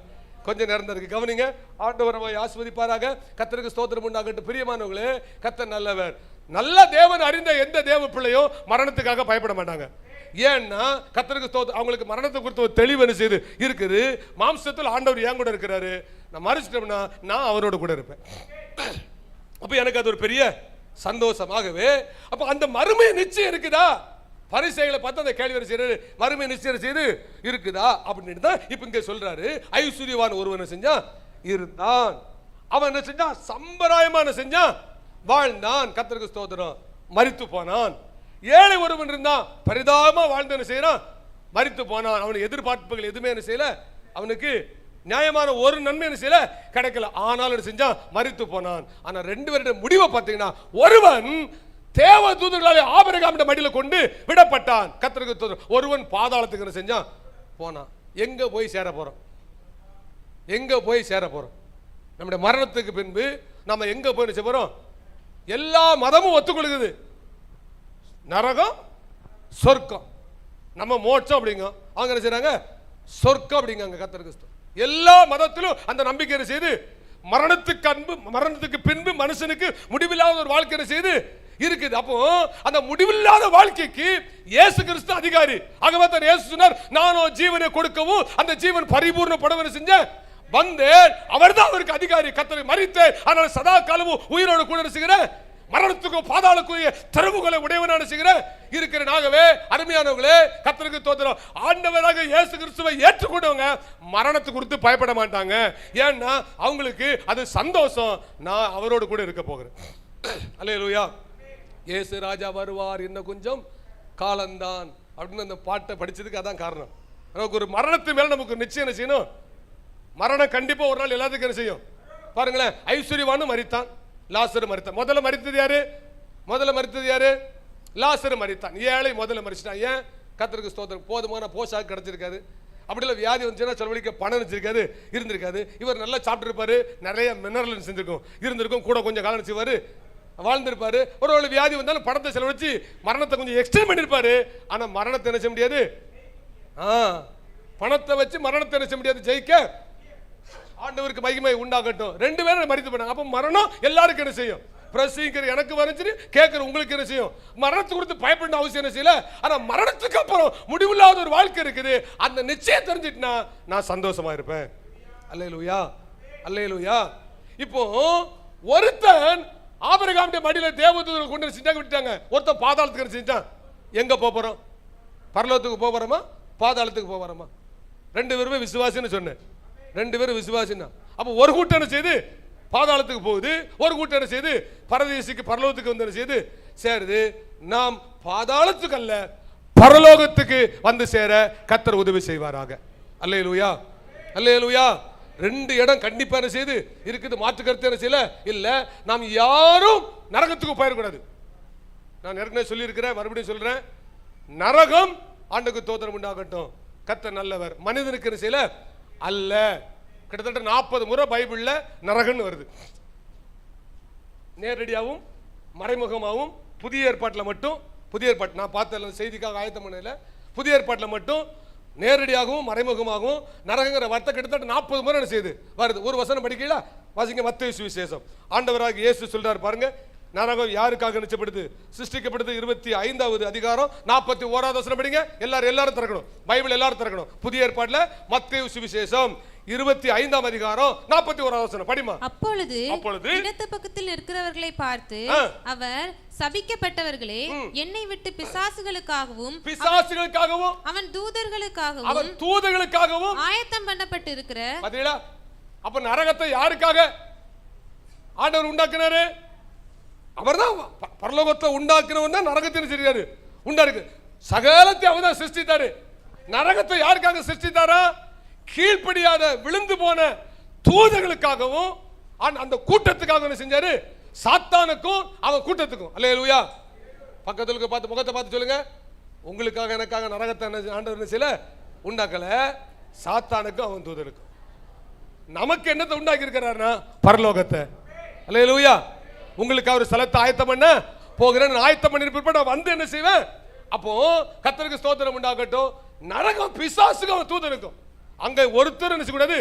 கொஞ்சம் நேரம் இருக்கு, கவனிங்க. ஆண்டவர் நம்மை ஆசீர்வதிப்பாராக. கர்த்தருக்கு ஸ்தோத்திரம் உண்டாகட்டும். பிரியமானவர்களே, கர்த்தர் நல்லவர். நல்ல தேவன் அறிந்த எந்த தேவ பிள்ளையோ மரணத்துக்காக பயப்பட மாட்டாங்க. ஏன்னா கர்த்தருக்கு ஸ்தோத்திரம், அவங்களுக்கு மரணத்தை குறித்த ஒரு தெளிவு என்ன செய்து இருக்குது. மாம்சத்தில் ஆண்டவர் ஏன் கூட இருக்கிறாரு, நான் மறிச்சிட்டோம்னா நான் அவரோட கூட இருப்பேன். அப்ப எனக்கு அது ஒரு பெரிய சந்தோஷமாகவே. அப்ப அந்த மறுமை நிச்சயம் இருக்குதா? பரிசேயர்களை பார்த்து அந்த கேள்வி செய்யறாரு, மறுமை நிச்சயம் செய்து இருக்குதா அப்படின்னு தான் இப்ப இங்க சொல்றாரு. ஐஸ்வர்யவான் ஒருவன் செஞ்சான் இருந்தான், அவன் என்ன செஞ்சான் சம்பிரதாயமான செஞ்சான் வாழ்ந்தான். கர்த்தருக்கு ஸ்தோத்திரம். மரித்து போனான். ஏழை ஒருவன் இருந்தான், பரிதாபமா வாழ்ந்து என்ன செய்யறான் மரித்து போனான். அவனுக்கு எதிர்பார்ப்புகள் எதுவுமே என்ன செய்யல, அவனுக்கு நியாயமான ஒரு நன்மை என்ன செய்யல கிடைக்கல. ஆனாலும் என்ன செஞ்சான் மரித்து போனான். ஆனா ரெண்டு பேருடைய முடிவை பார்த்தீங்கன்னா, ஒருவன் தேவ தூதர்களாலே ஆபிரகாம் மடியில கொண்டு விடப்பட்டான். கர்த்தருக்கு ஸ்தோத்திரம். ஒருவன் பாதாளத்துக்கு என்ன செஞ்சான் போனான். எங்க போய் சேர போறோம்? எங்க போய் சேர போறோம்? நம்முடைய மரணத்துக்கு பின்பு நம்ம எங்க போய் செய்ய போறோம்? எல்லா மதமும் ஒத்துக்கொள்ளுது. நரகம் சொர்க்கம், நம்ம மோட்சம் அப்படிங்க. அவங்க என்ன செய்றாங்க சொர்க்கம் அப்படிங்க. கர்த்தருக்கு எல்லா மதத்திலும் அந்த நம்பிக்கை செய்து மரணத்துக்கு அன்பு, மரணத்துக்கு பின்பு மனுஷனுக்கு முடிவில்லாத ஒரு வாழ்க்கை செய்து இருக்குது. அப்போ அந்த முடிவில்லாத வாழ்க்கைக்கு இயேசு கிறிஸ்து அதிகாரி. ஆகவே தான் இயேசு சொன்னார், நானும் ஜீவனை கொடுக்கவும் அந்த ஜீவன் பரிபூர்ணப்படவும் செஞ்ச வந்தேன். அவர்தான் அவருக்கு அதிகாரி. கர்த்தரை மரித்தேன், ஆனால் சதா காலமும் உயிரோடு கூட செய்கிற மரணத்துக்கும் பாதாளக்குரிய திறவுகளை உடையவனான செய்கிற இருக்கிறேன். ஆகவே அருமையானவர்களே, கர்த்தருக்கு ஸ்தோத்திரம். ஆண்டவராக இயேசு கிறிஸ்துவை ஏற்றுக்கொண்டவங்க மரணத்தை குறித்து பயப்பட மாட்டாங்க. ஏன்னா அவங்களுக்கு அது சந்தோஷம், நான் அவரோடு கூட இருக்க போகிறேன். அல்லேலூயா. இயேசு ராஜா வருவார் இன்னும் கொஞ்சம் காலம்தான் அப்படின்னு அந்த பாட்டை படிச்சதுக்கு அதான் காரணம். நமக்கு ஒரு மரணத்து மேல நமக்கு நிச்சயம் என்ன செய்யணும்? மரணம் கண்டிப்பா ஒரு நாள் எல்லாத்துக்கும் என்ன செய்யும் பாருங்களேன். ஐஸ்வர்யவானும் மரித்தான், லாசரு மரித்தான். முதல்ல மரித்தது யாரு? முதல்ல மரித்தது யாரு? லாசரு மரித்தான். ஏழை முதல்ல மரிச்சிட்டான். ஏன்? கர்த்தருக்கு ஸ்தோத்திரம். போதுமான போஷாக்கு கிடைச்சிருக்காது. அப்படி இல்லை, வியாதி வந்துச்சுன்னா செலவழிக்க பணம் வச்சிருக்காது, இருந்திருக்காது. இவர் நல்லா சாப்பிட்டுருப்பாரு, நிறைய மினரல் செஞ்சிருக்கும், இருந்திருக்கும், கூட கொஞ்சம் காலம் செய்வாரு, வாழ்ந்திருப்பாரு. ஒரு வியாதி வந்தாலும் பணத்தை செலவழிச்சு மரணத்தை கொஞ்சம் எக்ஸ்டெண்ட் பண்ணிருப்பாரு. ஆனா மரணத்தை என்ன செய்ய முடியாது, பணத்தை வச்சு மரணத்தை என்ன செய்ய முடியாது ஜெயிக்க. ஆண்டவருக்கு மகிமை உண்டாகட்டும். ரெண்டு பேரும் மரித்து போனாங்க. அப்ப மரணம் எல்லாருக்கும் என்ன செய்யும்? பிரசங்கிக்கிற எனக்கு வரைஞ்சு கேட்கிற உங்களுக்கு என்ன செய்யும்? மரணத்தை குறித்து பயப்பட அவசியம் என்ன செய்யல. ஆனா மரணத்துக்கு அப்புறம் முடிவில்லாத ஒரு வாழ்க்கை இருக்குது. அந்த நிச்சயம் தெரிஞ்சிட்டுனா நான் சந்தோஷமா இருப்பேன். அல்லேலூயா, அல்லேலூயா. இப்போ ஒருத்தன் ஆபிரகாமுடைய மடியில தேவதூதர்கள் கொண்டு செஞ்சாங்க விட்டாங்க. ஒருத்தன் பாதாளத்துக்கு செஞ்சான். எங்க போறோம்? பரலோகத்துக்கு போறோமா பாதாளத்துக்கு போறோமா? ரெண்டு பேருமே விசுவாசின்னு சொன்னேன். ரெண்டு பேரும் விசுவாசின்னா அப்ப ஒரு கூட்டம் என்ன செய்து பாதாளத்துக்கு போகுது, ஒரு கூட்டம் என்ன செய்து பரதேசிக்கு பரலோகத்துக்கு வந்து என்ன செய்து சேருது. நாம் பாதாளத்துக்கு அல்ல பரலோகத்துக்கு வந்து சேர கர்த்தர் உதவி செய்வாராக. அல்லேலூயா, அல்லேலூயா. ரெண்டு இடம் கண்டிப்பா என்ன செய்து இருக்குது. மாற்று கருத்து என்ன செய்யல இல்ல. நாம் யாரும் நரகத்துக்கு போயிடக்கூடாது. நான் ஏற்கனவே சொல்லியிருக்கிறேன், மறுபடியும் சொல்றேன். நரகம் ஆண்டுக்கு தோத்திரம் உண்டாகட்டும். கர்த்தர் நல்லவர். மனிதனுக்கு என்ன செய்யல அல்ல. கிட்டத்தட்ட 40 முறை பைபிள்ல நரகன்னு வருது. நேரடியாகவும் மறைமுகமாகவும். புதிய ஏற்பாட்டில் மட்டும், புதிய ஏற்பாட்டு நான் பார்த்த செய்திக்காக ஆயத்தம் பண்ணல, புதிய ஏற்பாட்டில் மட்டும் நேரடியாகவும் மறைமுகமாகவும் நரகங்கிற வார்த்தை கிட்டத்தட்ட 40 முறை என்ன செய்யுது வருது. ஒரு வசனம் படிக்கல, வாசிங்க. மத்தேயு சுவிசேஷம். ஆண்டவராக இயேசு சொல்றாரு பாருங்க, நரகம் யாருக்காக நிச்சயப்படுது சிருஷ்டிக்கப்படுது. 25வது அதிகாரம் 41வது வசனம் படிங்க. எல்லாரும் திறக்கணும். பைபிள் எல்லாரும் திறக்கணும். புதிய ஏற்பாட்டில் மத்தேயு சுவிசேஷம் 25ஆம் அதிகாரம் 41வது வசனம் படிமா. அப்பொழுது இடது பக்கத்தில் இருக்கிறவர்களை பார்த்து அவர், சபிக்கப்பட்டவர்களே, என்னை விட்டு பிசாசுகளுக்காகவும் அவன் தூதர்களுக்காகவும் ஆயத்தம் பண்ணப்பட்டு இருக்கிற. பாத்தீங்களா? அப்ப நரகத்தை யாருக்காக ஆண்டவர் உண்டாக்குனாரு? அவர்தான் பரலோகத்தை உண்டாக்குனவன் தான் நரகத்தின் செய்யாரு உண்டாருக்கு. சகலத்தை அவர் தான் சிருஷ்டித்தாரு. நரகத்தை யாருக்காக சிருஷ்டித்தாரா? கீழ்ப்படியாத விழுந்து போன தூதர்களுக்காகவும் அந்த கூட்டத்துக்காக என்ன செஞ்சாரு? சாத்தானுக்கும் அவன் கூட்டத்துக்கும். அல்லேலூயா. பக்கத்துல பார்த்து முகத்தை பார்த்து சொல்லுங்க, உங்களுக்காக எனக்காக நரகத்தை ஆண்டவர் சில உண்டாக்கல, சாத்தானுக்கும் அவன் தூதருக்கும். நமக்கு என்னத்தை உண்டாக்கி இருக்கிறார்னா பரலோகத்தை. அல்லேலூயா. உங்களுக்கு அவர் ஸ்தலத்தை ஆயத்தம் பண்ண போகிறேன். ஆயத்தம் பண்ணி பிற்பாடு வந்து என்ன செய்வேன்? அப்போ கர்த்தருக்கு ஸ்தோத்திரம் உண்டாகட்டும். நரகம் பிசாசுக்கும் அவன் தூதருக்கும். அங்க ஒருத்தர் என்ன செய்யக்கூடாது,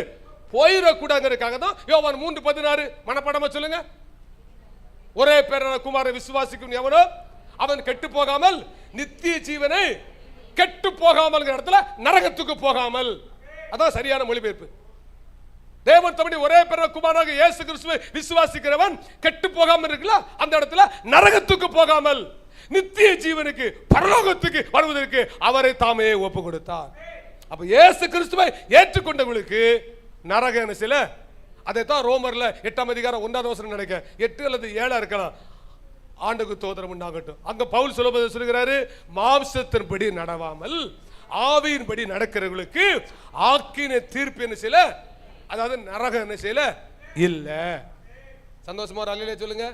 போயிடக்கூடாதுக்காக தான் யோவான் 3:16 மனப்பாடமா சொல்லுங்க. ஒரே பேரான குமாரனை விசுவாசிக்கும் எவனோ அவன் கெட்டு போகாமல் நித்திய ஜீவனை கெட்டு போகாமல் இடத்துல நரகத்துக்கு போகாமல். அதான் சரியான மொழிபெயர்ப்பு. தேவன் தம்முடைய ஒரே பேரான குமாரனாக இயேசு கிறிஸ்துவை விசுவாசிக்கிறவன் கெட்டு போகாமல் இருக்குல்ல, அந்த இடத்துல நரகத்துக்கு போகாமல் நித்திய ஜீவனுக்கு பரலோகத்துக்கு வருவதற்கு அவரை தாமே ஒப்பு கொடுத்தார். அப்ப இயேசு கிறிஸ்துவை ஏற்றுக்கொண்டவர்களுக்கு நரகம் என்ன செய்யல. அதைத்தான் ரோமர்ல 8ஆம் அதிகாரம் 1வது வசனம் நினைக்க 8 அல்லது 7 இருக்கலாம். ஆண்டுக்கு தோத்திரம் உண்டாகட்டும். அங்க பவுல் சொல்லுகிறாரு, மாம்சத்தின்படி நடவாமல் ஆவியின்படி நடக்கிறவர்களுக்கு ஆக்கின தீர்ப்பு என்ன செய்யல, அதாவது நரகம் என்ன செய்யல இல்ல. சந்தோஷமா ஒரு அல்லேலூயா சொல்லுங்க.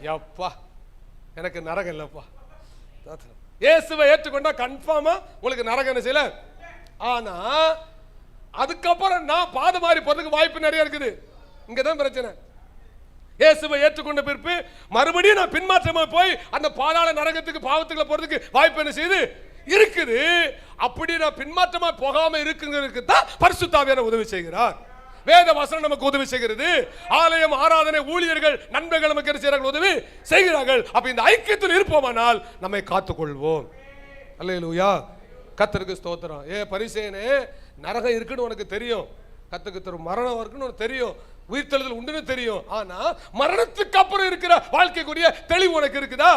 யப்பா, எனக்கு நரகம் இல்லப்பா. இயேசுவை ஏற்றுக்கொண்டா கன்ஃபார்மா உங்களுக்கு நரகம் என்ன செய்யல. ஆனா அதுக்கப்புறம் நான் பாத மாறி போறதுக்கு வாய்ப்பு நிறைய இருக்குது. இங்கதான் பிரச்சனை. இயேசுவை ஏற்றுக்கொண்ட பிறப்பு மறுபடியும் நான் பின்மாற்றமா போய் அந்த பாதாள நரகத்துக்கு பாவத்துக்குள்ள போறதுக்கு வாய்ப்பு என்ன செய்யுது இருக்குது. அப்படி நான் பின்மாற்றமா போகாம இருக்குங்கிறதுக்கு தான் பரிசுத்த ஆவியானவர் உதவி செய்கிறார். வேத வசனம் நமக்கு உதவி செய்கிறது. ஆலயம், ஆராதனை, ஊழியர்கள், நண்பர்கள் நமக்கு என்ன செய்கிறார்கள்? உதவி செய்கிறார்கள். அப்ப இந்த ஐக்கியத்தில் இருப்போமானால் நம்மை காத்துக்கொள்வோம். அல்லேலூயா. கர்த்தருக்கு ஸ்தோத்திரம். பரிசேயனே, நரகம் இருக்குன்னு உனக்கு தெரியும், கர்த்தருக்கு தரும் மரணம் இருக்குன்னு உனக்கு தெரியும், உயிர்த்தெழுதல் உண்டுன்னு தெரியும். ஆனா மரணத்துக்கு அப்புறம் இருக்கிற வாழ்க்கைக்குரிய தெளிவு உனக்கு இருக்குதா?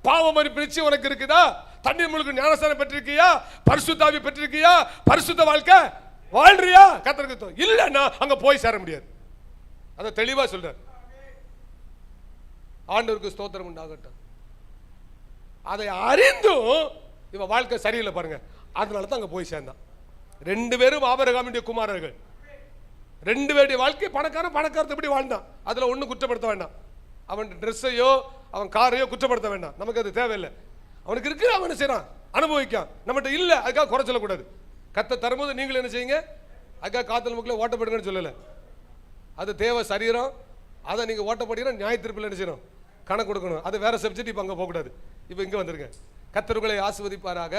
பாவ மன்னிப்பு நிச்சயம் உனக்கு இருக்குதா? தண்ணீர் முழுக்க ஞானஸ்நானம் பெற்றிருக்கியா? பரிசுத்த ஆவி பெற்றிருக்கியா? பரிசுத்த வாழ்க்கை வாழ்றியா? கர்த்தருக்கு இல்லன்னா அங்க போய் சேர முடியாது. அத தெளிவா சொல்றார். ஆண்டவருக்கு ஸ்தோத்திரம் உண்டாகட்டும். அதை அறிந்தும் இவன் வாழ்க்கை சரியில்லை பாருங்க, அதனால தான் அங்க போய் சேர்ந்தான். 2 பேரும் ஆபிரகாமுடைய குமாரர்கள். 2 பேருடைய வாழ்க்கை பணக்காரத்தை எப்படி வாழ்ந்தான், அதுல ஒன்றும் குற்றப்படுத்த வேண்டாம். அவன் ட்ரெஸ்ஸையோ அவன் காரையோ குற்றப்படுத்த வேண்டாம், நமக்கு அது தேவையில்லை. அவனுக்கு இருக்கிற அவன் செய்யறான், அனுபவிக்கான். நம்மகிட்ட இல்லை அதுக்காக குறை சொல்லக்கூடாது. கத்த தரும்போது நீங்களும் என்ன செய்யுங்க, அதுக்காக காத்தல் முக்கில் ஓட்டப்படுங்கன்னு சொல்லலை. அது தேவை சரீரம், அதை நீங்கள் ஓட்டப்படுங்கன்னா நியாய தீர்ப்பில் என்ன செய்யணும், கணக்கு கொடுக்கணும். அது வேற சப்ஜெக்ட். இப்போ அங்கே போகக்கூடாது. இப்போ இங்கே வந்துருங்க. கர்த்தர்களை ஆசீர்வதிப்பாராக.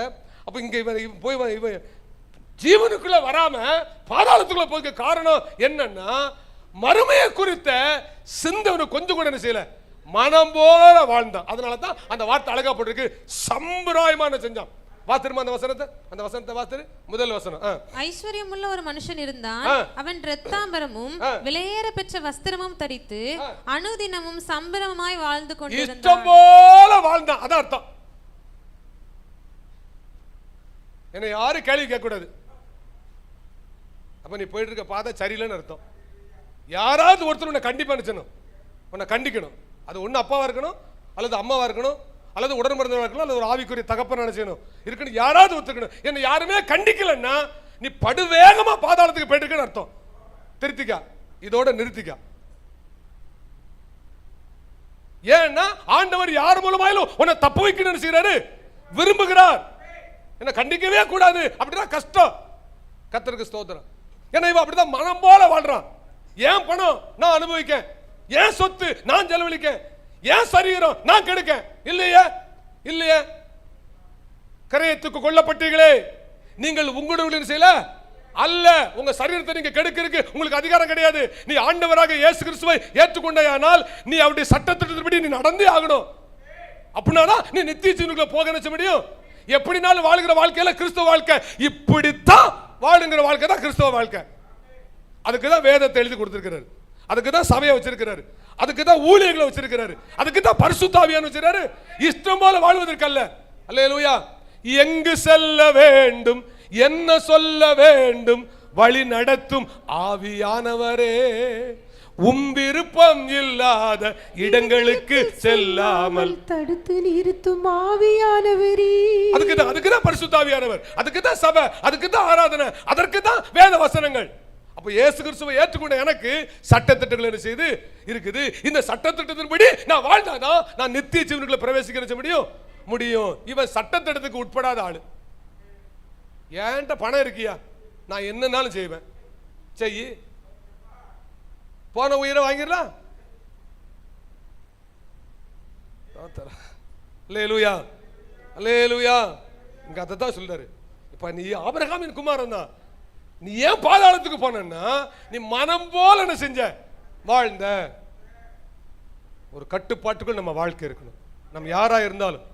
அப்போ இங்கே இவன் போய் இவன் ஜீவனுக்குள்ள வராம பாதாளத்துக்குள்ள போக காரணம் என்னன்னா, மறுமையை குறித்த சிந்தனை கொஞ்சம் கூட என்ன செய்யல, மனம் போல வாழ்ந்தான். அதனால தான் அந்த வார்த்தை அழகா போட்டிருக்கு, சம்பிரதாயமான செஞ்சான். வாத்திருமா அந்த வசனத்தை வாத்திரு. முதல் வசனம். ஐஸ்வர்யமுள்ள ஒரு மனுஷன் இருந்தான். அவன் இரத்தாம்பரமும் விலையேற பெற்ற வஸ்திரமும் தரித்து அனுதினமும் சம்பரமாய் வாழ்ந்து கொண்டிருந்தான். இஷ்டம் போல வாழ்ந்தான். அதான் அர்த்தம். என்ன யாரும் கேள்வி கேட்க கூடாது. அப்ப நீ போயிட்டு இருக்க பாதை சரியில்லைன்னு அர்த்தம். யாராவது ஒருத்தர் உன்னை கண்டிப்பா நினைச்சணும், உன்னை கண்டிக்கணும். அது ஒண்ணு அப்பாவா இருக்கணும், அல்லது அம்மாவா இருக்கணும், அல்லது உடன் பிறந்தவா இருக்கணும், அல்லது ஒரு ஆவிக்குரிய தகப்பன் நினைச்சணும் இருக்கணும். யாராவது ஒத்துக்கணும். என்ன யாருமே கண்டிக்கலன்னா நீ படுவேகமா பாதாளத்துக்கு போயிட்டு இருக்கன்னு அர்த்தம். திருத்திக்கா, இதோட நிறுத்திக்கா. ஏன்னா ஆண்டவர் யார் மூலமாயிலும் உன்னை தப்பு வைக்கணும்னு செய்யறாரு, விரும்புகிறார். என்ன கண்டிக்கவே கூடாது அப்படின்னா கஷ்டம். கர்த்தருக்கு ஸ்தோத்திரம். ஏன்னா இவன் அப்படிதான் மனம் போல வாழ்றான். ஏன் பணம் நான் அனுபவிக்க, ஏன் சொத்து நான் செலவழிக்க, ஏன் சரீரம் நான் கெடுக்க. இல்லையே கரையத்துக்கு கொல்லப்பட்டீர்களே, நீங்கள் உங்களுடைய செய்யல அல்ல, உங்க சரீரத்தை நீங்க கெடுக்கிறதுக்கு உங்களுக்கு அதிகாரம் கிடையாது. நீ ஆண்டவராக இயேசு கிறிஸ்துவை ஏற்றுக்கொண்டாயானால் நீ அவருடைய சட்டத்திட்டத்தின்படி நீ நடந்தே ஆகணும். அப்படின்னா நீ நித்திய ஜீவனுக்குள்ள போக நினைச்ச முடியும். எப்படினாலும் வாழ்கிற வாழ்க்கையில கிறிஸ்துவ வாழ்க்கை இப்படித்தான் வாழுங்கிற வாழ்க்கை தான் கிறிஸ்துவ வாழ்க்கை. அதுக்கு தான் வேதத்தை எழுதி கொடுத்திருக்கிறாரு, அதுக்கு தான் சபையை வச்சிருக்கிறாரு, அதுக்கு தான் ஊழியர்களை வச்சிருக்கிறாரு, அதுக்கு தான் பரிசுத்த ஆவியானவர் வச்சிருக்காரு. இஷ்டம் போல வாழ்வதற்கல்ல. அல்லேலூயா. எங்கு செல்ல வேண்டும், என்ன சொல்ல வேண்டும், வழி நடத்தும் ஆவியானவரே, விருப்பம் இல்லாத இடங்களுக்கு செல்லாமல் தடுத்து நிறுத்தும் ஆவியானவரே. அதுக்கு தான் பரிசுத்த ஆவியானவர், அதுக்கு தான் சபை, அதுக்கு தான் ஆராதனை, அதற்கு தான் வேத வசனங்கள். அப்ப இயேசு கிறிஸ்துவை ஏற்றுக்கொண்ட எனக்கு சட்டத்திட்டங்கள் என்ன செய்து இருக்குது. இந்த சட்டத்திட்டத்தின்படி நான் வாழ்ந்தாதான் நான் நித்திய ஜீவனுக்குள்ள பிரவேசிக்க முடியும். இவன் சட்டத்திட்டத்துக்கு உட்படாத ஆளு. ஏன்ட்ட பணம் இருக்கியா, நான் என்னன்னாலும் செய்வேன். செய்யி, போன உயிரை வாங்கிடலாம். அல்லேலூயா, அல்லேலூயா. இங்க அதைத்தான் சொல்றாரு. இப்ப நீ ஆபிரகாமின் குமாரன் தான். நீ ஏன் பாதாளத்துக்கு போனா, நீ மனம் போல என்ன செஞ்ச, வாழ்ந்த. ஒரு கட்டுப்பாட்டுக்குள் நம்ம வாழ்க்கை இருக்கணும். நம்ம யாரா இருந்தாலும்,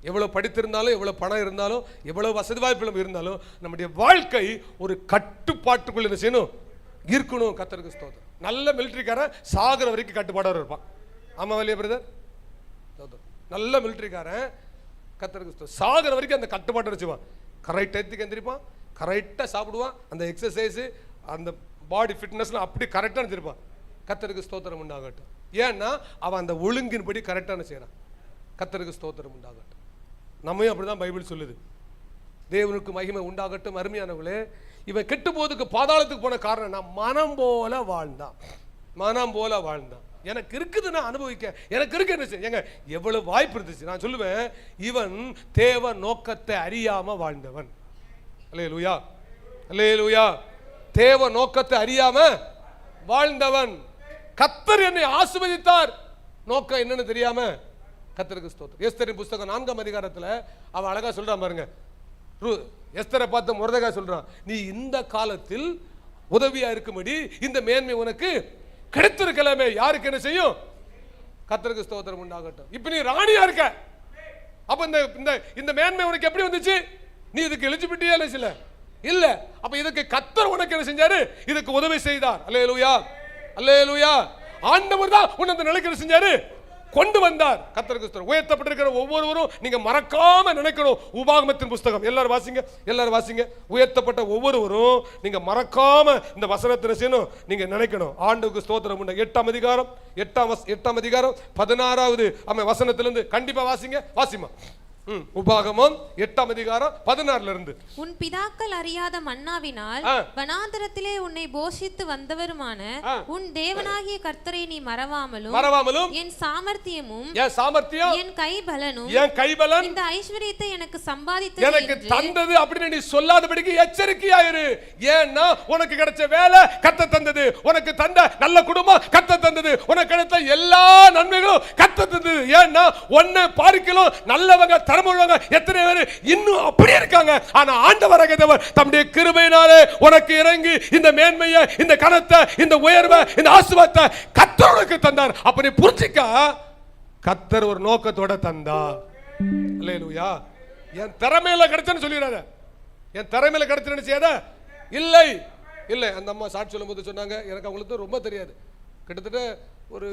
எவ்வளவு படித்திருந்தாலும், எவ்வளவு பணம் இருந்தாலும், எவ்வளவு வசதி வாய்ப்புகளும் இருந்தாலும், நம்முடைய வாழ்க்கை ஒரு கட்டுப்பாட்டுக்குள் என்ன செய்யணும், இருக்கணும். கர்த்தருக்கு ஸ்தோத்திரம். நல்ல மிலிட்டரிக்காரன் சாகர வரைக்கும் கட்டுப்பாடோட இருப்பான். ஆமா வலிய பிரதர், நல்ல மிலிட்டரிக்காரன் கர்த்தருக்கு ஸ்தோத்திரம் சாகர வரைக்கும் அந்த கட்டுப்பாட்டை வச்சுவான். கரெக்ட் டயத்துக்கு எந்திரிப்பான், கரெக்டாக சாப்பிடுவான், அந்த எக்ஸசைஸு அந்த பாடி ஃபிட்னஸ்லாம் அப்படி கரெக்டாக நினைச்சிருப்பான். கர்த்தருக்கு ஸ்தோத்திரம் உண்டாகட்டும். ஏன்னா அவன் அந்த ஒழுங்கின்படி கரெக்டான செய்கிறான். கர்த்தருக்கு ஸ்தோத்திரம் உண்டாகட்டும். நம்மையும் அப்படி தான் பைபிள் சொல்லுது. தேவனுக்கு மகிமை உண்டாகட்டும். அருமையானவர்களே, இவன் கெட்டு போதுக்கு பாதாளத்துக்கு போன காரணம் நான் மனம் போல வாழ்ந்தான். எனக்கு இருக்குதுன்னா அனுபவிக்க, எனக்கு இருக்கு என்ன செய்ய. எங்க எவ்வளவு வாய்ப்பு இருந்துச்சு. நான் சொல்லுவேன், இவன் தேவ நோக்கத்தை அறியாம வாழ்ந்தவன். அல்லேலூயா, அல்லேலூயா. தேவ நோக்கத்தை அறியாம வாழ்ந்தவன். கர்த்தர் என்னை ஆசீர்வதித்தார், நோக்கம் என்னன்னு தெரியாம. கர்த்தருக்கு ஸ்தோத்திரம். எஸ்தரின் புத்தகம் 4ஆம் அதிகாரத்துல அவன் அழகா சொல்றான் பாருங்க. எஸ்தரை பார்த்து மொர்தெகாய் சொல்றான், நீ இந்த காலத்தில் உதவியா இருக்கும்படி இந்த மேன்மை உனக்கு கிடைத்திருக்கலாமே. யாருக்கு என்ன செய்யும்? கர்த்தருக்கு ஸ்தோத்திரம் உண்டாகட்டும். இப்ப நீ ராணியா இருக்க, அப்ப இந்த மேன்மை உனக்கு எப்படி வந்துச்சு? நீ இதுக்கு எலிஜிபிலிட்டியா இல்ல. அப்ப இதுக்கு கர்த்தர் உனக்கு என்ன செஞ்சாரு? இதுக்கு உதவி செய்தார். அல்லேலூயா, அல்லேலூயா. ஆண்டவர் தான் உன்னை அந்த நிலைக்கு என்ன செஞ்சாரு? கொண்டு வந்தார். கர்த்தருக்கு ஸ்தோத்திரம். உயர்த்தப்பட்டிருக்கிற ஒவ்வொருவரும் நீங்க மறக்காம நினைக்கணும். உபாகமத்தின் புத்தகம் எல்லாரும் வாசிங்க. உயர்த்தப்பட்ட ஒவ்வொருவரும் நீங்க மறக்காம இந்த வசனத்தை செய்யணும், நீங்க நினைக்கணும். ஆண்டவருக்கு ஸ்தோத்திரம் உண்டு. 8ஆம் அதிகாரம் 16வது வசனத்திலிருந்து கண்டிப்பா வாசிமா. உபாகமம் 8ஆம் அதிகாரம் 16ல இருந்து. உன் பிதாக்கள் அறியாத மன்னாவினால் வனாந்தரத்திலே உன்னை போஷித்து வந்தவருமான உன் தேவனாகிய கர்த்தரை நீ மறவாமலும் என் சாமர்த்தியமும் என் கைபலனும் இந்த ஐஸ்வரியத்தை எனக்கு சம்பாதித்து எனக்கு தந்தது அப்படின்னு நீ சொல்லாதபடிக்கு எச்சரிக்கையாயிரு. ஏன்னா உனக்கு கிடைச்ச வேலை கர்த்தர் தந்தது, உனக்கு தந்த நல்ல குடும்பம் கர்த்தர் தந்தது, உனக்கு கிடைத்த எல்லா நன்மைகளும் கர்த்தர் தந்தது. ஏன்னா உன்னை பார்க்கலாம் நல்லவங்க தரமுள்ளவங்க எத்தனை பேர் இன்னும் அப்படி இருக்காங்க. ஆனா ஆண்டவராகிய தேவன் தம்முடைய கிருபையினாலே உனக்கு இறங்கி இந்த மேன்மையை, இந்த கனத்தை, இந்த உயர்வை, இந்த ஆசீர்வாதத்தை கர்த்தர் உனக்கு தந்தார். அப்ப நீ புரிஞ்சிக்க, கர்த்தர் ஒரு நோக்கத்தோட தந்தார். அல்லேலூயா, என் திறமையில கிடைச்சேன்னு சொல்லிடுறாரு. என் திறமையில கிடைச்சேன்னு செய்யாத இல்லை இல்லை. அந்த அம்மா சாட்சி சொல்லும் போது சொன்னாங்க, எனக்கு அவங்களுக்கு ரொம்ப தெரியாது, கிட்டத்தட்ட ஒரு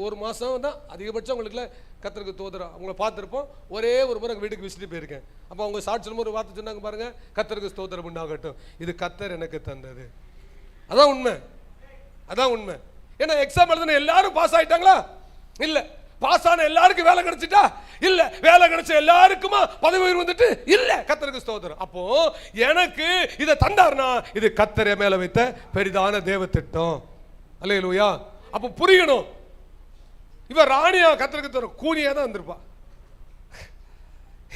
ஒரு மாதம் தான் அதிகபட்சம் அவங்களுக்குல கர்த்தருக்கு ஸ்தோத்திரம். அவங்கள பார்த்துருப்போம், ஒரே ஒரு முறை வீட்டுக்கு விசிட்டு போயிருக்கேன். அப்போ அவங்க சாட்சி சொல்லும் ஒரு வார்த்தை சொன்னாங்க பாருங்க, கர்த்தருக்கு ஸ்தோத்திரம் உண்டாகட்டும், இது கர்த்தர் எனக்கு தந்தது. அதான் உண்மை, அதான் உண்மை. ஏன்னா எக்ஸாம் எழுதுன எல்லாரும் பாஸ் ஆயிட்டாங்களா? இல்ல. பாஸ் ஆன எல்லாருக்கும் வேலை கிடைச்சிட்டா? இல்ல. வேலை கிடைச்ச எல்லாருக்குமா பதவி உயர்வு வந்துட்டு? இல்ல. கர்த்தருக்கு ஸ்தோத்திரம். அப்போ எனக்கு இதை தந்தார்னா இது கர்த்தர் மேல வைத்த பெரிதான தேவ திட்டம். அல்லேலூயா. அப்போ புரியணும், இவ ராணியா கர்த்தருக்கு தரும் கூனியா தான் இருந்திருப்பா.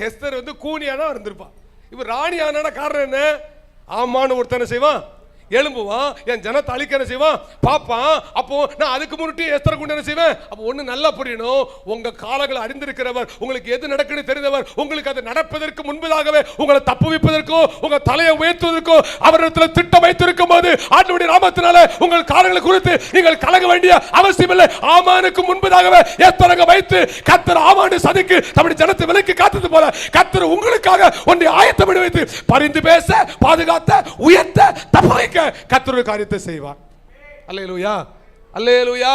எஸ்தர் வந்து கூனியா தான் இருந்திருப்பா. இவ ராணியான காரணம் என்ன? ஆமான்னு ஒருத்தனை செய்வான், எழும்புவான், என் ஜனத்தை அழிக்க என்ன செய்வான் பாப்பான். அப்போ நான் அதுக்கு முன்னாடி எஸ்தரை கொண்டு என்ன செய்வேன்? அப்போ ஒண்ணு நல்லா புரியணும், உங்க காலங்களை அறிந்திருக்கிறவர், உங்களுக்கு எது நடக்குன்னு தெரிந்தவர், உங்களுக்கு அது நடப்பதற்கு முன்பதாகவே உங்களை தப்புவிப்பதற்கோ உங்க தலையை உயர்த்துவதற்கோ அவரிடத்தில் திட்டம் வைத்திருக்கும் போது ஆண்டவருடைய நாமத்தினால உங்கள் காலங்களை குறித்து நீங்கள் கலங்க வேண்டிய அவசியம் இல்லை. ஆமானுக்கு முன்பதாகவே எஸ்தரை வைத்து கர்த்தர் ஆமானு சதிக்கு தம்முடைய ஜனத்தை விலக்கி காத்தது போல கர்த்தர் உங்களுக்காக ஒன்றை ஆயத்தம் பண்ணி வைத்து பரிந்து பேச, பாதுகாத்த, உயர்த்த, தப்புவிக்க கர்த்தருடைய காரியத்தை செய்வார். அல்லேலூயா, அல்லேலூயா.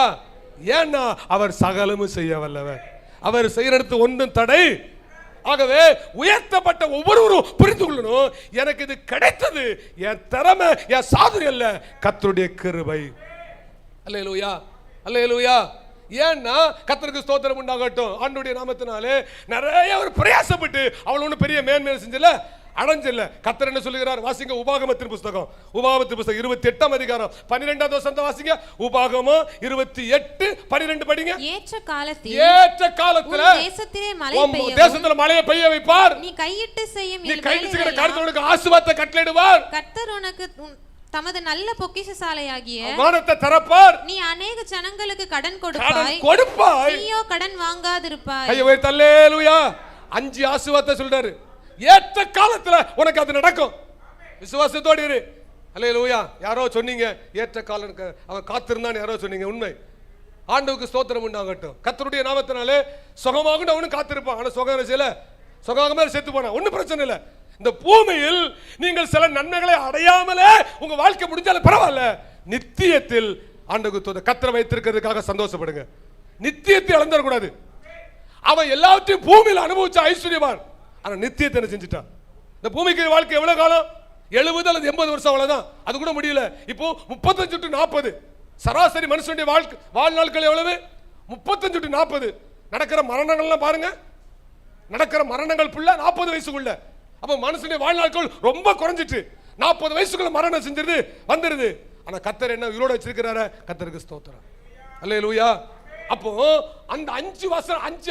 ஏன்னா அவர் சகலமும் செய்ய வல்லவர், அவர் செய்யறது ஒன்றும் தடை. ஆகவே உயர்த்தப்பட்ட ஒவ்வொருவரும் புரிந்து கொள்ளணும், எனக்கு இது கிடைத்தது என் திறமை, என் சாதுரியம் அல்ல, கர்த்தருடைய கிருபை. அல்லேலூயா, அல்லேலூயா. ஏன்னா கர்த்தருக்கு ஸ்தோத்திரம் உண்டாகட்டும். ஆண்டவருடைய நாமத்தினாலே நிறைய ஒரு பிரயாசப்பட்டு அவள் ஒன்றும் பெரிய மேன்மையை செஞ்சல, அடைஞ்சல. கர்த்தர் என்ன சொல்லுகிறார்? வாசிங்க உபாகமத்தின் புத்தகம், உபாகமத்தின் புத்தகம் 28ஆம் அதிகாரம் 12வது வசனத்தை வாசிங்க. உபாகமம் 28:12 படிங்க. ஏற்ற காலத்தில் தேசத்திலே மழையை பெய்ய வைப்பார். நீ கையிட்டு செய்யும் காரியங்களுக்கு ஆசீர்வாதத்தை கட்டளையிடுவார். கர்த்தர் உனக்கு தமது நல்ல பொக்கிஷசாலையாகிய வானத்தை திறப்பார். நீ அநேக ஜனங்களுக்கு கடன் கொடுப்பாய், நீயோ கடன் வாங்காதிருப்பாய். கையை உயர்த்தி அல்லேலூயா. 5 ஆசீர்வாதத்தை சொல்றாரு. ஏற்ற காலத்துல உனக்கு அது நடக்கும், விசுவாசத்தோடு இரு. அல்லேலூயா. யாரோ சொன்னீங்க ஏற்ற காலம் அவன் காத்திருந்தான், யாரோ சொன்னீங்க, உண்மை. ஆண்டவருக்கு ஸ்தோத்திரம் உண்டாகட்டும். கர்த்தருடைய நாமத்தினாலே சுகமாக அவனும் காத்திருப்பான். ஆனா சுகம் செய்யல, சுகமாக செத்து போனா ஒன்னும் பிரச்சனை இல்லை. இந்த பூமியில் நீங்கள் சில நன்மைகளை அடையாமலே உங்க வாழ்க்கை முடிஞ்சாலும் பரவாயில்ல, நித்தியத்தில் ஆண்டவருக்கு கர்த்தரை வைத்திருக்கிறதுக்காக சந்தோஷப்படுங்க. நித்தியத்தை இழந்துடக்கூடாது. அவன் எல்லாத்தையும் பூமியில் அனுபவிச்ச ஐஸ்வர்யவான், ஆனா நித்தியத்தை என்ன செஞ்சுட்டான்? இந்த பூமிக்கு வாழ்க்கை எவ்வளவு காலம்? 70 அல்லது 80 வருஷம், அவ்வளவுதான். அது கூட முடியல. இப்போ 35 to 40 சராசரி மனுஷனுடைய வாழ்நாட்கள் எவ்வளவு? 35 to 40. நடக்கிற மரணங்கள்லாம் பாருங்க, நடக்கிற மரணங்கள் புள்ள 40 வயசுக்குள்ள. அப்ப மனுஷனுடைய வாழ்நாட்கள் ரொம்ப குறைஞ்சிட்டு 40 வயசுக்குள்ள மரணம் செஞ்சிருது வந்துருது. ஆனா கர்த்தர் என்ன உயிரோட வச்சிருக்கிறாரு? கர்த்தருக்கு ஸ்தோத்திரம். அல்லேலூயா. அப்போ அந்த 5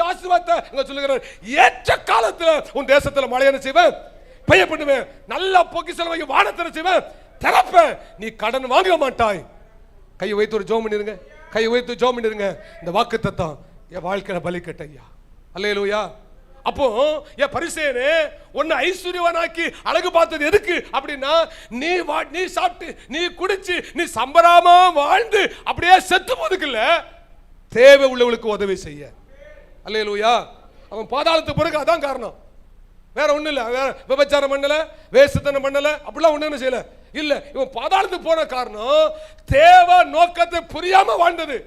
ஆசீர்வாதத்தை அங்க சொல்லுகிறார். ஏற்ற காலத்துல உன் தேசத்துல மழை என்ன செய்வேன்? பெய்ய பண்ணுவேன். நல்ல பொக்கிஷம் வானத்தை செய்வேன், திறப்பேன். நீ கடன் வாங்க மாட்டாய். கையை வைத்து ஒரு ஜெபம் பண்ணிருங்க, கையை வைத்து ஜெபம் பண்ணிருங்க. இந்த வாக்குத்தத்தம் என் வாழ்க்கையில பலிக்கட்ட ஐயா. அல்லேலூயா. அப்போ என் பரிசேனே உன்னை ஐஸ்வர்யவானாக்கி அழகு பார்த்தது எதுக்கு அப்படின்னா, நீ சாப்பிட்டு நீ குடிச்சு நீ சம்பராமா வாழ்ந்து அப்படியே செத்து போதுக்கு இல்ல, தேவை உள்ளவளுக்கு உதவி செய்ய. அல்லேலூயா. அவன் பாதாளத்துக்கு பிறகு அதான் காரணம், வேற ஒண்ணு இல்ல. வேற விபச்சாரம் பண்ணல, வேசுத்தனம் பண்ணல, அப்படிலாம் ஒண்ணு செய்யல. இல்ல, இவன் பாதாளத்துக்கு போன காரணம் தேவ நோக்கத்தை புரியாம வாழ்ந்தது.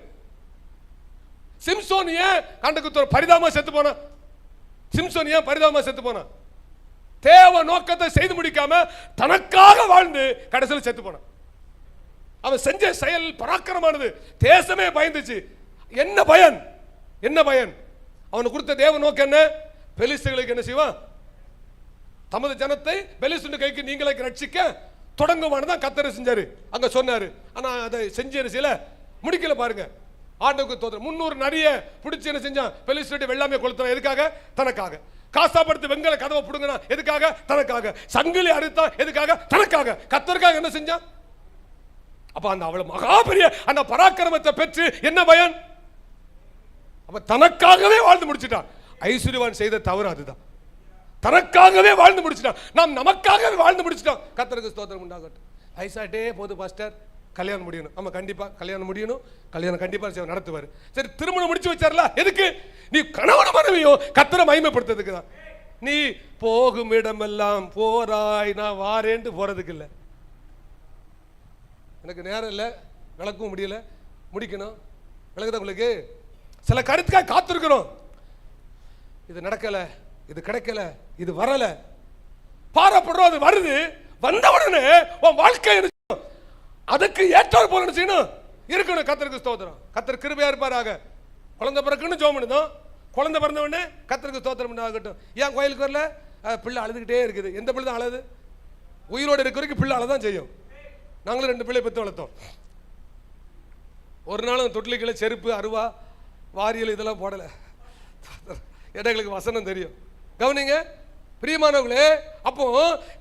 சிம்சோன் ஏன் கண்டுக்கு பரிதாபமா செத்து போன? சிம்சோன் ஏன் பரிதாபமா செத்து போன? தேவ நோக்கத்தை செய்து முடிக்காம தனக்காக வாழ்ந்து கடைசியில் செத்து போனான். அவன் செஞ்ச செயல் பராக்கிரமானது, தேசமே பயந்துச்சு. என்ன பயன்? என்ன பயன்? அவனுக்கு கொடுத்த தேவ நோக்கம் என்ன? பெலிஸ்தர்களுக்கு என்ன செய்வான்? தமது ஜனத்தை பெலிஸ்தருடைய கைக்கு நீங்களை ரட்சிக்க தொடங்குவான்னு தான் கர்த்தர் செஞ்சாரு, அங்க சொன்னாரு. ஆனா அதை செஞ்சு செய்யல, முடிக்கல. பாருங்க, ஆண்டவருக்கு தோத்திரம். 300 நரிய பிடிச்சு என்ன செஞ்சான்? பெலிஸ்தருடைய வெள்ளாமை கொளுத்தான். எதுக்காக? தனக்காக. காசாப்படுத்து வெங்கல கதவை புடுங்கினா எதுக்காக? தனக்காக. சங்கிலி அறுத்தா எதுக்காக? தனக்காக. கர்த்தருக்காக என்ன செஞ்சான்? அப்ப அந்த அவ்வளவு மகா பெரிய அந்த பராக்கிரமத்தை பெற்று என்ன பயன்? அப்ப தனக்காகவே வாழ்ந்து முடிச்சிட்டான். ஐஸ்வர்யவான் செய்த தவறு அதுதான். தனக்காகவே வாழ்ந்து முடிச்சிட்டான். நாம் நமக்காகவே வாழ்ந்து முடிச்சிட்டோம். கர்த்தருக்கு ஸ்தோத்திரம் உண்டாகட்டும். ஐசாட்டே போது பாஸ்டர், கல்யாணம் முடியணும். ஆமா, கண்டிப்பா கல்யாணம் முடியணும். கல்யாணம் கண்டிப்பா நடத்துவார். சரி, திருமணம் முடிச்சு வச்சார்ல, எதுக்கு? நீ கணவன் மனைவியும் கர்த்தரை மகிமைப்படுத்துறதுக்கு தான். நீ போகும் இடமெல்லாம் போராய், நான் வாரேன்ட்டு போறதுக்கு இல்லை. எனக்கு நேரம் இல்லை, விளக்கவும் முடியல, முடிக்கணும். விளக்குதா உங்களுக்கு? சில கருத்துக்காக காத்திருக்கிறோம். இது நடக்கல, இது கிடைக்கல, இது வரல, பாரப்படுறோம். அது வருது, வந்த உடனே உன் வாழ்க்கை அதுக்கு ஏற்றார் போல செய்யணும், இருக்கணும். கர்த்தருக்கு ஸ்தோத்திரம். கர்த்தர் கிருபையா இருப்பாராக. குழந்தை பிறக்குன்னு ஜெபம் பண்ணுதோம். குழந்தை பிறந்த உடனே கர்த்தருக்கு ஸ்தோத்திரம் ஆகட்டும். ஏன் கோயிலுக்கு வரல? பிள்ளை அழுதுகிட்டே இருக்குது. எந்த பிள்ளை தான் அழுது? உயிரோடு இருக்க வரைக்கும் பிள்ளை அழதான் செய்யும். நாங்களும் 2 பிள்ளை பெற்று வளர்த்தோம். ஒரு நாளும் தொட்டிலுக்களை செருப்பு, அருவா, வாரியல் இதெல்லாம் போடலை. ஏன்னா எங்களுக்கு வசனம் தெரியும். கவனிங்க பிரியமானவர்களே, அப்போ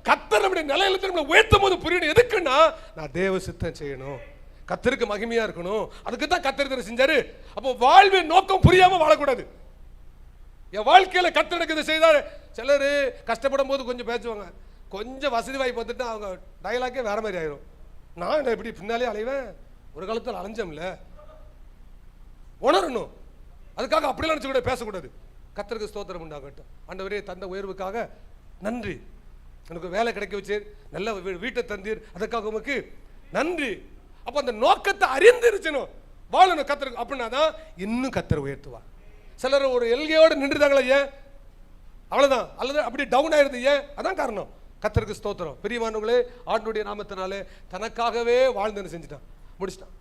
கர்த்தர் நம்முடைய நிலையில நம்மளை உயர்த்தும் போது புரியணும். எதுக்குன்னா, நான் தேவ சித்தம் செய்யணும், கர்த்தருக்கு மகிமையா இருக்கணும். அதுக்கு தான் கர்த்தர் செஞ்சாரு. அப்போ வாழ்வின் நோக்கம் புரியாம வாழக்கூடாது. என் வாழ்க்கையில கர்த்தர் எனக்கு இதை செய்தாரு. சிலர் கஷ்டப்படும் போது கொஞ்சம் பேசுவாங்க, கொஞ்சம் வசதி வாய்ப்பு பார்த்துட்டு அவங்க டயலாக்கே வேற மாதிரி ஆயிரும். நான் எப்படி பின்னாலே அலைவேன், ஒரு காலத்தில் அலைஞ்சோம்ல, உணரணும். அதுக்காக அப்படிலாம் நினைச்சு கூட பேசக்கூடாது. கர்த்தருக்கு ஸ்தோத்திரம் உண்டாகட்டும். ஆண்டவரே தந்த உயர்வுக்காக நன்றி. எனக்கு வேலை கிடைக்க வச்சு நல்ல வீட்டை தந்தீர், அதுக்காக உமக்கு நன்றி. அப்போ அந்த நோக்கத்தை அறிந்திருச்சணும், வாழணும் கர்த்தருக்கு. அப்படின்னா தான் இன்னும் கர்த்தர் உயர்த்துவார். சிலர் ஒரு எல்கையோடு நின்றுதாங்களே, ஏன்? அவ்வளோதான். அல்லது அப்படி டவுன் ஆயிருது, ஏன்? அதான் காரணம். கர்த்தருக்கு ஸ்தோத்திரம். பிரியமானவர்களே, ஆண்டவருடைய நாமத்தினாலே தனக்காகவே வாழ்ந்து செஞ்சுட்டான், முடிச்சிட்டான்.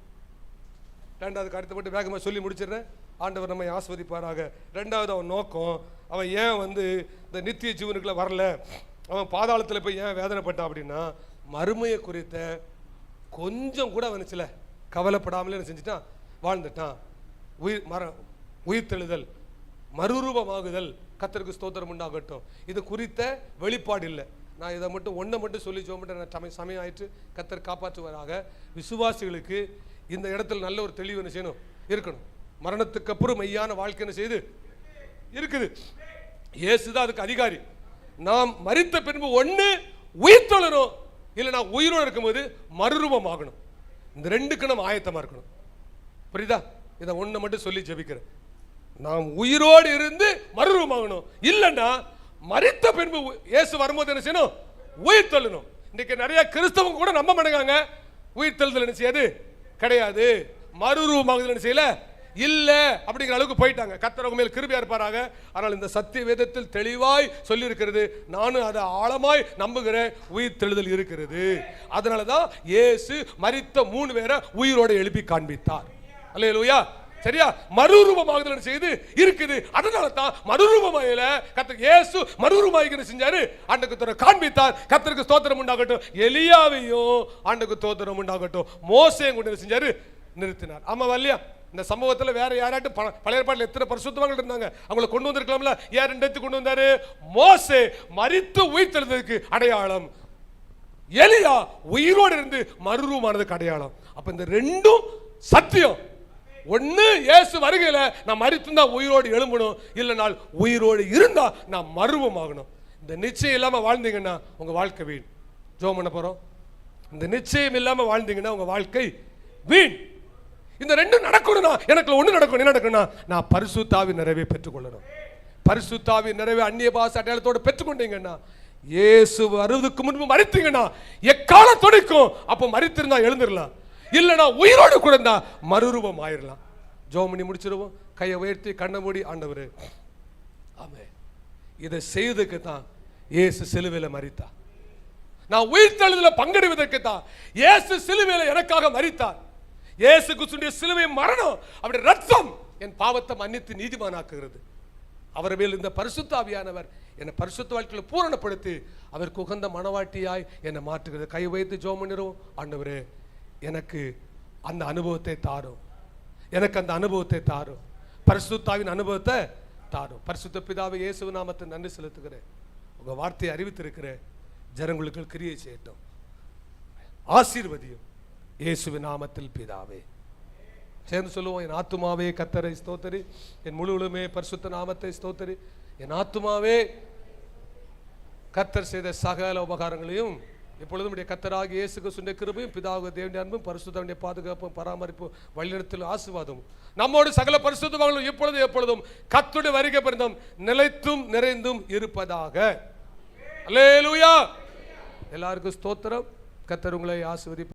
2வது காரியத்தை மட்டும் வேகமாக சொல்லி முடிச்சிடுறேன். ஆண்டவர் நம்மை ஆஸ்வதிப்பாராக. 2வது அவன் நோக்கம், அவன் ஏன் இந்த நித்திய ஜீவனுக்குள்ள வரல, அவன் பாதாளத்தில் போய் ஏன் வேதனைப்பட்டான் அப்படின்னா, மறுமையை குறித்த கொஞ்சம் கூட அவன் சில கவலைப்படாமலே செஞ்சுட்டான், வாழ்ந்துட்டான். உயிர்த்தெழுதல், மறுரூபமாகுதல், கர்த்தருக்கு ஸ்தோத்திரம் உண்டாகட்டும். இது குறித்த வெளிப்பாடு இல்லை. நான் இதை மட்டும் ஒன்றை மட்டும் சொல்லி சொல்ல சமயம் ஆயிற்று. கர்த்தர் காப்பாற்றுவராக. விசுவாசிகளுக்கு இந்த இடத்துல நல்ல ஒரு தெளிவு என்ன செய்யணும், இருக்கணும். மரணத்துக்கு அப்புறம் மெய்யான வாழ்க்கை செய்து இருக்குது. இயேசுதான் அதுக்கு அதிகாரி. நாம் மரித்த பின்பு ஒன்று உயிர்த்தெழணும், இல்லை நான் உயிரோடு இருக்கும்போது மறுரூபம் ஆகணும். இந்த 2க்கு நம்ம ஆயத்தமா இருக்கணும். புரியுதா? இதை ஒன்றை மட்டும் சொல்லி ஜெபிக்கிறேன். நாம் உயிரோடு இருந்து மறுரூபமாகணும். இல்லைன்னா மரித்த பின்பு இயேசு வரும்போது என்ன செய்யணும், உயிர்த்தெழணும். இன்னைக்கு நிறைய கிறிஸ்தவங்க கூட நம்ப மாட்டேங்காங்க. உயிர்த்தெழுதல் என்ன செய்யாது கிடையாது, மறுரூபமாகுதல் என்ன செய்யல இல்ல அப்படிங்கிற அளவுக்கு போயிட்டாங்க. கர்த்தர் உங்க மேல் கிருபையா இருப்பாராக. ஆனால் இந்த சத்திய வேதத்தில் தெளிவாய் சொல்லி இருக்கிறது, நானும் அதை ஆழமாய் நம்புகிறேன், உயிர்த்தெழுதல் இருக்கிறது. அதனாலதான் இயேசு மரித்த 3 பேரை உயிரோட எழுப்பி காண்பித்தார். அல்லேலூயா. சரியா? மறுரூபமாகுதல் செய்து இருக்குது. அதனால தான் மறுரூபமாயில கர்த்தர் இயேசு மறுரூபமாயின்னு செஞ்சாரு, ஆண்டவருக்கு காண்பித்தார். கர்த்தருக்கு ஸ்தோத்திரம் உண்டாகட்டும். எலியாவையும் ஆண்டவருக்கு ஸ்தோத்திரம் உண்டாகட்டும். மோசேயும் கொண்டு செஞ்சாரு, நிறுத்தினார். ஆமா இல்லையா? இந்த சம்பவத்தில் வேற யாராட்டும் பழைய ஏற்பாட்டில் எத்தனை பரிசுத்தவான்கள் இருந்தாங்க, அவங்களை கொண்டு வந்திருக்கலாம்ல. யார் 2 கொண்டு வந்தாரு? மோசே மரித்து உயிர்த்தெழுந்ததுக்கு அடையாளம், எலியா உயிரோடு இருந்து மறுரூபமானதுக்கு அடையாளம். அப்ப இந்த 2ம் சத்தியம். ஒன்னு இயேசு வருகையில நான் மரித்து தான் உயிரோடு எழும்பணும், இல்லைனால் உயிரோடு இருந்தா நான் மறுரூபமாகணும். இந்த நிச்சயம் இல்லாம வாழ்ந்தீங்கன்னா உங்க வாழ்க்கை வீண். ஜெபம் பண்ண போறோம். இந்த நிச்சயம் இல்லாம வாழ்ந்தீங்கன்னா உங்க வாழ்க்கை வீண். இந்த 2 நடக்கணும்னா எனக்கு ஒண்ணு நடக்கணும். என்ன நடக்கணும்னா, நான் பரிசுத்தாவின் நிறைவை பெற்றுக்கொள்ளணும். பரிசுத்தாவின் நிறைவை அந்நிய பாஷை அடையாளத்தோடு பெற்றுக்கொண்டீங்கன்னா, இயேசு வருவதற்கு முன்பு மரித்தீங்கன்னா எக்கால தொடைக்கும். அப்போ மரித்திருந்தா எழுந்திரலாம், இல்லைனா உயிரோடு கூட இருந்தா மறுரூபம் ஆயிரலாம். ஜெபம் பண்ணி முடிச்சிருவோம். கையை உயர்த்தி கண்ணை மூடி, ஆண்டவரே ஆமென், இதை செய்வதற்கு தான் இயேசு சிலுவையில் மரித்தார். நான் உயிர்த்தெழுதல பங்கெடுவதற்கு தான் இயேசு சிலுவையில் எனக்காக மரித்தார். இயேசு கிறிஸ்துவின் சிலுவை மரணம், அவருடைய ரத்தம் என் பாவத்தை மன்னித்து நீதிமானாக்குகிறது. அவர் மேல் இந்த பரிசுத்த ஆவியானவர் என்னை பரிசுத்த வாழ்க்கையில் பூரணப்படுத்தி அவருக்கு உகந்த மனவாட்டியாய் என்னை மாற்றுகிறது. கை வைத்து ஜெபம் பண்ணிடுவோம். ஆண்டவரே எனக்கு அந்த அனுபவத்தை தாரும், எனக்கு அந்த அனுபவத்தை தாரும், பரிசுத்தாவின் அனுபவத்தை தாரும். பரிசுத்த பிதாவை இயேசு நாமத்தை நன்றி செலுத்துகிறேன். உங்க வார்த்தையை அறிவித்திருக்கிறேன். ஜனங்களுக்கு கிரியை செய்யட்டும், ஆசீர்வதியும் இயேசுவின் நாமத்தில் பிதாவே. சேர்ந்து சொல்லுவோம். என் ஆத்துமாவே கர்த்தரை ஸ்தோத்திரி, என் முழுவதுமே பரிசுத்த நாமத்தை ஸ்தோத்திரி. என் ஆத்துமாவே கர்த்தர் செய்த சகல உபகாரங்களையும் இப்பொழுதும் உடைய கர்த்தராகிய இயேசு கிறிஸ்துவின் கிருபையும் பிதாவாகிய தேவனுடைய அன்பும் பரிசுத்தருடைய பாதுகாப்பும் பராமரிப்பும் வழிநடத்தல் ஆசீர்வாதம் நம்மோடு சகல பரிசுத்தவான்களும் இப்பொழுதும் எப்பொழுதும் கர்த்தருடைய வருகை பர்யந்தம் நிலைத்தும் நிறைந்தும் இருப்பதாக. அல்லேலூயா. எல்லாருக்கும் ஸ்தோத்திரம். கர்த்தர் உங்களை ஆசீர்வதிப்பார்.